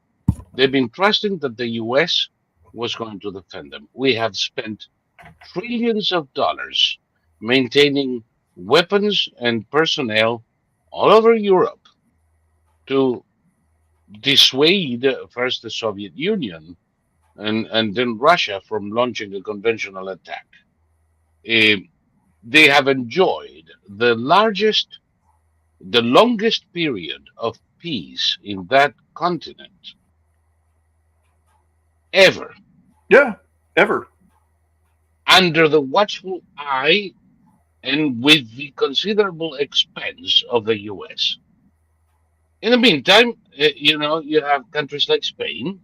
[SPEAKER 1] They've been trusting that the US was going to defend them. We have spent trillions of dollars maintaining weapons and personnel all over Europe to dissuade first the Soviet Union and then Russia from launching a conventional attack. They have enjoyed the longest period of peace in that continent ever.
[SPEAKER 2] Yeah, ever.
[SPEAKER 1] Under the watchful eye and with the considerable expense of the US. In the meantime, you know, you have countries like Spain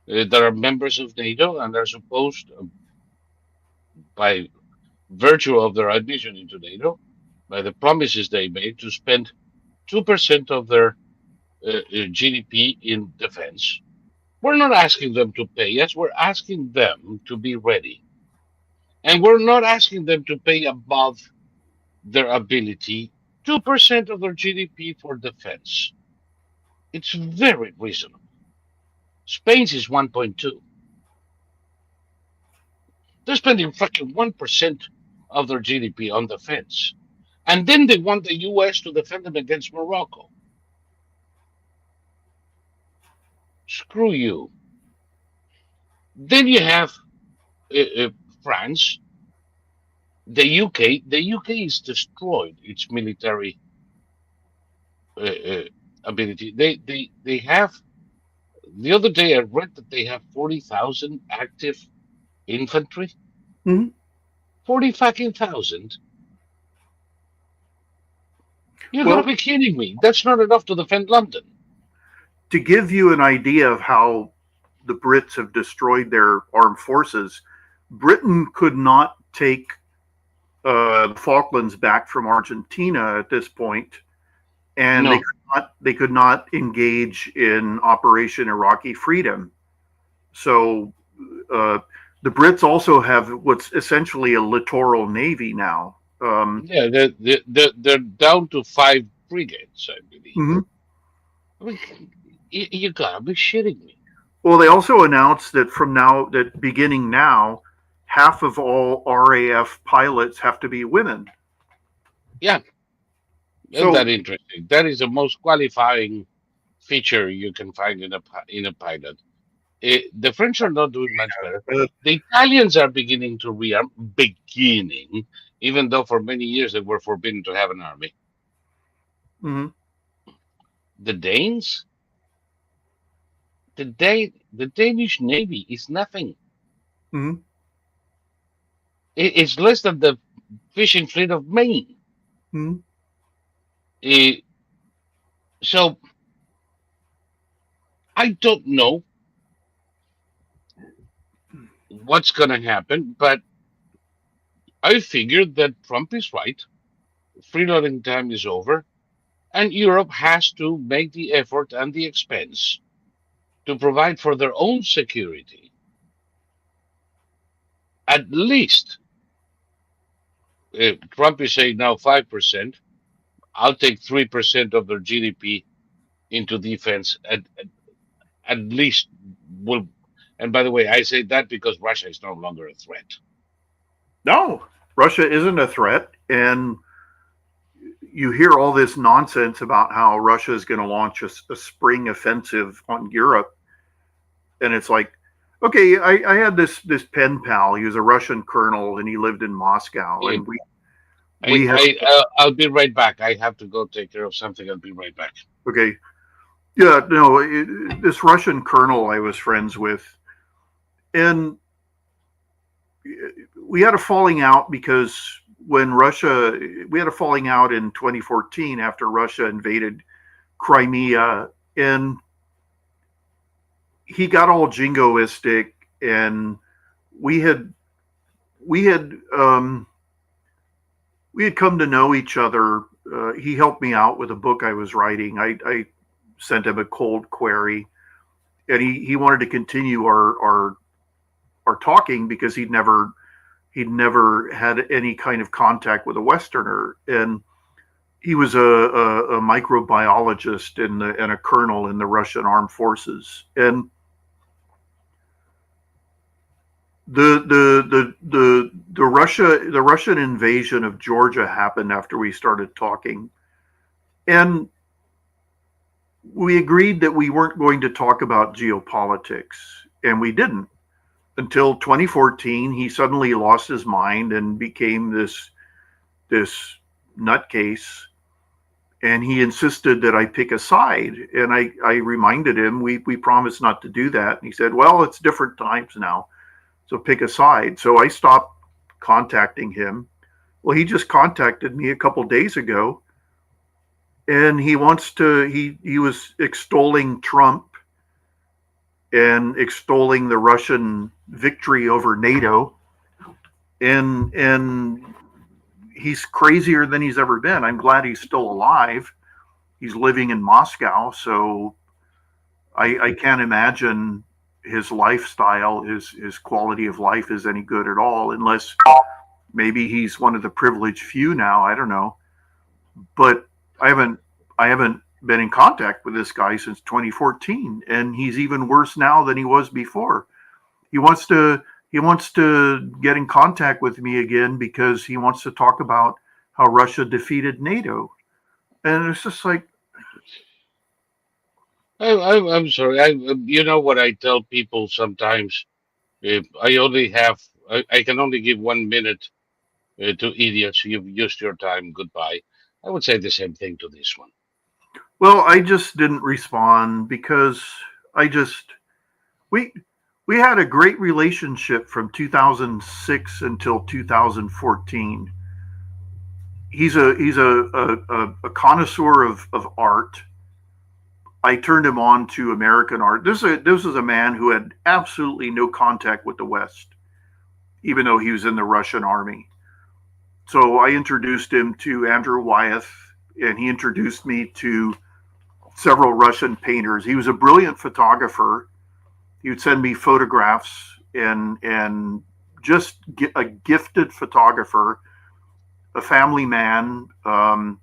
[SPEAKER 1] that are members of NATO and are supposed, by virtue of their admission into NATO, by the promises they made, to spend 2% of their GDP in defense. We're not asking them to pay us, we're asking them to be ready. And we're not asking them to pay above their ability, 2% of their GDP for defense. It's very reasonable. Spain's is 1.2. They're spending fucking 1% of their GDP on defense. And then they want the US to defend them against Morocco. Screw you. Then you have France, the UK. The UK is destroyed its military uh, uh, ability. They have. The other day I read that they have 40,000 active infantry.
[SPEAKER 2] Mhm.
[SPEAKER 1] 40 fucking thousand. You're gonna
[SPEAKER 2] Well,
[SPEAKER 1] be kidding me. That's not enough to defend London.
[SPEAKER 2] to give you an idea of how the Brits have destroyed their armed forces, Britain could not take the Falklands back from Argentina at this point, and
[SPEAKER 1] No.
[SPEAKER 2] they could not engage in Operation Iraqi Freedom. So uh, the Brits also have what's essentially a littoral navy now.
[SPEAKER 1] Yeah, they're down to 5 frigates, I believe.
[SPEAKER 2] Mhm.
[SPEAKER 1] I mean, you gotta be shitting me.
[SPEAKER 2] Well, they also announced that from now, that beginning now, half of all RAF pilots have to be women.
[SPEAKER 1] Yeah, isn't
[SPEAKER 2] So,
[SPEAKER 1] that interesting? That is the most qualifying feature you can find in a pilot. The French are not doing much better.
[SPEAKER 2] uh,
[SPEAKER 1] The Italians are beginning to rearm, even though for many years they were forbidden to have an army.
[SPEAKER 2] mhm.
[SPEAKER 1] The Danes, the Danish Navy is nothing.
[SPEAKER 2] Mhm.
[SPEAKER 1] It's less than the fishing fleet of Maine.
[SPEAKER 2] Mhm.
[SPEAKER 1] Eh, so I don't know what's going to happen, but I figured that Trump is right. Freeloading time is over, and Europe has to make the effort and the expense to provide for their own security. At least, Trump is saying now 5%. I'll take 3% of their GDP into defense. At least will. And by the way, I say that because Russia is no longer a threat.
[SPEAKER 2] No, Russia isn't a threat. And you hear all this nonsense about how Russia is going to launch a spring offensive on Europe. And it's like, okay, I had this pen pal. He was a Russian colonel and he lived in Moscow. And we have,
[SPEAKER 1] I'll be right back. I have to go take care of something. I'll be right back.
[SPEAKER 2] okay. Yeah, no, this Russian colonel I was friends with, and we had a falling out because we had a falling out in 2014 after Russia invaded Crimea, and he got all jingoistic, and we had come to know each other. He helped me out with a book I was writing. I sent him a cold query, and he wanted to continue our talking because he'd never had any kind of contact with a Westerner, and he was a microbiologist and a colonel in the Russian armed forces, and the Russian invasion of Georgia happened after we started talking, and we agreed that we weren't going to talk about geopolitics, and we didn't until 2014. He suddenly lost his mind and became this nutcase, and he insisted that I pick a side, and I reminded him we promised not to do that, and he said, well, it's different times now, so pick a side. So I stopped contacting him. Well, he just contacted me a couple days ago, and he was extolling Trump and extolling the Russian victory over NATO, and he's crazier than he's ever been. I'm glad he's still alive. He's living in Moscow, so I can't imagine his lifestyle, his quality of life is any good at all, unless maybe he's one of the privileged few now. I don't know, but I haven't been in contact with this guy since 2014, and he's even worse now than he was before. He wants to get in contact with me again because he wants to talk about how Russia defeated NATO, and it's just like,
[SPEAKER 1] I'm sorry. You know what I tell people sometimes? I only have I can only give 1 minute to idiots. You've used your time. Goodbye. I would say the same thing to this one.
[SPEAKER 2] Well, I just didn't respond because we we had a great relationship from 2006 until 2014. He's a connoisseur of art. I turned him on to American art. This is a man who had absolutely no contact with the West, even though he was in the Russian army. So I introduced him to Andrew Wyeth, and he introduced me to several Russian painters. He was a brilliant photographer. He would send me photographs and just a gifted photographer, a family man, a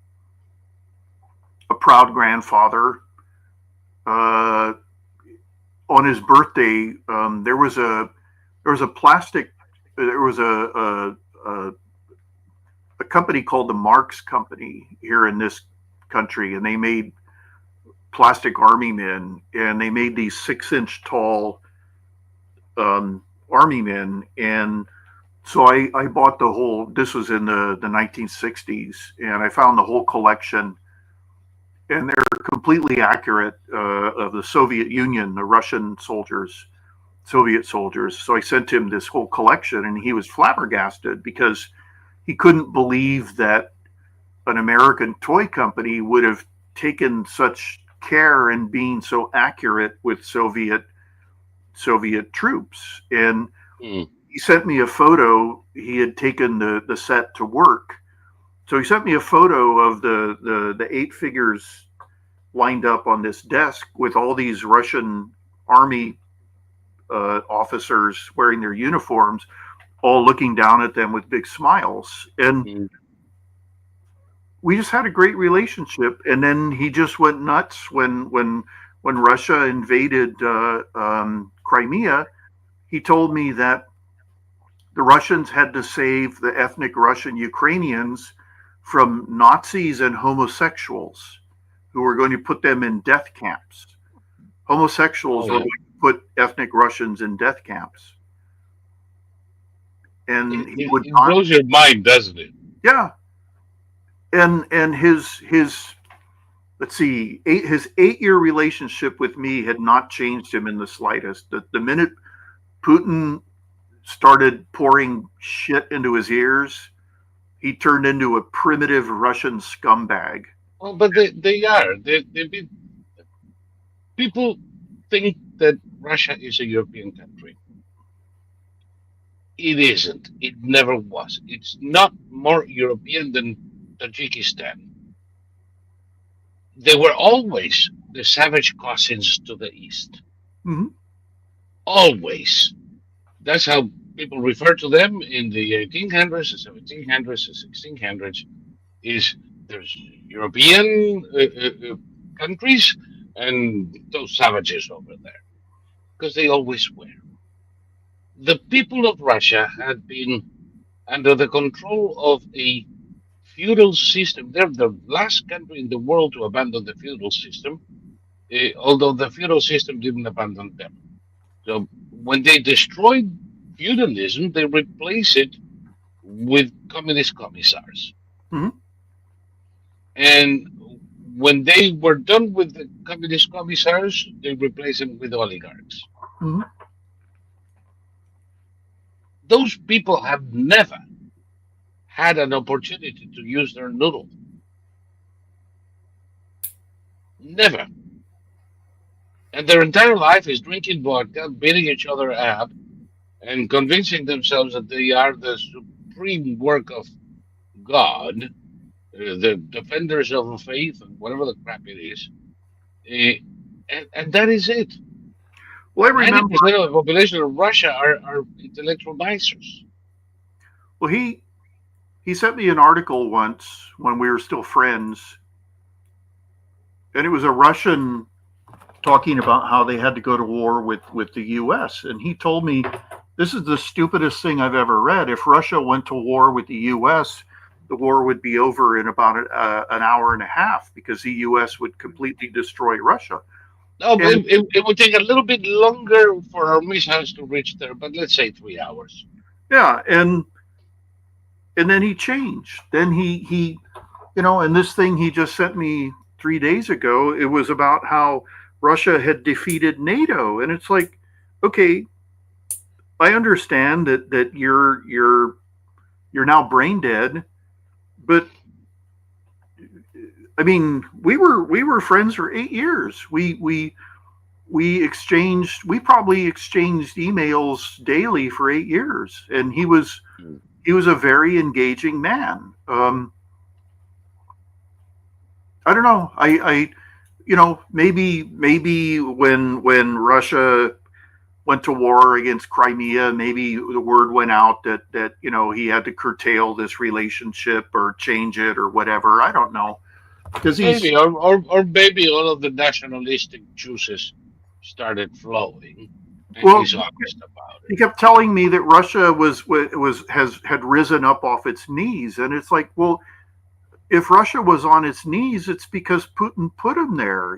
[SPEAKER 2] proud grandfather. On his birthday, there was a company called the Marx Company here in this country, and they made plastic army men, and they made these 6-inch tall army men. And so I bought the whole, this was in the 1960s, and I found the whole collection, and they're completely accurate of the Soviet Union, the Russian soldiers, Soviet soldiers. So I sent him this whole collection, and he was flabbergasted because he couldn't believe that an American toy company would have taken such care in being so accurate with Soviet troops. And he sent me a photo. He had taken the set to work. So he sent me a photo of the 8 figures lined up on this desk with all these Russian army officers wearing their uniforms, all looking down at them with big smiles. And we just had a great relationship. And then he just went nuts when Russia invaded Crimea. He told me that the Russians had to save the ethnic Russian Ukrainians from Nazis and homosexuals who were going to put them in death camps. Homosexuals were going to put ethnic Russians in death camps. And he would
[SPEAKER 1] it blows your mind, doesn't it?
[SPEAKER 2] Yeah. And his let's see, his 8-year relationship with me had not changed him in the slightest. The minute Putin started pouring shit into his ears, he turned into a primitive Russian scumbag.
[SPEAKER 1] Well, but they are. People think that Russia is a European country. It isn't. It never was. It's not more European than Tajikistan. They were always the savage cousins to the east.
[SPEAKER 2] Mm-hmm.
[SPEAKER 1] Always. That's how people refer to them in the 1800s, the 1700s, the 1600s. Is there's European countries and those savages over there, because they always were. The people of Russia had been under the control of a feudal system. They're the last country in the world to abandon the feudal system, although the feudal system didn't abandon them. So when they destroyed feudalism, they replaced it with communist commissars.
[SPEAKER 2] Mm-hmm.
[SPEAKER 1] And when they were done with the communist commissars, they replaced them with oligarchs.
[SPEAKER 2] Mm-hmm.
[SPEAKER 1] Those people have never had an opportunity to use their noodle. Never. And their entire life is drinking vodka, beating each other up, and convincing themselves that they are the supreme work of God, the defenders of the faith, and whatever the crap it is. And that is it.
[SPEAKER 2] Well, I remember
[SPEAKER 1] 90% of the population of Russia are intellectual misers.
[SPEAKER 2] Well, he sent me an article once when we were still friends, and it was a Russian talking about how they had to go to war with the U.S. And he told me, this is the stupidest thing I've ever read. If Russia went to war with the U.S., the war would be over in about an hour and a half, because the U.S. would completely destroy Russia.
[SPEAKER 1] No, but it would take a little bit longer for our missiles to reach there, but let's say 3 hours.
[SPEAKER 2] Yeah, and then he changed. Then he and this thing he just sent me 3 days ago, it was about how Russia had defeated NATO, and it's like, okay, I understand that you're now brain dead, but I mean, we were friends for 8 years. We probably exchanged emails daily for 8 years, and he was a very engaging man. I don't know. Maybe when Russia went to war against Crimea, maybe the word went out that he had to curtail this relationship or change it or whatever. I don't know, because
[SPEAKER 1] Maybe, or maybe all of the nationalistic juices started flowing, and
[SPEAKER 2] Well,
[SPEAKER 1] he's honest about
[SPEAKER 2] he
[SPEAKER 1] it.
[SPEAKER 2] kept telling me that Russia had risen up off its knees, and it's like, well, if Russia was on its knees, it's because Putin put him there,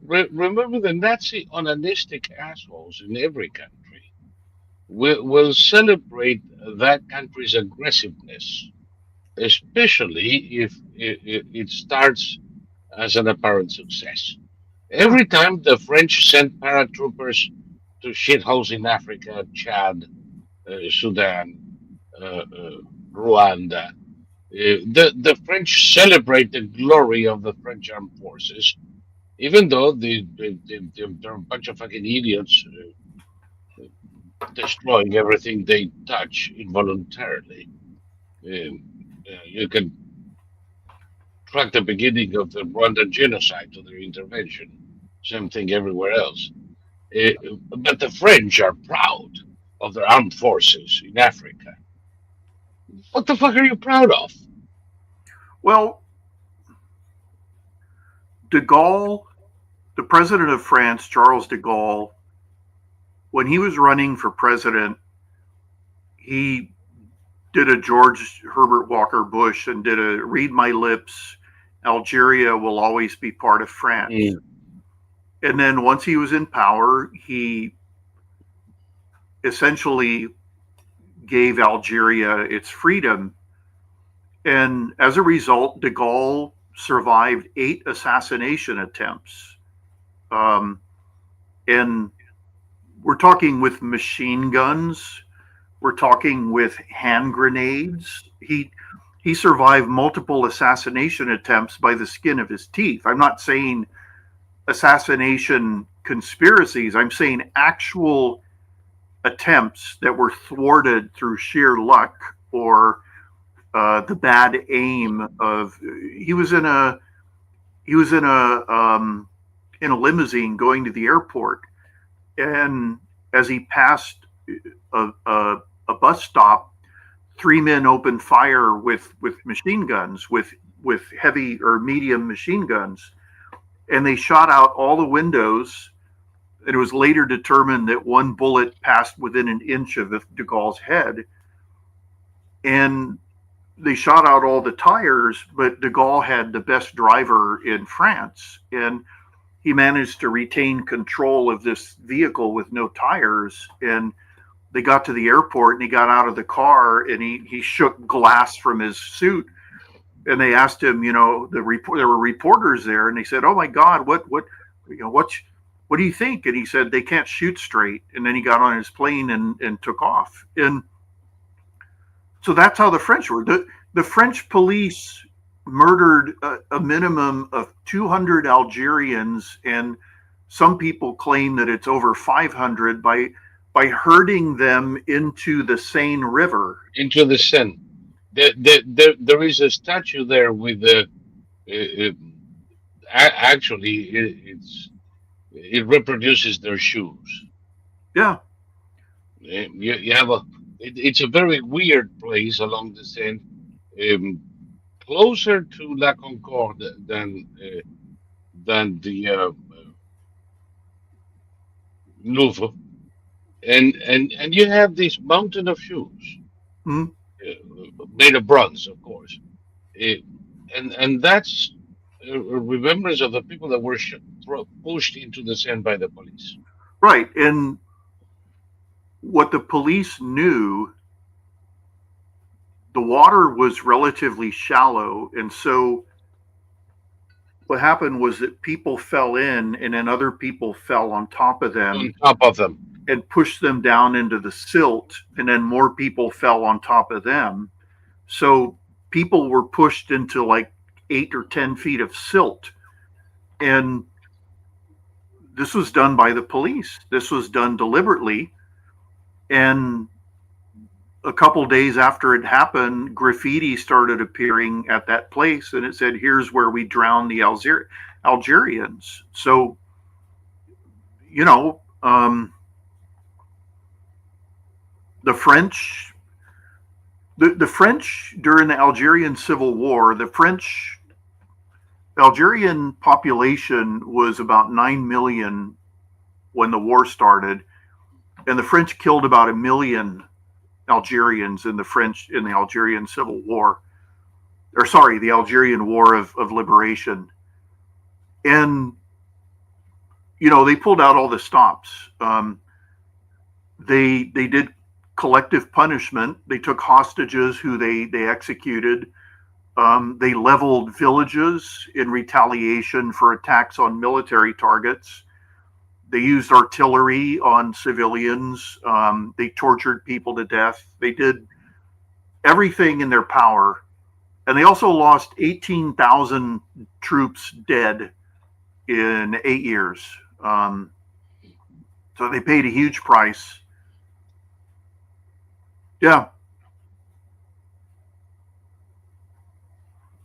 [SPEAKER 1] Remember, the Nazi onanistic assholes in every country will celebrate that country's aggressiveness, especially if it starts as an apparent success. Every time the French sent paratroopers to shitholes in Africa, Chad, Sudan, Rwanda, the French celebrate the glory of the French armed forces, even though they're a bunch of fucking idiots destroying everything they touch involuntarily. You can track the beginning of the Rwandan genocide to their intervention. Same thing everywhere else. But the French are proud of their armed forces in Africa. What the fuck are you proud of?
[SPEAKER 2] Well, de Gaulle, the president of France, Charles de Gaulle, when he was running for president, he did a George Herbert Walker Bush and did a read my lips, Algeria will always be part of France. And then once he was in power, he essentially gave Algeria its freedom. And as a result, de Gaulle survived 8 assassination attempts. And we're talking with machine guns. We're talking with hand grenades. He survived multiple assassination attempts by the skin of his teeth. I'm not saying assassination conspiracies. I'm saying actual attempts that were thwarted through sheer luck or the bad aim of. He was in a limousine going to the airport, and as he passed a bus stop, 3 men opened fire with machine guns, with heavy or medium machine guns, and they shot out all the windows. And it was later determined that one bullet passed within an inch of de Gaulle's head, and they shot out all the tires. But de Gaulle had the best driver in France, and he managed to retain control of this vehicle with no tires. And they got to the airport, and he got out of the car, and he shook glass from his suit. And they asked him, there were reporters there, and they said, "Oh my God, what do you think?" And he said, "They can't shoot straight." And then he got on his plane and took off. And so that's how the French were. The French police murdered a minimum of 200 Algerians, and some people claim that it's over 500 by herding them into the Seine River.
[SPEAKER 1] Into the Seine. There is a statue there with the. It reproduces their shoes.
[SPEAKER 2] Yeah.
[SPEAKER 1] You have it's a very weird place along the Seine, closer to La Concorde than the Louvre, and you have this mountain of shoes, made of bronze, of course, and that's a remembrance of the people that were pushed into the Seine by the police.
[SPEAKER 2] Right, and what the police knew, the water was relatively shallow. And so what happened was that people fell in and then other people fell on top of them
[SPEAKER 1] On top of them.
[SPEAKER 2] and pushed them down into the silt. And then more people fell on top of them. So people were pushed into like 8 or 10 feet of silt. And this was done by the police. This was done deliberately. And a couple days after it happened, graffiti started appearing at that place, and it said, "Here's where we drowned the Algerians." So, you know, the French, the French during the Algerian Civil War, Algerian population was about 9 million when the war started, and the French killed about 1 million Algerians in the Algerian Civil War, or sorry, the Algerian War of Liberation. And you know, they pulled out all the stops. They did collective punishment. They took hostages who they executed. They leveled villages in retaliation for attacks on military targets. They used artillery on civilians. They tortured people to death. They did everything in their power. And they also lost 18,000 troops dead in 8 years. So they paid a huge price. Yeah.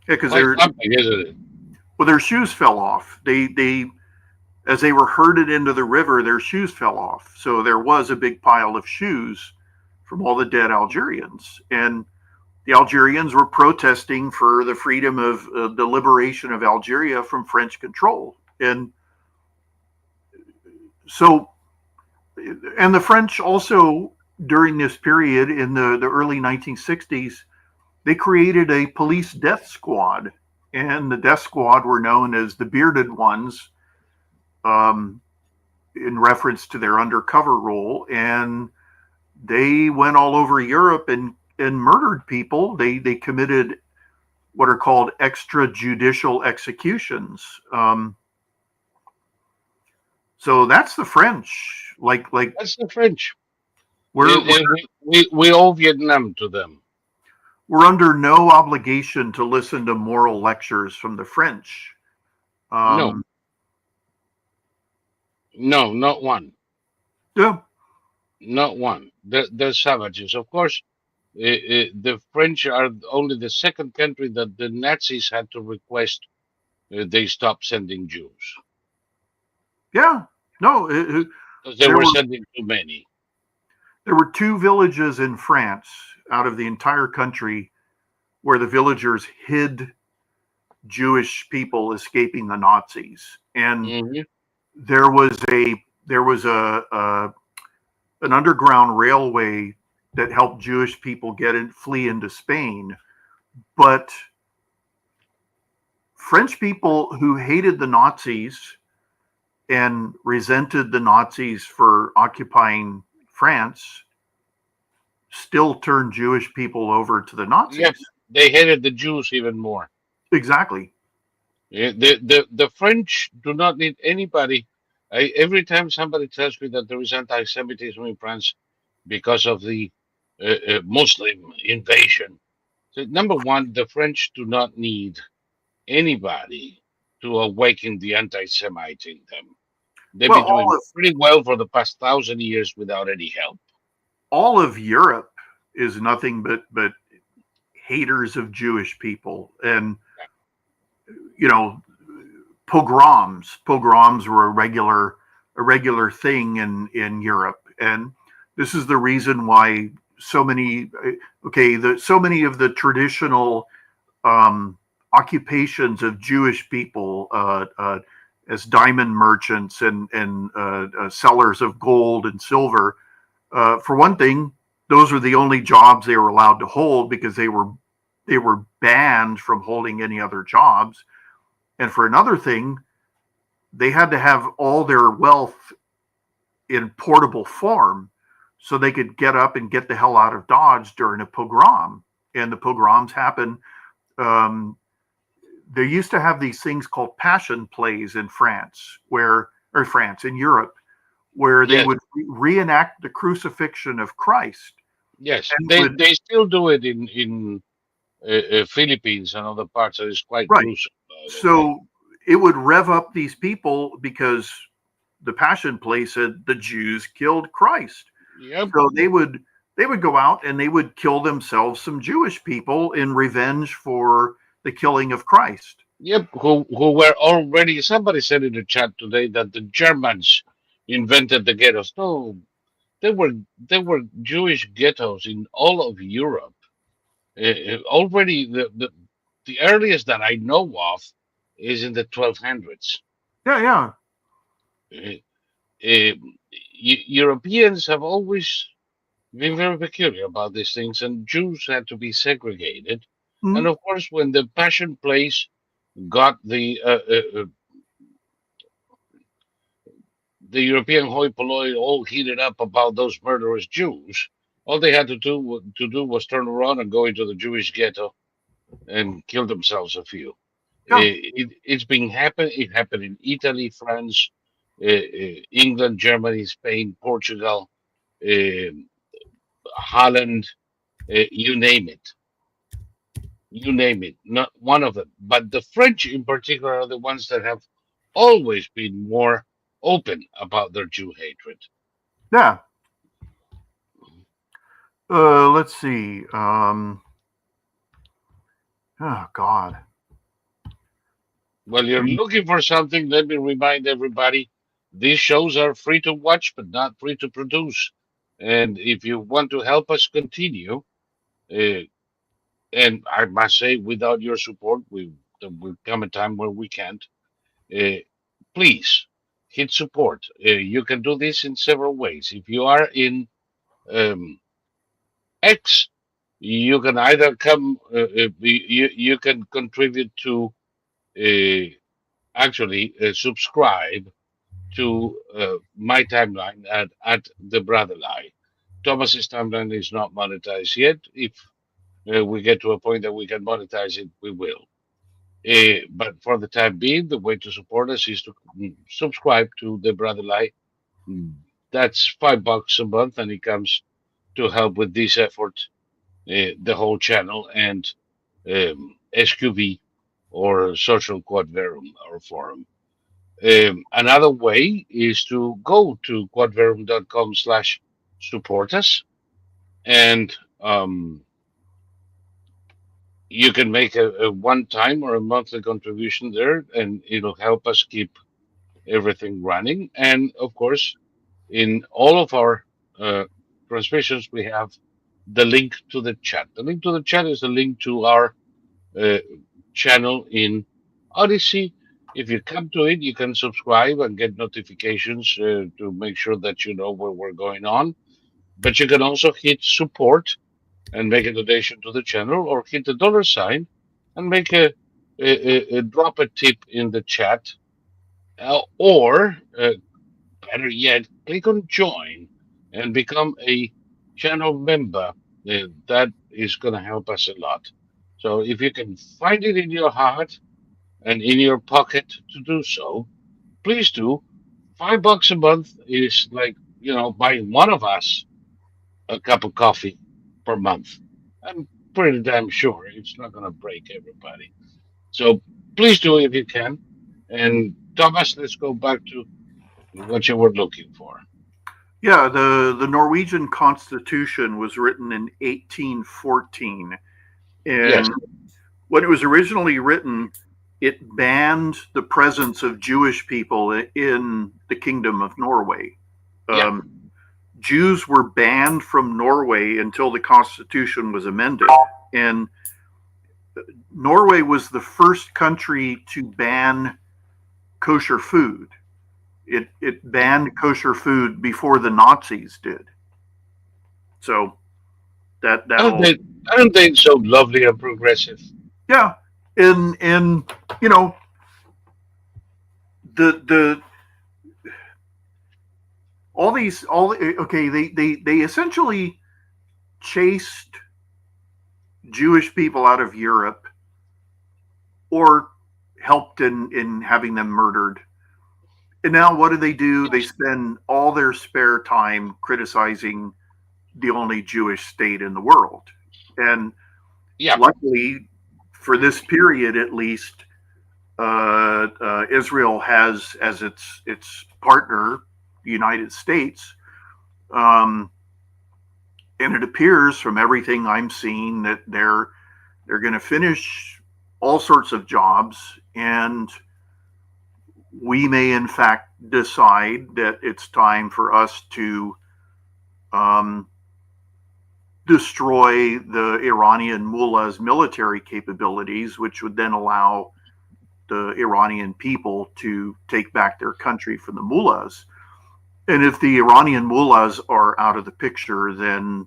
[SPEAKER 2] Yeah, because their shoes fell off. They as they were herded into the river, their shoes fell off. So there was a big pile of shoes from all the dead Algerians. And the Algerians were protesting for the freedom of the liberation of Algeria from French control. And so, and the French also, during this period in the early 1960s, they created a police death squad. And the death squad were known as the bearded ones, in reference to their undercover role. And they went all over Europe and murdered people. They committed what are called extrajudicial executions. So that's the French. Like
[SPEAKER 1] That's the French.
[SPEAKER 2] we
[SPEAKER 1] owe Vietnam to them.
[SPEAKER 2] We're under no obligation to listen to moral lectures from the French.
[SPEAKER 1] No, not one.
[SPEAKER 2] Yeah.
[SPEAKER 1] Not one. They're savages. Of course, the French are only the second country that the Nazis had to request they stop sending Jews.
[SPEAKER 2] Yeah. No.
[SPEAKER 1] Because they were sending too many.
[SPEAKER 2] There were 2 villages in France out of the entire country where the villagers hid Jewish people escaping the Nazis. And there was an underground railway that helped Jewish people flee into Spain. But French people who hated the Nazis and resented the Nazis for occupying France still turned Jewish people over to the Nazis.
[SPEAKER 1] Yes, they hated the Jews even more.
[SPEAKER 2] Exactly.
[SPEAKER 1] The French do not need anybody. Every time somebody tells me that there is anti-Semitism in France because of the Muslim invasion, so number one, the French do not need anybody to awaken the anti-Semite in them. They've been doing pretty well for the past 1,000 years without any help.
[SPEAKER 2] All of Europe is nothing but haters of Jewish people. And, you know, pogroms were a regular thing in Europe. And this is the reason why so many of the traditional occupations of Jewish people as diamond merchants and sellers of gold and silver, for one thing, those were the only jobs they were allowed to hold because they were banned from holding any other jobs. And for another thing, they had to have all their wealth in portable form. so they could get up and get the hell out of Dodge during a pogrom. And the pogroms happen. They used to have these things called passion plays in in Europe, where they would reenact the crucifixion of Christ.
[SPEAKER 1] Yes,
[SPEAKER 2] And
[SPEAKER 1] they still do it in Philippines and other parts. That is quite
[SPEAKER 2] Right.
[SPEAKER 1] gruesome.
[SPEAKER 2] So it would rev up these people because the passion play said the Jews killed Christ.
[SPEAKER 1] Yep.
[SPEAKER 2] So they would go out and they would kill themselves, some Jewish people, in revenge for the killing of Christ.
[SPEAKER 1] Yep, who were already, somebody said in the chat today that the Germans invented the ghettos. No, there were Jewish ghettos in all of Europe. Already the earliest that I know of is in the 1200s.
[SPEAKER 2] Yeah.
[SPEAKER 1] Europeans have always been very peculiar about these things, and Jews had to be segregated.
[SPEAKER 2] Mhm.
[SPEAKER 1] And of course, when the passion plays got the European hoi polloi all heated up about those murderous Jews, all they had to do was turn around and go into the Jewish ghetto and kill themselves a few.
[SPEAKER 2] Yeah.
[SPEAKER 1] It's been happening. It happened in Italy, France, England, Germany, Spain, Portugal, Holland, you name it. You name it, not one of them. But the French in particular are the ones that have always been more open about their Jew hatred.
[SPEAKER 2] Yeah. Let's see. Oh, God.
[SPEAKER 1] Well, you're looking for something. Let me remind everybody, these shows are free to watch, but not free to produce. And if you want to help us continue, and I must say, without your support, there will come a time where we can't. Please hit support. You can do this in several ways. If you are in X, you can either come. You can contribute to actually subscribe to my timeline at the Brother Lie. Thomas's timeline is not monetized yet. If we get to a point that we can monetize it, we will. But for the time being, the way to support us is to subscribe to the Brother Lie. That's $5 a month, and it comes to help with this effort, the whole channel, and SQV, or Social Quad Verum, or forum. Another way is to go to quadverum.com/support us, and you can make a one-time or a monthly contribution there, and it'll help us keep everything running. And of course, in all of our transmissions, we have the link to the chat. The link to the chat is the link to our channel in Odyssey. If you come to it, you can subscribe and get notifications to make sure that you know where we're going on. But you can also hit support and make a donation to the channel, or hit the $sign and make a drop a tip in the chat, or better yet, click on join and become a channel member. That is going to help us a lot. So if you can find it in your heart and in your pocket to do so, please do. $5 a month is like, buying one of us a cup of coffee per month. I'm pretty damn sure it's not going to break everybody. So please do if you can. And Thomas, let's go back to what you were looking for.
[SPEAKER 2] Yeah, the Norwegian Constitution was written in 1814. And
[SPEAKER 1] Yes.
[SPEAKER 2] when it was originally written, it banned the presence of Jewish people in the Kingdom of Norway.
[SPEAKER 1] Yeah.
[SPEAKER 2] Jews were banned from Norway until the Constitution was amended. And Norway was the first country to ban kosher food. It banned kosher food before the Nazis did. So
[SPEAKER 1] Aren't they so lovely and progressive?
[SPEAKER 2] yeah, and they essentially chased Jewish people out of Europe or helped in having them murdered. And now what do? They spend all their spare time criticizing the only Jewish state in the world. And luckily, for this period at least, Israel has as its partner the United States. And it appears from everything I'm seeing that they're going to finish all sorts of jobs, and we may in fact decide that it's time for us to destroy the Iranian mullahs' military capabilities, which would then allow the Iranian people to take back their country from the mullahs. And if the Iranian mullahs are out of the picture, then,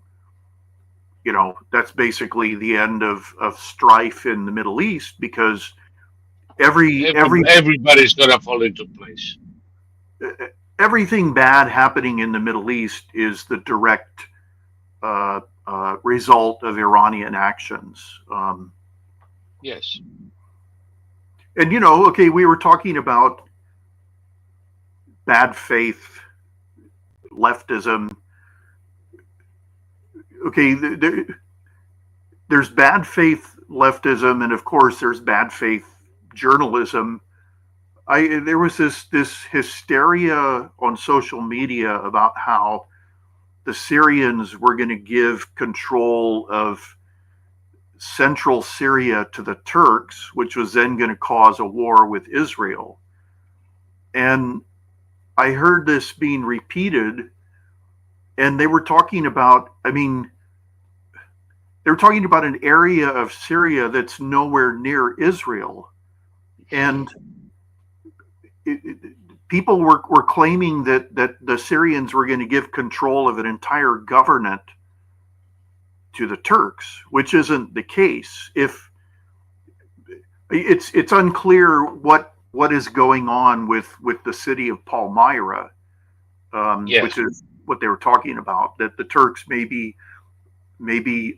[SPEAKER 2] you know, that's basically the end of strife in the Middle East, because
[SPEAKER 1] everybody's going to fall into place.
[SPEAKER 2] Everything bad happening in the Middle East is the direct result of Iranian actions.
[SPEAKER 1] Yes.
[SPEAKER 2] And, you know, okay, we were talking about bad faith, leftism. Okay, there's bad faith leftism, and of course there's bad faith journalism. There was this hysteria on social media about how the Syrians were going to give control of central Syria to the Turks, which was then going to cause a war with Israel. And I heard this being repeated, and they were talking about, they were talking about an area of Syria that's nowhere near Israel. And people were claiming that the Syrians were going to give control of an entire government to the Turks, which isn't the case. If it's unclear what is going on with the city of Palmyra, which is what they were talking about, that the Turks may be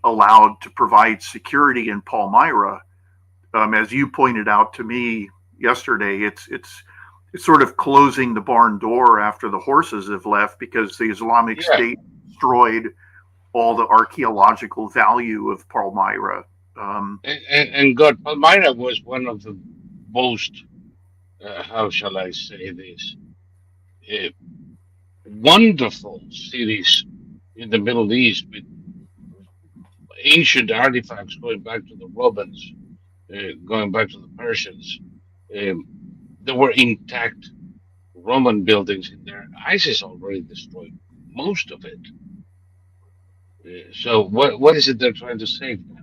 [SPEAKER 2] allowed to provide security in Palmyra. As you pointed out to me yesterday, it's sort of closing the barn door after the horses have left, because the Islamic State destroyed all the archaeological value of Palmyra.
[SPEAKER 1] And God, Palmyra was one of the most, how shall I say this, wonderful cities in the Middle East, with ancient artifacts going back to the Romans, going back to the Persians. There were intact Roman buildings in there. ISIS already destroyed most of it. So what is it they're trying to save now?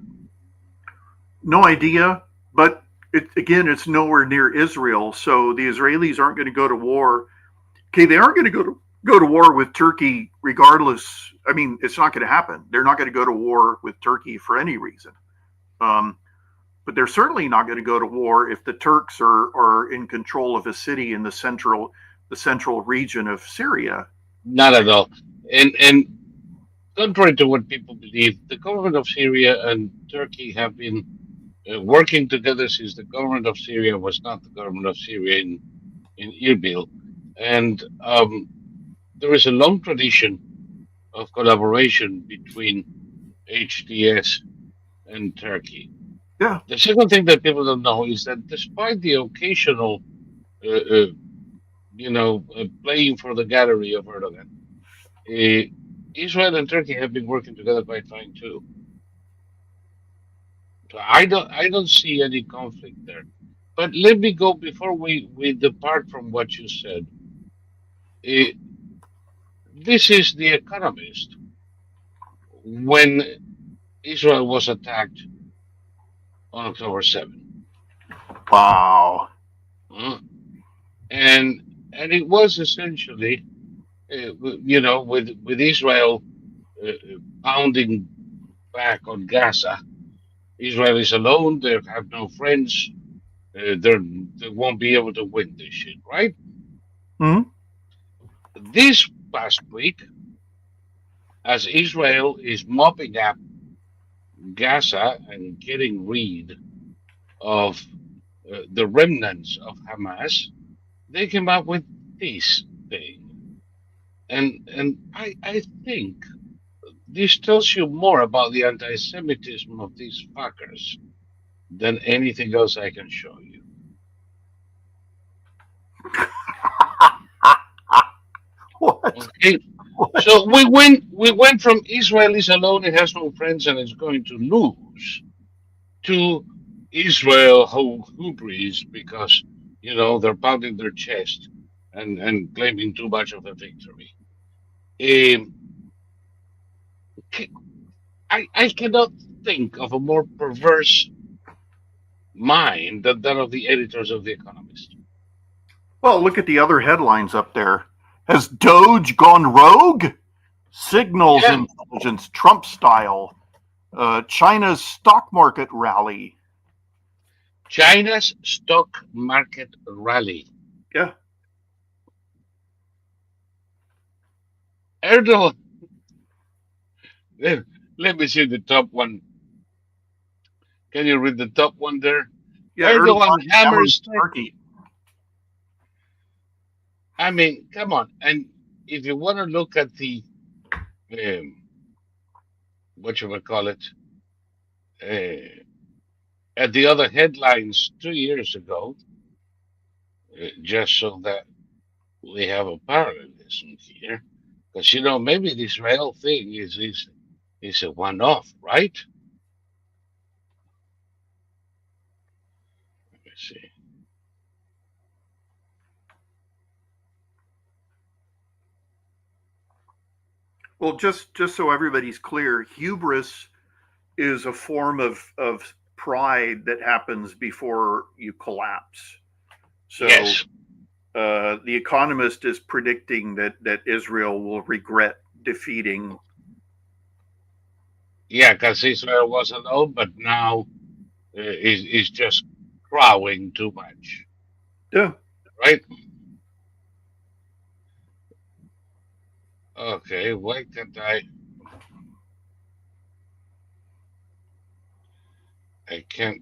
[SPEAKER 2] No idea, but it's nowhere near Israel. So the Israelis aren't going to go to war. Okay, they aren't going to go to war with Turkey regardless. I mean, it's not going to happen. They're not going to go to war with Turkey for any reason. But they're certainly not going to go to war if the Turks are in control of a city in the central region of Syria.
[SPEAKER 1] Not at all. And contrary to what people believe, the government of Syria and Turkey have been working together since the government of Syria was not the government of Syria in Erbil. And there is a long tradition of collaboration between HTS and Turkey.
[SPEAKER 2] Yeah.
[SPEAKER 1] The second thing that people don't know is that despite the occasional, playing for the gallery of Erdogan, Israel and Turkey have been working together quite fine too. So I don't see any conflict there. But let me go, before we depart from what you said. This is The Economist when Israel was attacked on October 7th.
[SPEAKER 2] Wow.
[SPEAKER 1] And it was essentially, with Israel pounding back on Gaza. Israel is alone. They have no friends. They won't be able to win this shit, right?
[SPEAKER 2] Mm-hmm.
[SPEAKER 1] This past week as Israel is mopping up Gaza and getting rid of the remnants of Hamas. They came up with this thing. And I think this tells you more about the anti-Semitism of these fuckers than anything else I can show you.
[SPEAKER 2] What?
[SPEAKER 1] Okay. So we went from Israel is alone, it has no friends, and it's going to lose, to Israel hubris because they're pounding their chest and claiming too much of a victory. I cannot think of a more perverse mind than that of the editors of The Economist.
[SPEAKER 2] Well, look at the other headlines up there. Has Doge gone rogue? Signals intelligence, Trump style. China's stock market rally.
[SPEAKER 1] China's stock market rally.
[SPEAKER 2] Yeah.
[SPEAKER 1] Erdogan. Let me see the top one. Can you read the top one there?
[SPEAKER 2] Yeah,
[SPEAKER 1] Erdogan hammers Turkey.
[SPEAKER 2] Turkey.
[SPEAKER 1] I mean, come on. And if you want to look at the, what you would call it, at the other headlines 2 years ago, just so that we have a parallelism here, because maybe the Israel thing is a one-off, right? Let me see.
[SPEAKER 2] Well, just so everybody's clear, hubris is a form of pride that happens before you collapse. So
[SPEAKER 1] Yes.
[SPEAKER 2] The Economist is predicting that Israel will regret defeating.
[SPEAKER 1] Yeah, because Israel was alone, but now is just crowing too much.
[SPEAKER 2] Yeah.
[SPEAKER 1] Right? Okay, why can't I can't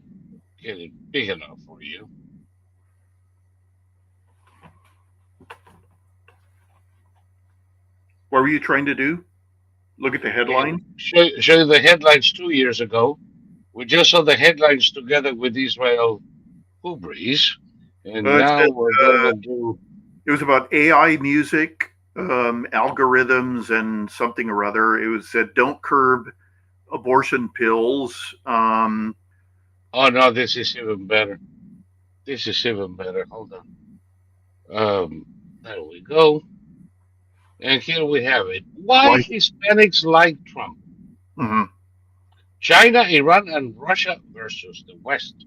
[SPEAKER 1] get it big enough for you.
[SPEAKER 2] What were you trying to do? Look at the headline?
[SPEAKER 1] Show you the headlines 2 years ago. We just saw the headlines together with Israel hubris, and now we're going to do.
[SPEAKER 2] It was about AI music, algorithms, and something or other. It was said, "Don't curb abortion pills."
[SPEAKER 1] Oh no, this is even better. This is even better. Hold on. There we go. And here we have it. Why Hispanics like Trump?
[SPEAKER 2] Mm-hmm.
[SPEAKER 1] China, Iran, and Russia versus the West.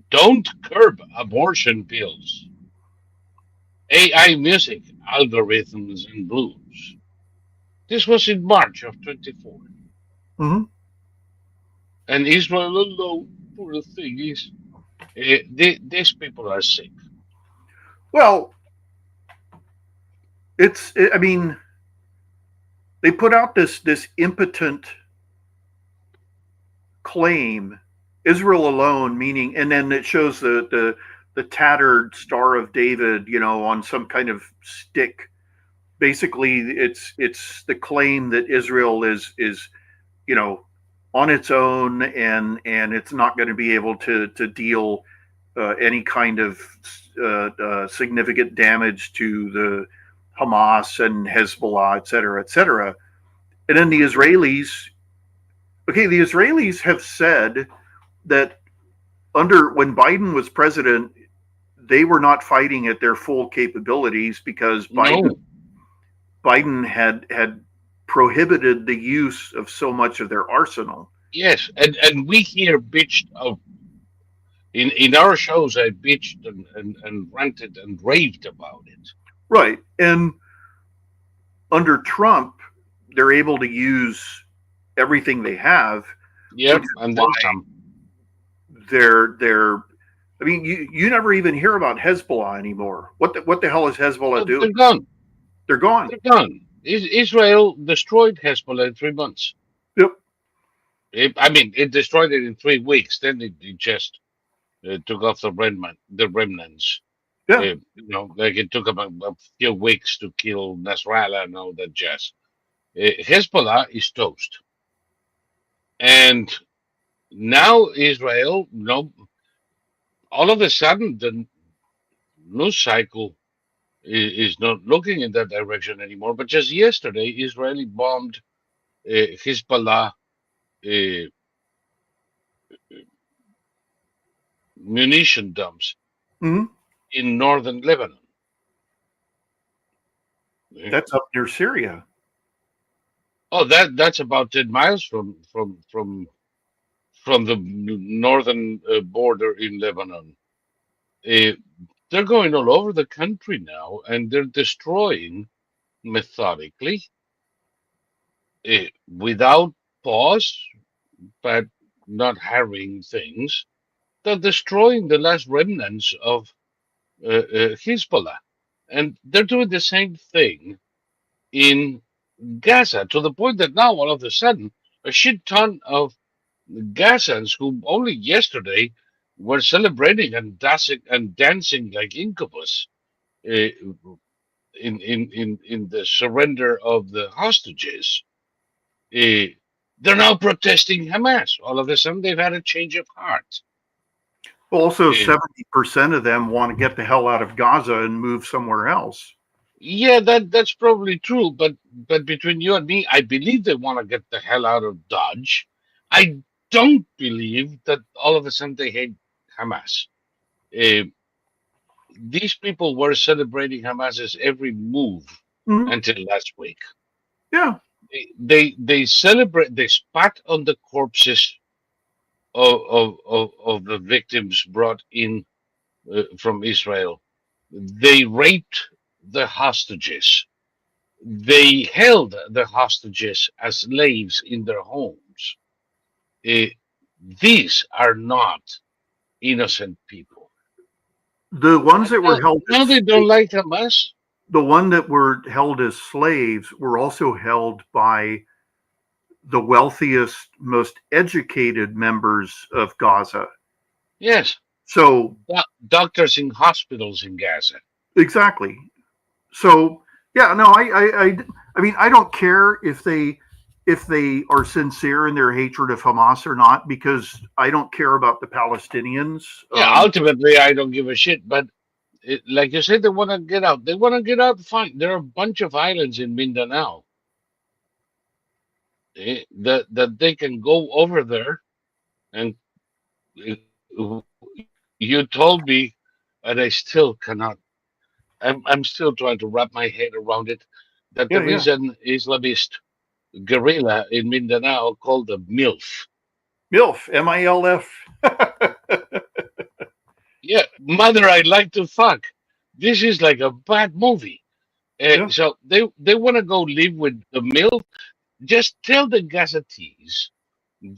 [SPEAKER 1] Don't curb abortion pills. AI music, algorithms, and blues. This was in March of 24.
[SPEAKER 2] Mm-hmm.
[SPEAKER 1] And Israel alone, poor thing is, these people are sick.
[SPEAKER 2] Well, I mean, they put out this impotent claim, Israel alone, meaning, and then it shows the tattered Star of David, on some kind of stick. Basically, it's the claim that Israel is on its own, and it's not going to be able to deal any kind of significant damage to the Hamas and Hezbollah, et cetera, et cetera. And then the Israelis have said that when Biden was president, they were not fighting at their full capabilities because Biden had prohibited the use of so much of their arsenal.
[SPEAKER 1] Yes, and we here bitched of in our shows. I bitched and ranted and raved about it.
[SPEAKER 2] Right, and under Trump, they're able to use everything they have.
[SPEAKER 1] Yep, and then some.
[SPEAKER 2] I mean, you never even hear about Hezbollah anymore. What the hell is Hezbollah doing?
[SPEAKER 1] They're gone.
[SPEAKER 2] They're gone.
[SPEAKER 1] They're gone. Israel destroyed Hezbollah in 3 months.
[SPEAKER 2] Yep.
[SPEAKER 1] It destroyed it in 3 weeks. Then it just took off the remnants.
[SPEAKER 2] Yeah.
[SPEAKER 1] Like it took about a few weeks to kill Nasrallah and all that jazz. Hezbollah is toast. And now Israel, all of a sudden the news cycle is not looking in that direction anymore. But just yesterday, Israeli bombed Hezbollah munition dumps
[SPEAKER 2] Mhm.
[SPEAKER 1] in northern Lebanon.
[SPEAKER 2] That's up near Syria.
[SPEAKER 1] Oh, that's about 10 miles from the northern border in Lebanon. They're going all over the country now, and they're destroying methodically, without pause, but not hurrying things. They're destroying the last remnants of Hezbollah, and they're doing the same thing in Gaza, to the point that now all of a sudden a shit ton of Gazans who only yesterday were celebrating and dancing like incubus in the surrender of the hostages, they're now protesting Hamas. All of a sudden they've had a change of heart.
[SPEAKER 2] Also, 70% of them want to get the hell out of Gaza and move somewhere else.
[SPEAKER 1] Yeah, that's probably true, but between you and me, I believe they want to get the hell out of Dodge. I don't believe that all of a sudden they hate Hamas. These people were celebrating Hamas's every move until last week.
[SPEAKER 2] Yeah.
[SPEAKER 1] They celebrate, they spat on the corpses of the victims brought in from Israel. They raped the hostages. They held the hostages as slaves in their homes. These are not innocent people.
[SPEAKER 2] The ones that were held
[SPEAKER 1] now they don't like Hamas.
[SPEAKER 2] The one that were held as slaves were also held by the wealthiest, most educated members of Gaza.
[SPEAKER 1] Yes.
[SPEAKER 2] So
[SPEAKER 1] doctors in hospitals in Gaza.
[SPEAKER 2] Exactly. So yeah, no, I mean, I don't care if they are sincere in their hatred of Hamas or not, because I don't care about the Palestinians.
[SPEAKER 1] Yeah, ultimately, I don't give a shit. But like you said, they want to get out. They want to get out. Fine. There are a bunch of islands in Mindanao that they can go over there, and you told me, and I still cannot. I'm still trying to wrap my head around it. That there is an Islamist guerrilla in Mindanao called the MILF.
[SPEAKER 2] MILF, MILF.
[SPEAKER 1] Yeah, mother, I'd like to fuck. This is like a bad movie. So they want to go live with the MILF. Just tell the Gazettees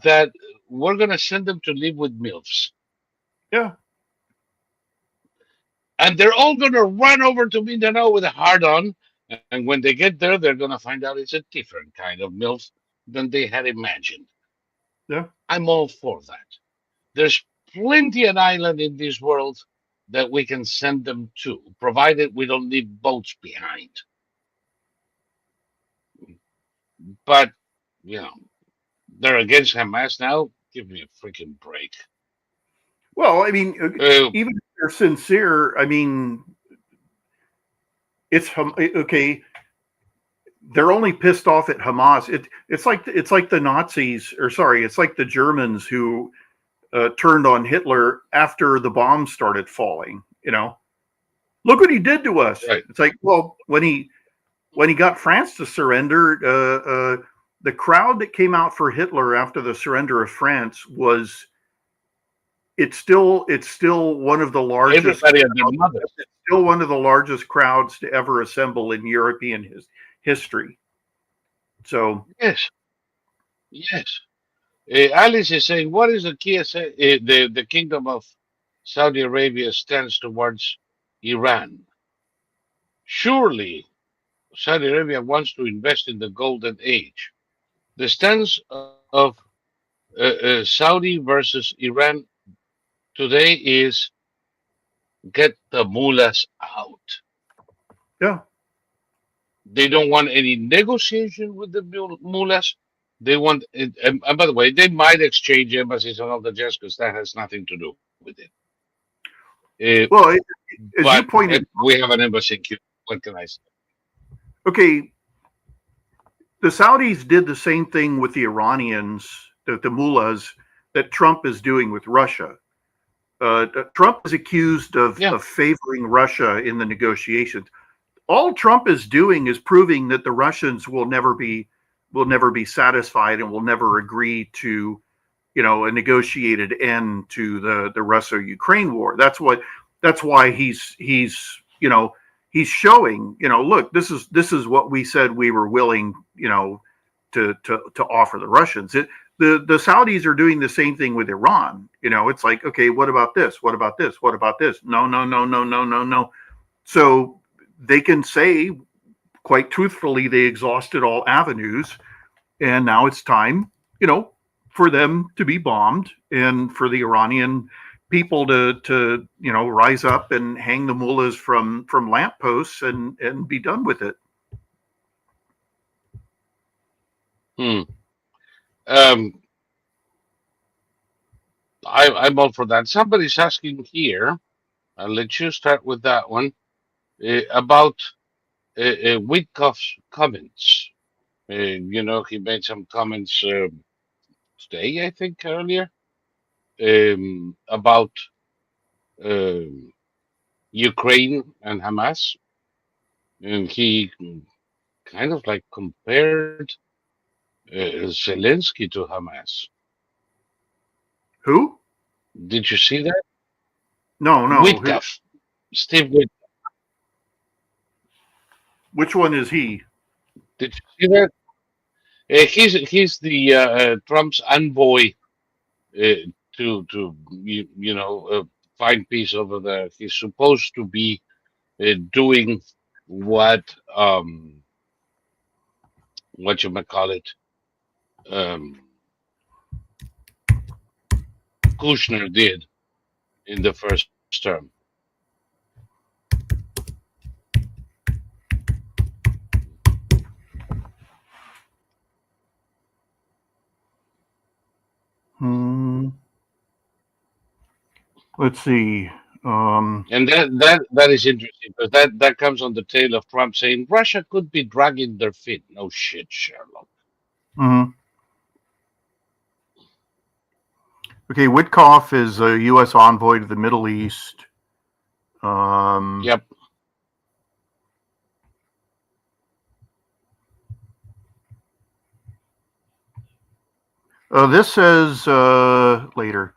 [SPEAKER 1] that we're going to send them to live with MILFs.
[SPEAKER 2] Yeah.
[SPEAKER 1] And they're all going to run over to Mindanao with a hard-on. And when they get there, they're going to find out it's a different kind of MILF than they had imagined.
[SPEAKER 2] Yeah.
[SPEAKER 1] I'm all for that. There's plenty an island in this world that we can send them to, provided we don't leave boats behind. But, they're against Hamas now. Give me a freaking break.
[SPEAKER 2] Well, I mean, even if they're sincere, I mean, it's okay. They're only pissed off at Hamas. It's like the Nazis, it's like the Germans who turned on Hitler after the bombs started falling. Look what he did to us. Right. It's like, well, when he got France to surrender, the crowd that came out for Hitler after the surrender of France was. It's still one of the largest. It's still one of the largest crowds to ever assemble in European history. So
[SPEAKER 1] yes. Alice is saying, "What is the key? The Kingdom of Saudi Arabia stands towards Iran. Surely, Saudi Arabia wants to invest in the golden age. The stance of Saudi versus Iran today is get the mullahs out.
[SPEAKER 2] Yeah.
[SPEAKER 1] They don't want any negotiation with the mullahs. They want, and by the way, they might exchange embassies and all the jazz because that has nothing to do with it.
[SPEAKER 2] Well, as you
[SPEAKER 1] But
[SPEAKER 2] pointed,
[SPEAKER 1] we have an embassy in Cuba. What can I say?
[SPEAKER 2] okay, the Saudis did the same thing with the Iranians, the mullahs, that Trump is doing with Russia. Trump is accused of favoring Russia in the negotiations. All Trump is doing is proving that the Russians will never be satisfied and will never agree to, a negotiated end to the Russo-Ukraine war. That's why he's showing, look, this is what we said we were willing, to offer the Russians. The Saudis are doing the same thing with Iran. It's like, okay, what about this? What about this? What about this? No. So they can say quite truthfully they exhausted all avenues, and now it's time, for them to be bombed and for the Iranian people to rise up and hang the mullahs from lampposts and be done with it.
[SPEAKER 1] I'm all for that. Somebody's asking here. I'll let you start with that one about Witkoff's comments. He made some comments today, I think, earlier, about Ukraine and Hamas, and he kind of like compared Zelensky to Hamas.
[SPEAKER 2] Who?
[SPEAKER 1] Did you see that?
[SPEAKER 2] No.
[SPEAKER 1] Witkoff, Steve Witkoff.
[SPEAKER 2] Which one is he?
[SPEAKER 1] Did you see that? He's the Trump's envoy to find peace over there. He's supposed to be doing what you may call it, Kushner did in the first term.
[SPEAKER 2] Let's see.
[SPEAKER 1] And that is interesting because that comes on the tail of Trump saying Russia could be dragging their feet. No shit, Sherlock.
[SPEAKER 2] Mm-hmm. Okay, Witkoff is a U.S. envoy to the Middle East.
[SPEAKER 1] Yep.
[SPEAKER 2] This says later.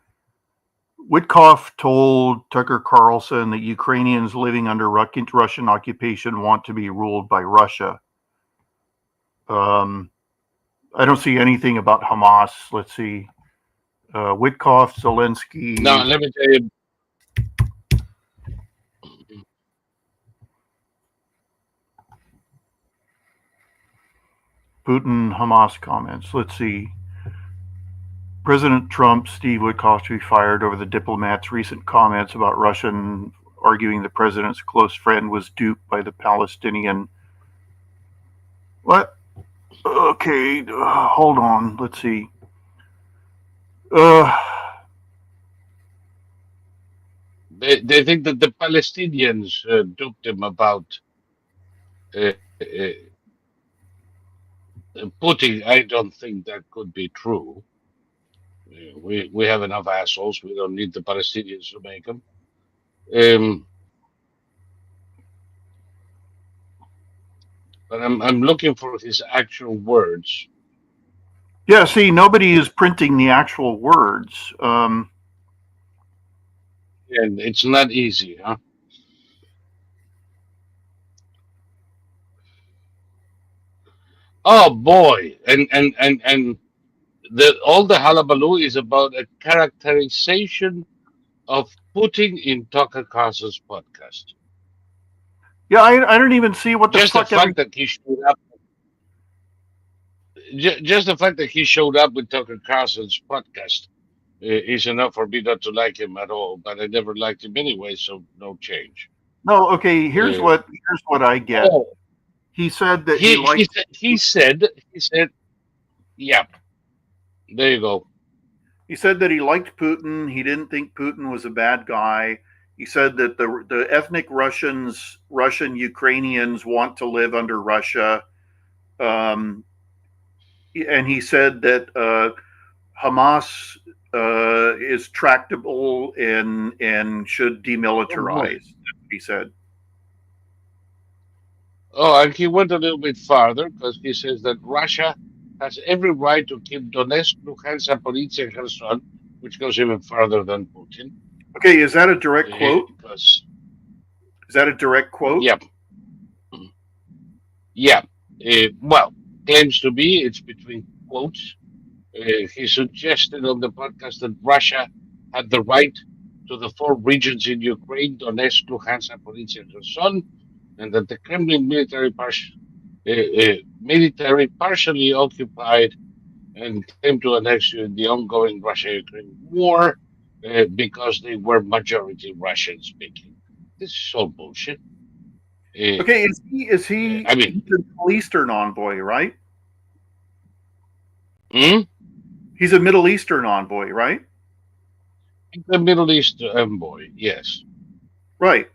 [SPEAKER 2] Witkoff told Tucker Carlson that Ukrainians living under Russian occupation want to be ruled by Russia. I don't see anything about Hamas. Let's see. Witkoff, Zelensky.
[SPEAKER 1] No, let me tell you.
[SPEAKER 2] Putin, Hamas comments. Let's see. President Trump, Steve Witkoff to be fired over the diplomat's recent comments about Russia, arguing the president's close friend was duped by the Palestinian. What? Okay, hold on. Let's see.
[SPEAKER 1] They think that the Palestinians duped them about Putin. I don't think that could be true. We have enough assholes. We don't need the Palestinians to make them. But I'm looking for his actual words.
[SPEAKER 2] Yeah, see, nobody is printing the actual words.
[SPEAKER 1] And it's not easy, huh? Oh boy, and all the hullabaloo is about a characterization of Putin in Tucker Carlson's podcast.
[SPEAKER 2] Yeah, I don't even see what the
[SPEAKER 1] Just the
[SPEAKER 2] fuck.
[SPEAKER 1] fact that he showed up, just the fact that he showed up with Tucker Carlson's podcast is enough for me not to like him at all. But I never liked him anyway, so no change.
[SPEAKER 2] No, okay. Here's
[SPEAKER 1] Uh,
[SPEAKER 2] what I get.
[SPEAKER 1] oh,
[SPEAKER 2] He said that he
[SPEAKER 1] he
[SPEAKER 2] liked.
[SPEAKER 1] he said, yeah. There you go.
[SPEAKER 2] He said that he liked Putin. He didn't think Putin was a bad guy. He said that the ethnic Russian Ukrainians want to live under Russia, and he said that Hamas is tractable and should demilitarize. He said.
[SPEAKER 1] Oh, and he went a little bit farther because he says that Russia has every right to keep Donetsk, Luhansk, Zaporizhzhia, and Kherson, which goes even farther than Putin.
[SPEAKER 2] Okay, is that a direct quote?
[SPEAKER 1] Because,
[SPEAKER 2] Is that a direct quote?
[SPEAKER 1] yep. Yeah. Well, claims to be, it's between quotes. He suggested on the podcast that Russia had the right to the 4 regions in Ukraine, Donetsk, Luhansk, Zaporizhzhia, and Kherson, and that the Kremlin military partially occupied and came to annex in the ongoing Russia-Ukraine war because they were majority Russian-speaking. This is all bullshit.
[SPEAKER 2] Okay, is he?
[SPEAKER 1] I mean,
[SPEAKER 2] he's a Middle Eastern envoy, right?
[SPEAKER 1] hmm?
[SPEAKER 2] He's a Middle Eastern envoy, right?
[SPEAKER 1] The Middle East envoy, yes.
[SPEAKER 2] Right.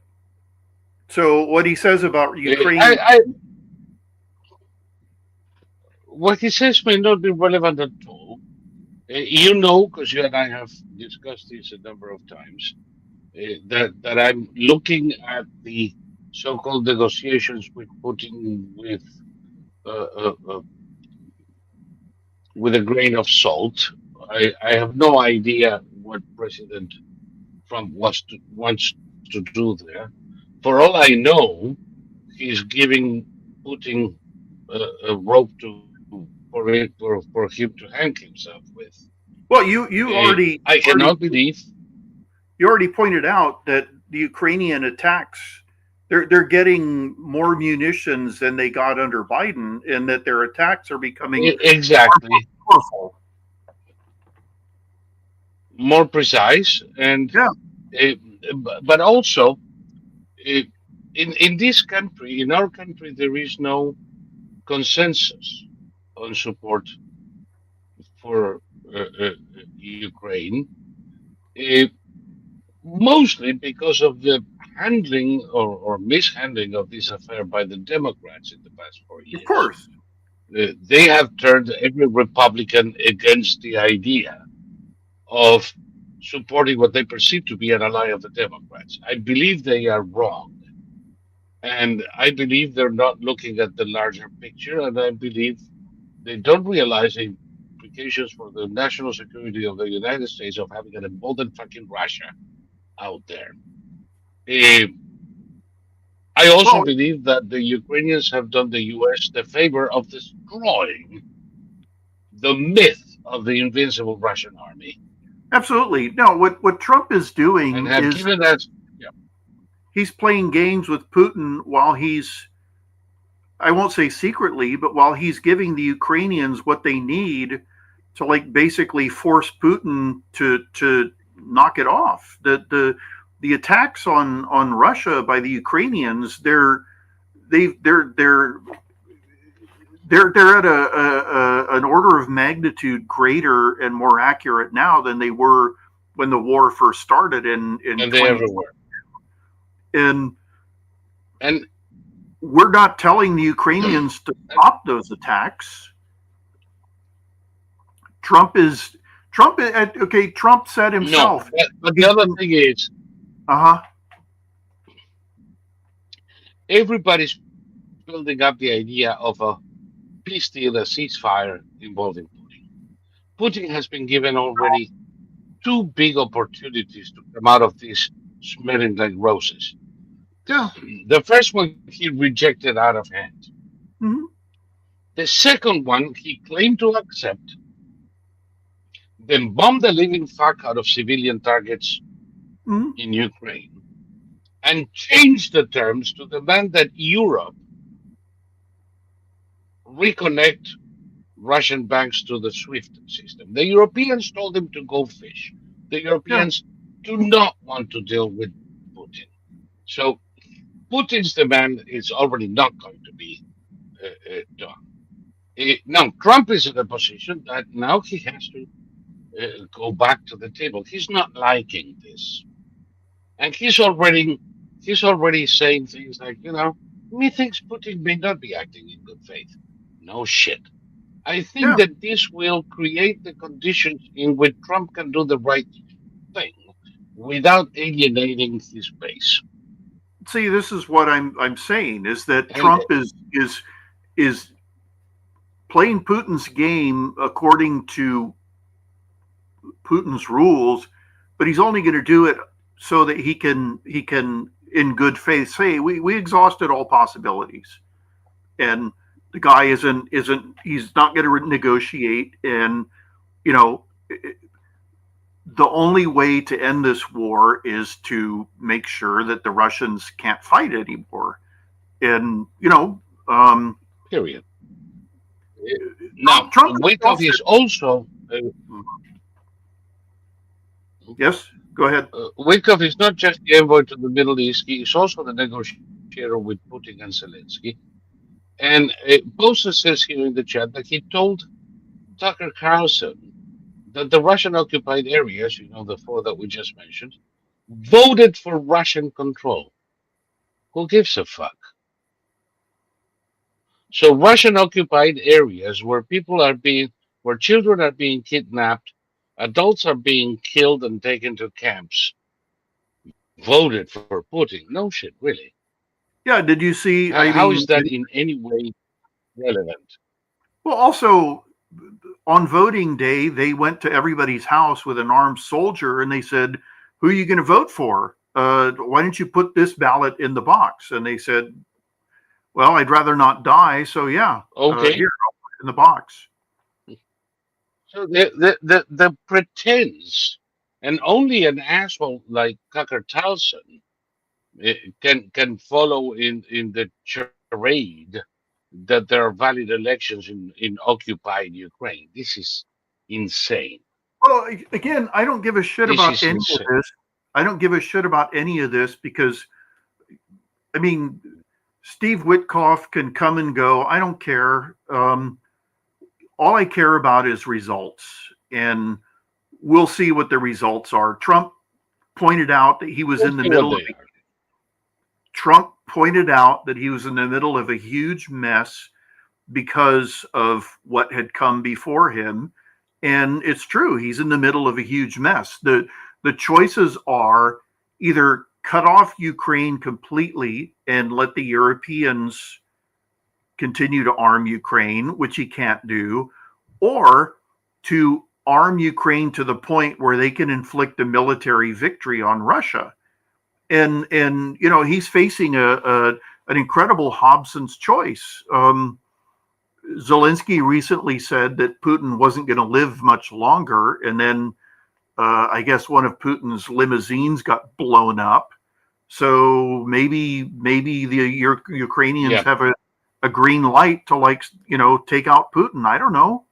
[SPEAKER 2] So what he says about Ukraine?
[SPEAKER 1] What he says may not be relevant at all. You know, because you and I have discussed this a number of times, that I'm looking at the so-called negotiations with Putin with a grain of salt. I have no idea what President Trump wants to do there. For all I know, he's giving Putin a rope for him to hang himself with.
[SPEAKER 2] Well, you already
[SPEAKER 1] I cannot believe.
[SPEAKER 2] You already pointed out that the Ukrainian attacks, they're getting more munitions than they got under Biden, and that their attacks are becoming
[SPEAKER 1] Exactly
[SPEAKER 2] more powerful.
[SPEAKER 1] More precise, and but also in this country, in our country, there is no consensus on support for Ukraine, mostly because of the handling or mishandling of this affair by the Democrats in the past 4 years.
[SPEAKER 2] Of course.
[SPEAKER 1] They have turned every Republican against the idea of supporting what they perceive to be an ally of the Democrats. I believe they are wrong. And I believe they're not looking at the larger picture, and I believe they don't realize the implications for the national security of the United States of having an emboldened fucking Russia out there. I also believe that the Ukrainians have done the US the favor of destroying the myth of the invincible Russian army.
[SPEAKER 2] Absolutely. No, what Trump is doing
[SPEAKER 1] And have
[SPEAKER 2] is
[SPEAKER 1] given that,
[SPEAKER 2] he's playing games with Putin while he's, I won't say secretly, but while he's giving the Ukrainians what they need to, like, basically force Putin to knock it off. The attacks on Russia by the Ukrainians, they're at an order of magnitude greater and more accurate now than they were when the war first started in
[SPEAKER 1] and they everywhere.
[SPEAKER 2] And
[SPEAKER 1] And
[SPEAKER 2] we're not telling the Ukrainians to stop those attacks. Trump said himself.
[SPEAKER 1] No, but the other thing is, everybody's building up the idea of a peace deal, a ceasefire involving Putin. Putin has been given already 2 big opportunities to come out of this smelling like roses.
[SPEAKER 2] Yeah.
[SPEAKER 1] The first one he rejected out of hand.
[SPEAKER 2] Mm-hmm.
[SPEAKER 1] The second one he claimed to accept, then bombed the living fuck out of civilian targets in Ukraine, and changed the terms to demand that Europe reconnect Russian banks to the SWIFT system. The Europeans told him to go fish. The
[SPEAKER 2] Yeah.
[SPEAKER 1] Europeans do not want to deal with Putin. So Putin's demand is already not going to be done. Now, Trump is in a position that now he has to go back to the table. He's not liking this. And he's already saying things like, methinks Putin may not be acting in good faith. No shit. I think
[SPEAKER 2] Yeah.
[SPEAKER 1] that this will create the conditions in which Trump can do the right thing without alienating his base.
[SPEAKER 2] See, this is what I'm saying is that
[SPEAKER 1] And
[SPEAKER 2] Trump is playing Putin's game according to Putin's rules, but he's only going to do it so that he can in good faith say we exhausted all possibilities, and the guy isn't he's not going to negotiate, and the only way to end this war is to make sure that the Russians can't fight anymore, and
[SPEAKER 1] period. Now,
[SPEAKER 2] Trump
[SPEAKER 1] Wyckoff is also
[SPEAKER 2] yes. Go ahead.
[SPEAKER 1] Wyckoff is not just the envoy to the Middle East; he is also the negotiator with Putin and Zelensky. And Bosa says here in the chat that he told Tucker Carlson that the Russian-occupied areas, the four that we just mentioned, voted for Russian control. Who gives a fuck? So Russian-occupied areas where where children are being kidnapped, adults are being killed and taken to camps, voted for Putin. No shit, really.
[SPEAKER 2] Yeah, did you see?
[SPEAKER 1] How is that in any way relevant?
[SPEAKER 2] Well, also on voting day, they went to everybody's house with an armed soldier and they said, "Who are you going to vote for? Why don't you put this ballot in the box?" And they said, "Well, I'd rather not die, so yeah,
[SPEAKER 1] Okay.
[SPEAKER 2] here, I'll put it in the box."
[SPEAKER 1] So the pretense, and only an asshole like Tucker Carlson can follow in the charade that there are valid elections in occupied Ukraine. This is insane.
[SPEAKER 2] Well, again, I don't give a shit
[SPEAKER 1] This
[SPEAKER 2] about
[SPEAKER 1] is
[SPEAKER 2] any
[SPEAKER 1] insane.
[SPEAKER 2] of this. I don't give a shit about any of this because, I mean, Steve Witkoff can come and go. I don't care. All I care about is results, and we'll see what the results are. Trump pointed out that he was in the middle of Trump pointed out that he was in the middle of a huge mess because of what had come before him. And it's true. He's in the middle of a huge mess. The choices are either cut off Ukraine completely and let the Europeans continue to arm Ukraine, which he can't do, or to arm Ukraine to the point where they can inflict a military victory on Russia. And he's facing an incredible Hobson's choice. Zelensky recently said that Putin wasn't going to live much longer, and then I guess one of Putin's limousines got blown up. So maybe the Ukrainians have a green light to take out Putin. I don't know.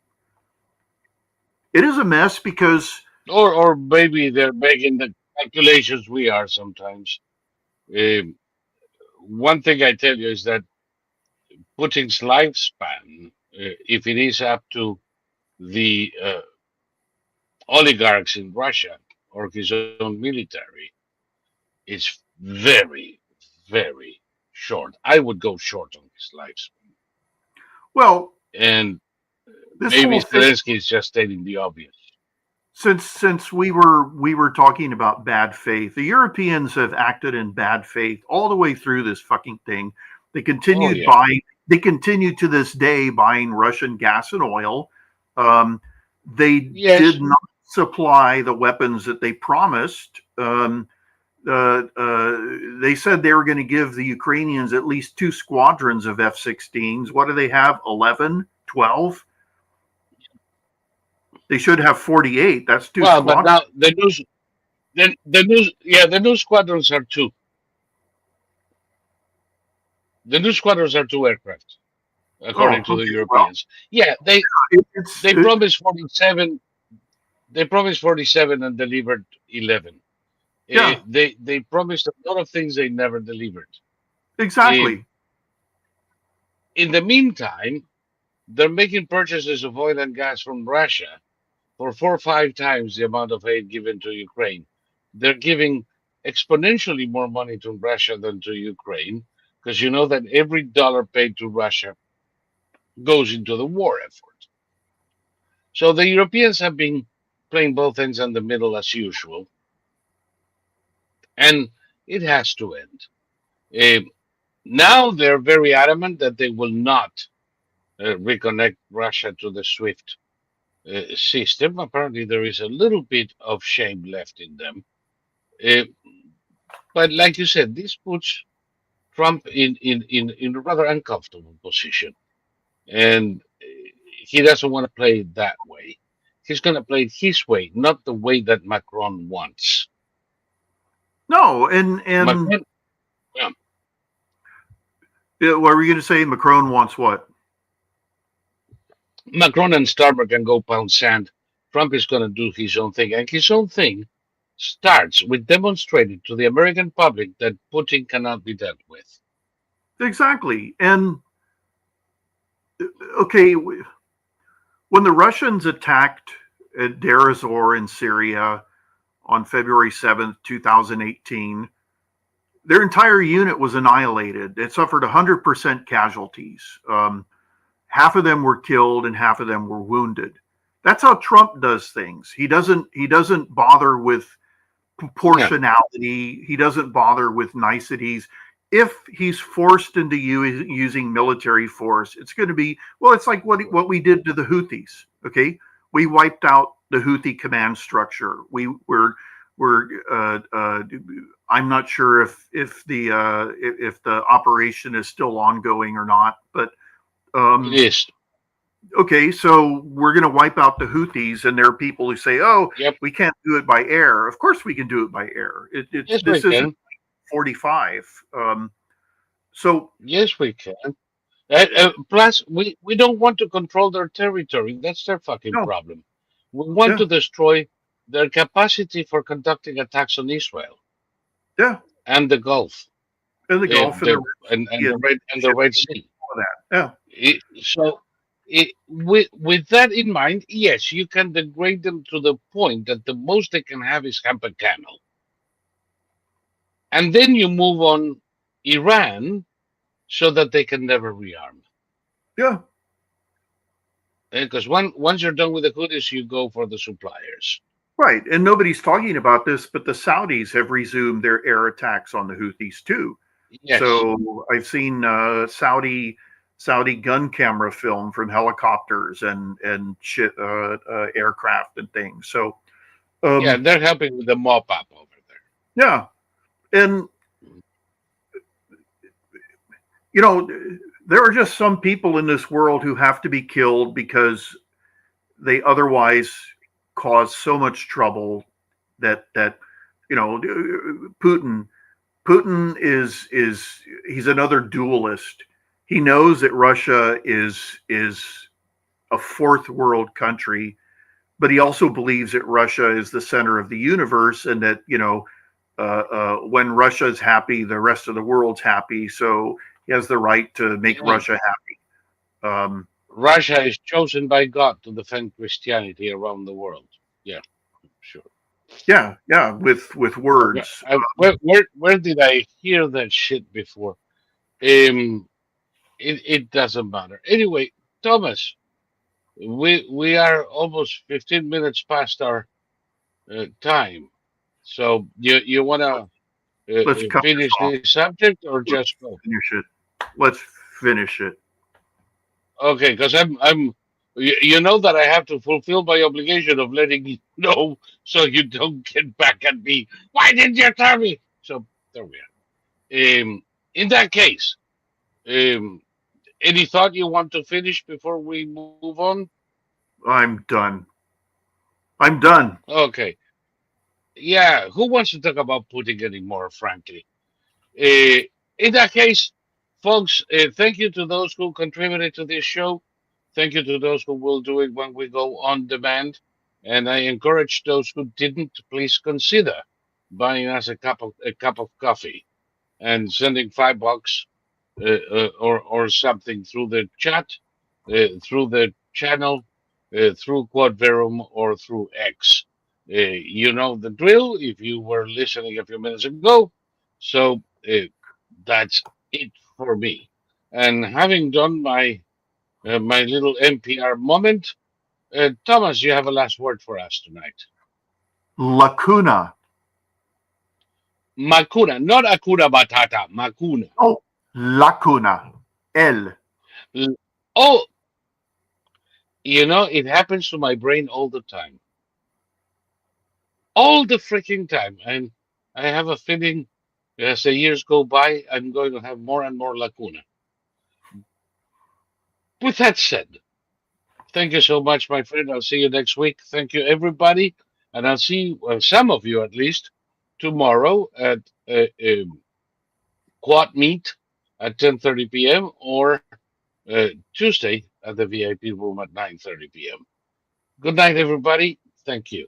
[SPEAKER 2] It is a mess because
[SPEAKER 1] or maybe they're making the calculations we are sometimes. One thing I tell you is that Putin's lifespan, if it is up to the oligarchs in Russia or his own military, is very, very short. I would go short on his lifespan.
[SPEAKER 2] Well,
[SPEAKER 1] and maybe Zelensky is just stating the obvious.
[SPEAKER 2] Since we were talking about bad faith, the Europeans have acted in bad faith all the way through this fucking thing. They continued buying. They continue to this day buying Russian gas and oil. They did not supply the weapons that they promised. They said they were going to give the Ukrainians at least 2 squadrons of F-16s. What do they have? 11, 12? They should have 48. That's 2 squadrons.
[SPEAKER 1] But now the new squadrons are 2. The new squadrons are 2 aircraft, according to the
[SPEAKER 2] okay,
[SPEAKER 1] Europeans. Yeah, they
[SPEAKER 2] it's
[SPEAKER 1] promised 47. They promised 47 and delivered 11.
[SPEAKER 2] yeah,
[SPEAKER 1] They promised a lot of things they never delivered.
[SPEAKER 2] exactly.
[SPEAKER 1] In the meantime, they're making purchases of oil and gas from Russia for 4 or 5 times the amount of aid given to Ukraine. They're giving exponentially more money to Russia than to Ukraine, because you know that every dollar paid to Russia goes into the war effort. So the Europeans have been playing both ends in the middle as usual, and it has to end. Uh, Now they're very adamant that they will not reconnect Russia to the SWIFT system. Apparently, there is a little bit of shame left in them. Uh, but like you said, this puts Trump in a rather uncomfortable position. And he doesn't want to play it that way. He's going to play it his way, not the way that Macron wants.
[SPEAKER 2] No, and
[SPEAKER 1] Macron, yeah,
[SPEAKER 2] what were you going to say? Macron wants what?
[SPEAKER 1] Macron and Starmer can go pound sand. Trump is going to do his own thing. And his own thing starts with demonstrating to the American public that Putin cannot be dealt with.
[SPEAKER 2] Exactly. And okay, when the Russians attacked at Deir ez-Zor in Syria on February 7th, 2018, their entire unit was annihilated. It suffered 100% casualties. Half of them were killed and half of them were wounded. That's how Trump does things. He doesn't bother with proportionality. He doesn't bother with niceties. If he's forced into using military force, it's going to be, well, it's like what we did to the Houthis. Okay, we wiped out the Houthi command structure. I'm not sure if the operation is still ongoing or not, but
[SPEAKER 1] It is.
[SPEAKER 2] okay, so we're going to wipe out the Houthis, and there are people who say, "Oh,
[SPEAKER 1] Yep.
[SPEAKER 2] we can't do it by air." Of course, we can do it by air.
[SPEAKER 1] Yes,
[SPEAKER 2] This
[SPEAKER 1] we
[SPEAKER 2] isn't
[SPEAKER 1] can.
[SPEAKER 2] 45. So
[SPEAKER 1] Yes, we can. Plus, we don't want to control their territory. That's their fucking
[SPEAKER 2] no,
[SPEAKER 1] problem. We want
[SPEAKER 2] yeah,
[SPEAKER 1] to destroy their capacity for conducting attacks on Israel
[SPEAKER 2] yeah,
[SPEAKER 1] and the Gulf,
[SPEAKER 2] and the Gulf and the
[SPEAKER 1] and the Red Sea.
[SPEAKER 2] all of that.
[SPEAKER 1] With that in mind, yes, you can degrade them to the point that the most they can have is hamper camel, and then you move on Iran so that they can never rearm.
[SPEAKER 2] Yeah,
[SPEAKER 1] Because once you're done with the Houthis, you go for the suppliers.
[SPEAKER 2] right. And nobody's talking about this, but the Saudis have resumed their air attacks on the Houthis too.
[SPEAKER 1] Yes.
[SPEAKER 2] So I've seen Saudi gun camera film from helicopters and aircraft and things. So
[SPEAKER 1] Yeah, they're helping with the mop up over there.
[SPEAKER 2] yeah, and you know, there are just some people in this world who have to be killed because they otherwise cause so much trouble that you know, Putin is he's another dualist. He knows that Russia is a fourth world country, but he also believes that Russia is the center of the universe, and that, you know, when Russia is happy, the rest of the world's happy. So he has the right to make Russia happy.
[SPEAKER 1] Russia is chosen by God to defend Christianity around the world. Yeah, sure.
[SPEAKER 2] Yeah, with words.
[SPEAKER 1] Where did I hear that shit before? It doesn't matter. Anyway, Thomas, we are almost 15 minutes past our time. So you want to
[SPEAKER 2] Let's cut
[SPEAKER 1] finish
[SPEAKER 2] this off.
[SPEAKER 1] this subject or just go?
[SPEAKER 2] Finish it. Let's finish it.
[SPEAKER 1] Okay, because you know that I have to fulfill my obligation of letting you know, so you don't get back at me. Why didn't you tell me? So there we are. In that case, any thought you want to finish before we move on?
[SPEAKER 2] I'm done. I'm done.
[SPEAKER 1] Okay. Yeah, who wants to talk about Putin anymore, frankly? In that case, Folks, thank you to those who contributed to this show. Thank you to those who will do it when we go on demand. And I encourage those who didn't, please consider buying us a cup of coffee and sending $5 or something through the chat, through the channel, through Quad Verum or through X. You know the drill if you were listening a few minutes ago. So that's it for me. And having done my my little NPR moment, Thomas, you have a last word for us tonight.
[SPEAKER 2] Lacuna.
[SPEAKER 1] Makuna, not Akuna Batata, Makuna.
[SPEAKER 2] Oh, lacuna. L.
[SPEAKER 1] Oh, you know, it happens to my brain all the time. All the freaking time. And I have a feeling as the years go by, I'm going to have more and more lacuna. With that said, thank you so much, my friend. I'll see you next week. Thank you, everybody. And I'll see some of you at least tomorrow at Quad Meet at 10:30 p.m. or Tuesday at the VIP room at 9:30 p.m. Good night, everybody. Thank you.